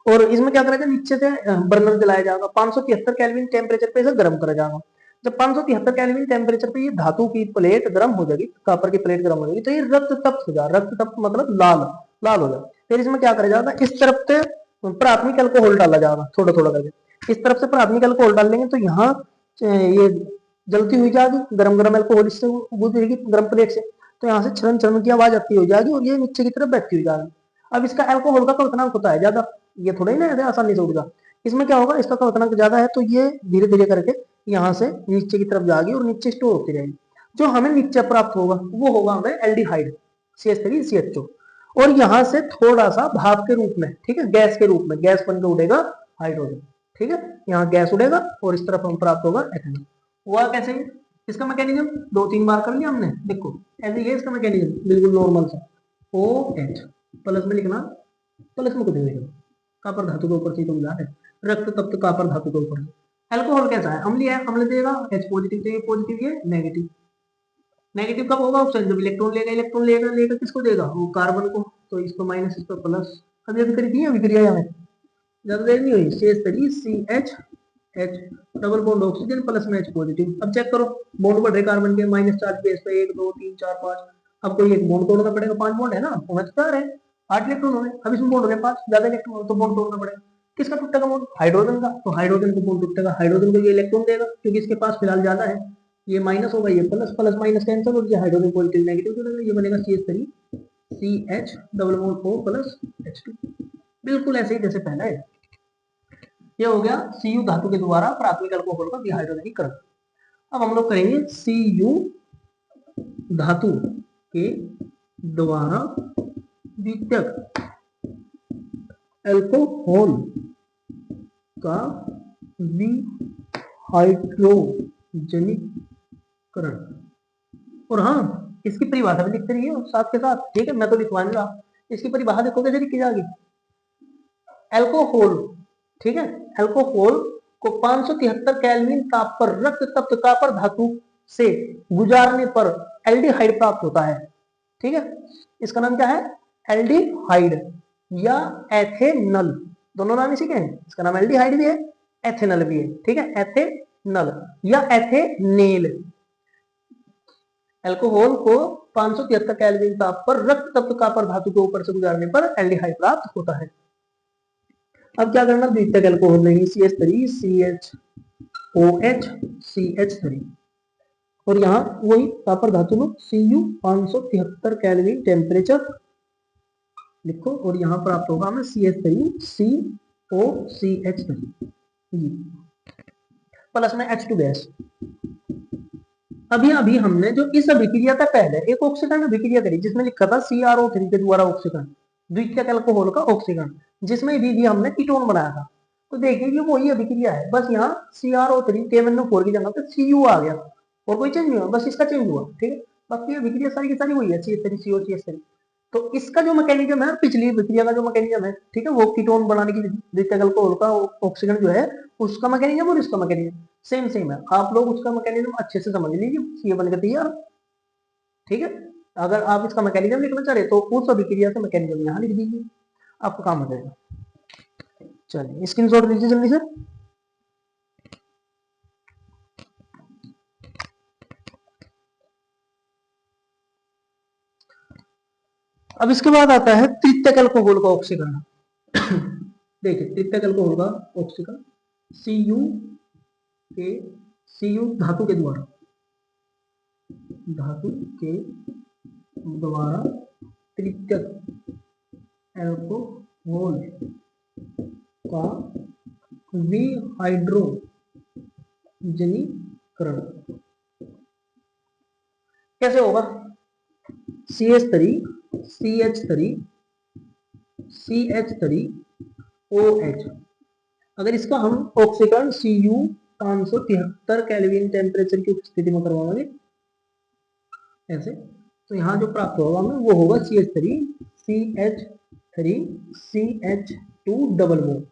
और इसमें क्या करेगा? नीचे से बर्नर जलाया जाएगा, 573 केल्विन टेम्परेचर पे इसे गर्म करा जाएगा। जब 573 केल्विन टेम्परेचर पे ये धातु की प्लेट गर्म हो जाएगी, कॉपर की प्लेट गर्म हो जाएगी, तो ये रक्त तप्त हो जाएगा। रक्त तप्त मतलब लाल लाल हो जाएगा। फिर इसमें क्या करा जाएगा? इस तरफ से प्राथमिक अल्कोहल डाला जाएगा थोड़ा थोड़ा करके, इस तरफ से प्राथमिक अल्कोहल डाल देंगे तो यहाँ ये जलती हुई जाएगी, गरम गरम अल्कोहल इससे गुजरेगी गरम प्लेट से, तो यहाँ से छलन छलन की आवाज आती हो जाएगी और ये नीचे की तरफ बहती हुई जाएगी। अब इसका अल्कोहल का क्वथनांक होता है ज्यादा, ये थोड़ा ही ना ऐसे आसानी से उड़ेगा। इसमें क्या होगा? इसका क्वथनांक ज्यादा है तो ये धीरे धीरे करके यहाँ से नीचे की तरफ जाएगी और नीचे स्टोर होती रहेगी। जो हमें नीचे प्राप्त होगा वो होगा हमें एल्डिहाइड CH3 CH2, और यहाँ से थोड़ा सा भाप के रूप में, ठीक है, गैस के रूप में, गैस बन के उड़ेगा हाइड्रोजन, ठीक है, यहाँ गैस उड़ेगा और इस तरफ हम प्राप्त होगा एथेनॉल। हुआ कैसे? इसका मैकेनिज्म 2-3 बार कर लिया हमने, देखो ऐसे ही है इसका मैकेनिज्म, बिल्कुल नॉर्मल सा। OH प्लस में लिखना, प्लस में कुछ नहीं लिखना, कॉपर धातु के ऊपर से तो मिला है, रक्त तप्त कॉपर धातु के ऊपर। अल्कोहल कैसा है? अम्लीय है, अम्ल देगा H पॉजिटिव चाहिए, पॉजिटिव ये नेगेटिव। नेगेटिव कब होगा? ऑक्सीजन जब इलेक्ट्रॉन लेगा, इलेक्ट्रॉन लेगा लेगा किसको देगा? वो कार्बन को, तो इसको माइनस इस पर प्लस। अभी अभी करी थी अभिक्रिया यहाँ ज्यादा देर नहीं हुई। CH3 CH H double bond oxygen plus में H पॉजिटिव। अब चेक करो बॉन्ड बढ़ रहे कार्बन के, माइनस चार्ज बेस पे 1 2 3 4 5, अब कोई एक बॉन्ड तोड़ना पड़ेगा, 5 बॉन्ड है ना, होना तो 4 है, 8 इलेक्ट्रॉन हो गए, अब इसमें बॉन्ड हो गए 5, ज्यादा इलेक्ट्रॉन हो तो बॉन्ड तोड़ना पड़ेगा। किसका टूटेगा बॉन्ड? हाइड्रोजन का, तो हाइड्रोजन को बॉन्ड टूटेगा, हाइड्रोजन को ये इलेक्ट्रॉन देगा क्योंकि इसके पास फिलहाल ज्यादा है, ये माइनस होगा, ये प्लस, प्लस माइनस कैंसिल और ये हाइड्रोजन पॉजिटिव नेगेटिव जुड़ेगा, ये बनेगा CH3 CH double bond O plus H2, बिल्कुल ऐसे ही जैसे पहले है। ये हो गया Cu धातु के द्वारा प्राथमिक अल्कोहल का विहाइड्रोजनीकरण। अब हम लोग करेंगे Cu धातु के द्वारा द्वितीयक अल्कोहल का विहाइड्रोजनीकरण। और हाँ, इसकी परिभाषा भी लिखते रहिए साथ के साथ, ठीक है, मैं तो लिखवा नहीं रहा। इसकी परिभाषा देखो कैसे लिखी जाएगी। एल्कोहल, ठीक है, एल्कोहल को 573 केल्विन ताप पर रक्त तप्त कॉपर धातु से गुजारने पर एल्डिहाइड प्राप्त होता है। ठीक है, इसका नाम क्या है? एल्डिहाइड या एथेनल, दोनों नाम इसी के हैं। इसका नाम एल्डिहाइड भी है, एथेनल भी है। ठीक है, एथेनल या एथेनेल। अल्कोहल को 573 केल्विन ताप पर रक्त तप्त कॉपर धातु के ऊपर से गुजारने पर एल्डिहाइड प्राप्त होता है। अब क्या करना, द्वितीयक अल्कोहल लेंगे CH3 CHOH CH3 और यहाँ वही कॉपर धातु में Cu 573 केल्विन टेम्परेचर लिखो और यहाँ प्राप्त होगा हमें CH3 COCH3 प्लस में H2 गैस। अभी हमने जो इस अभिक्रिया का पहले एक ऑक्सीकरण अभिक्रिया करी जिसमें लिखा था CrO3 के द्वारा ऑक्सीकरण, द्वितीयक अल्कोहल का ऑक्सीकरण, जिसमें भी हमने कीटोन बनाया था। तो देखिए कि वही अभिक्रिया है, बस यहाँ CrO3 KMnO4 की जगह पे Cu आ गया और कोई चेंज नहीं हुआ, बस इसका चेंज हुआ। ठीक है, बाकी अभिक्रिया सारी की सारी वही है, CH3 CO CH3। तो इसका जो मैकेनिज्म है, पिछली अभिक्रिया का जो मैकेनिज्म है, ठीक है, वो कीटोन बनाने की द्वितीयक अल्कोहल का ऑक्सीकरण जो है उसका मैकेनिज्म और इसका मैकेनिज्म सेम है। आप लोग उसका मैकेनिज्म अच्छे से समझ लीजिए, ये बनकर तैयार। ठीक है, अगर आप इसका मैकेनिज्म लिखना चाह रहे तो उस अभिक्रिया का मैकेनिज्म यहाँ लिख दीजिए, आपका काम हो जाएगा। चलिए स्क्रीनशॉट लीजिए जल्दी से। अब इसके बाद आता है तृतीयक अल्कोहल का ऑक्सीकरण। देखिए तृतीयक अल्कोहल का ऑक्सीकरण Cu धातु के द्वारा तृतीयक अल्कोहल का विहाइड्रोजनीकरण कैसे होगा? CH3 CH3 CH3OH। अगर इसका हम ऑक्सीकरण Cu 573 केल्विन टेम्परेचर की उपस्थिति में करवाएंगे ऐसे, तो यहाँ जो प्राप्त होगा हमें वो होगा CH3 CH2 double bond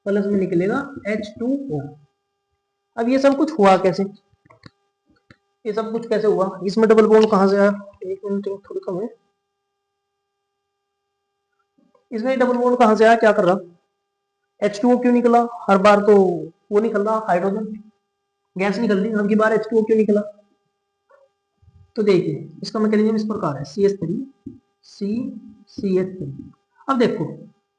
plus में निकलेगा H2O। अब ये सब कुछ हुआ कैसे? ये सब कुछ कैसे हुआ? इसमें डबल बॉन्ड कहाँ से आया? एक मिनट थोड़ी कम है। इसमें डबल बॉन्ड कहाँ से आया? क्या कर रहा? H2O क्यों निकला? हर बार तो वो निकल रहा हाइड्रोजन गैस निकल रही, अब की बार H2O क्यों निकला? तो देखिए इसका मैकेनिज्म इस प्रकार है, CH3 CH3। अब देखो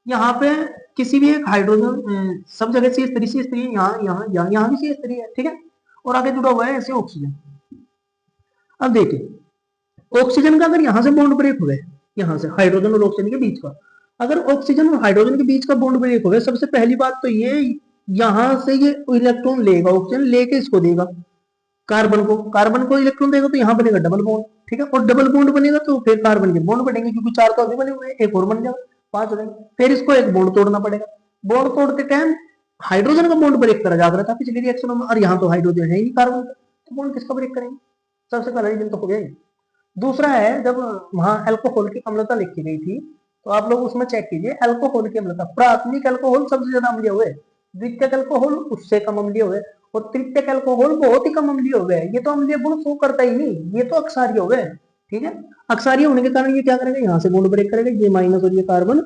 यहाँ पे किसी भी एक हाइड्रोजन, सब जगह CH3 यहाँ भी CH3 है, ठीक है, और आगे जुड़ा हुआ है ऐसे ऑक्सीजन। अब देखिए ऑक्सीजन का अगर यहाँ से बॉन्ड ब्रेक हो गए, यहाँ से हाइड्रोजन और ऑक्सीजन के बीच का, अगर ऑक्सीजन और हाइड्रोजन के बीच का बॉन्ड ब्रेक हो गया, सबसे पहली बात तो ये यहाँ से ये इलेक्ट्रॉन लेगा, ऑक्सीजन लेके इसको देगा कार्बन को इलेक्ट्रॉन देगा, तो यहाँ बनेगा डबल बॉन्ड। ठीक है, और डबल बॉन्ड बनेगा तो फिर कार्बन के बॉन्ड बनेंगे, क्योंकि 4 तो अभी बने हुए हैं, एक और बन जाएगा, 5 हो जाएंगे। फिर इसको एक बॉन्ड तोड़ना पड़ेगा, बॉन्ड तोड़ते टाइम हाइड्रोजन का बॉन्ड ब्रेक करा जाता था पिछले रिएक्शन में, और यहाँ तो हाइड्रोजन है ही कार्बन का, तो बॉन्ड किसका ब्रेक करेंगे? सबसे पहला रीजन तो हो गया। दूसरा है, जब वहां अल्कोहल की अम्लता लिखी गई थी तो आप लोग उसमें चेक कीजिए, अल्कोहल की अम्लता, प्राथमिक अल्कोहल सबसे ज्यादा अम्लीय हुए, द्वितीयक अल्कोहल उससे कम अम्लीय हुए, और तृतीयक अल्कोहल बहुत ही कम अम्लीय हो गए। ये तो अम्लीय गुण शो करता ही नहीं, ये तो अक्षारीय हो गए। ठीक है, अक्षारीय होने के कारण ये क्या करेगा? यहाँ से बॉन्ड ब्रेक करेगा, ये माइनस और ये कार्बन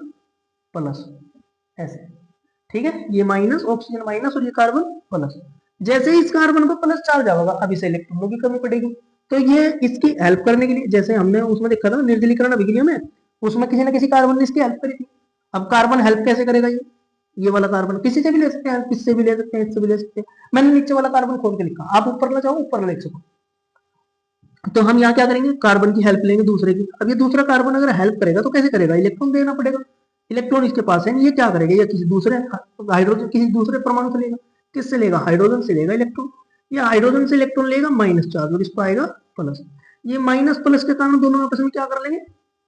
प्लस, ऐसे। ठीक है, ये माइनस, ऑक्सीजन माइनस और ये कार्बन प्लस। जैसे ही इस कार्बन को प्लस चार्ज आएगा, अब इसे इलेक्ट्रॉनों की कमी पड़ेगी, तो ये इसकी हेल्प करने के लिए, जैसे हमने उसमें देखा था निर्जलीकरण अभिक्रिया में, उसमें किसी न किसी कार्बन ने इसकी हेल्प करी थी। अब कार्बन हेल्प कैसे करेगा? ये वाला कार्बन किसी से भी ले सकते हैं, किससे भी ले सकते हैं, इससे भी ले सकते हैं। मैंने नीचे वाला कार्बन खोल के लिखा, आप ऊपर ना चाहो ऊपर लिख सको। तो हम यहाँ क्या करेंगे? कार्बन की हेल्प लेंगे दूसरे की। अब ये दूसरा कार्बन अगर हेल्प करेगा तो कैसे करेगा? इलेक्ट्रॉन देना पड़ेगा, इलेक्ट्रॉन इसके पास है, ये क्या करेगा? ये किसी दूसरे हाइड्रोजन, किसी दूसरे परमाणु से लेगा। किससे लेगा? हाइड्रोजन से लेगा इलेक्ट्रॉन, या हाइड्रोजन से इलेक्ट्रॉन लेगा माइनस चार्ज, और इसको आएगा प्लस। ये माइनस प्लस के कारण दोनों आपस में क्या कर लेंगे?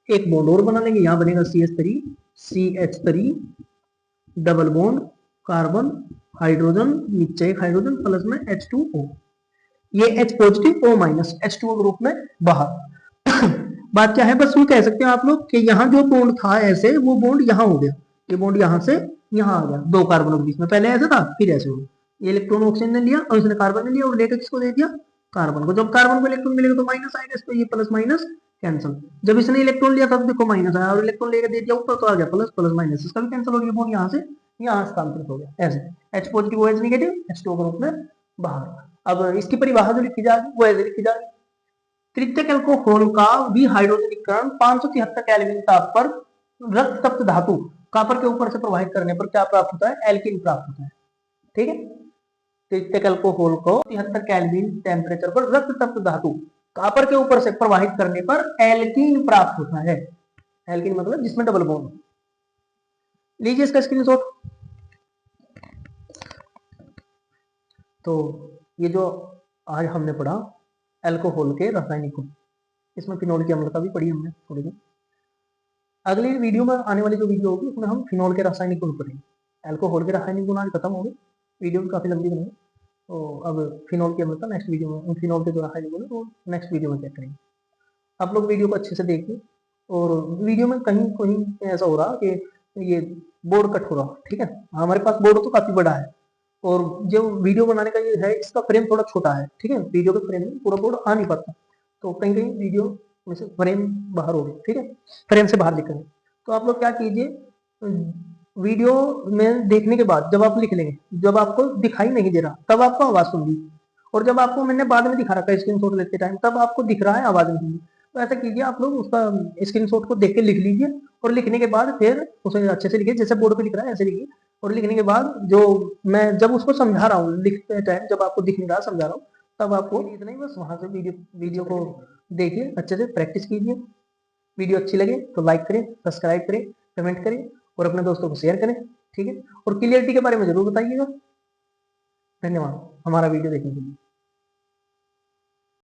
एक बॉन्ड और बना लेंगे, यहाँ बनेगा CH3 CH3 double bond carbon hydrogen, नीचे एक हाइड्रोजन प्लस में H2O, ये H positive O minus H2O group में बाहर। बात क्या है, बस वो कह सकते हैं आप लोग कि यहाँ जो बॉन्ड था ऐसे, वो बॉन्ड यहाँ हो गया, ये बॉन्ड यहाँ से यहाँ आ गया, दो कार्बनों के बीच में, पहले ऐसा था फिर ऐसे हो गया, ये इलेक्ट्रॉन ऑक्सीजन ने लिया और इसने कार्बन ने लिया और लेकर किसको दे दिया, कार्बन को। जब कार्बन को इलेक्ट्रॉन मिलेगा तो माइनस आएगा, इस पे ये प्लस माइनस कैंसिल। जब इसने इलेक्ट्रॉन लिया तब देखो माइनस आया और इलेक्ट्रॉन लेकर दे दिया ऊपर तो आ गया प्लस, प्लस माइनस इसका भी कैंसिल हो गया, बॉन्ड यहाँ से यहाँ स्थानांतरित हो गया ऐसे, H positive OH negative H2O group में बाहर। अब इसकी परिभाषा जो लिखी जाएगी वो ऐसे लिखी जाएगी, तृतीयक अल्कोहल का विहाइड्रोजनीकरण 573 केल्विन ताप पर रक्त तप्त धातु कॉपर के ऊपर से प्रवाहित करने पर क्या प्राप्त होता है, एल्कीन प्राप्त होता है। ठीक है, तृतीयक अल्कोहल को 73 केल्विन टेम्परेचर पर रक्त तप्त धातु कॉपर के ऊपर से प्रवाहित करने पर एल्कीन प्राप्त होता है। एल्कीन मतलब जिसमें डबल बॉन्ड। लीजिए इसका स्क्रीनशॉट। तो ये जो आज हमने पढ़ा अल्कोहल के रासायनिक गुण, इसमें फिनोल की अम्लता भी पढ़ी हमने थोड़ी सी। अगली वीडियो में आने वाली जो वीडियो होगी उसमें हम फिनोल के रासायनिक गुण पढ़ेंगे। अल्कोहल के रासायनिक गुण आज खत्म हो गए, वीडियो भी काफी लंबी बनेगी, तो अब फिनोल की अम्लता नेक्स्ट वीडियो में, फिनोल के जो रासायनिक गुण है वो नेक्स्ट वीडियो में चेक करेंगे। आप लोग वीडियो को अच्छे से देखिए, और वीडियो में कहीं कहीं ऐसा हो रहा कि ये बोर्ड कट हो रहा, ठीक है, हमारे पास बोर्ड तो काफी बड़ा है, और जो वीडियो बनाने का ये है इसका फ्रेम थोड़ा छोटा है, ठीक है, वीडियो के फ्रेम में पूरा बोर्ड आ नहीं पाता, तो कहीं कहीं वीडियो में से फ्रेम बाहर हो गया, ठीक है, फ्रेम से बाहर दिख रहे। तो आप लोग क्या कीजिए, वीडियो में देखने के बाद जब आप लिख लेंगे, जब आपको दिखाई नहीं दे रहा तब आपको आवाज सुन ली, और जब आपको मैंने बाद में दिखा रखा है स्क्रीनशॉट लेते टाइम तब आपको दिख रहा है आवाज नहीं सुन ली। तो ऐसा कीजिए आप लोग उसका स्क्रीनशॉट को देख के लिख लीजिए, और लिखने के बाद फिर उसे अच्छे से लिखिए, जैसे बोर्ड पे लिख रहा है ऐसे लिखिए, और लिखने के बाद जो मैं जब उसको समझा रहा हूँ लिखते टाइम, जब आपको दिख नहीं रहा समझा रहा हूँ, तब आपको इतना ही बस वहां से वीडियो को देखिए, अच्छे से प्रैक्टिस कीजिए। वीडियो अच्छी लगे तो लाइक करें, सब्सक्राइब करें, कमेंट करें और अपने दोस्तों को शेयर करें, ठीक है, और क्लियरिटी के बारे में जरूर बताइएगा। धन्यवाद हमारा वीडियो देखने के लिए।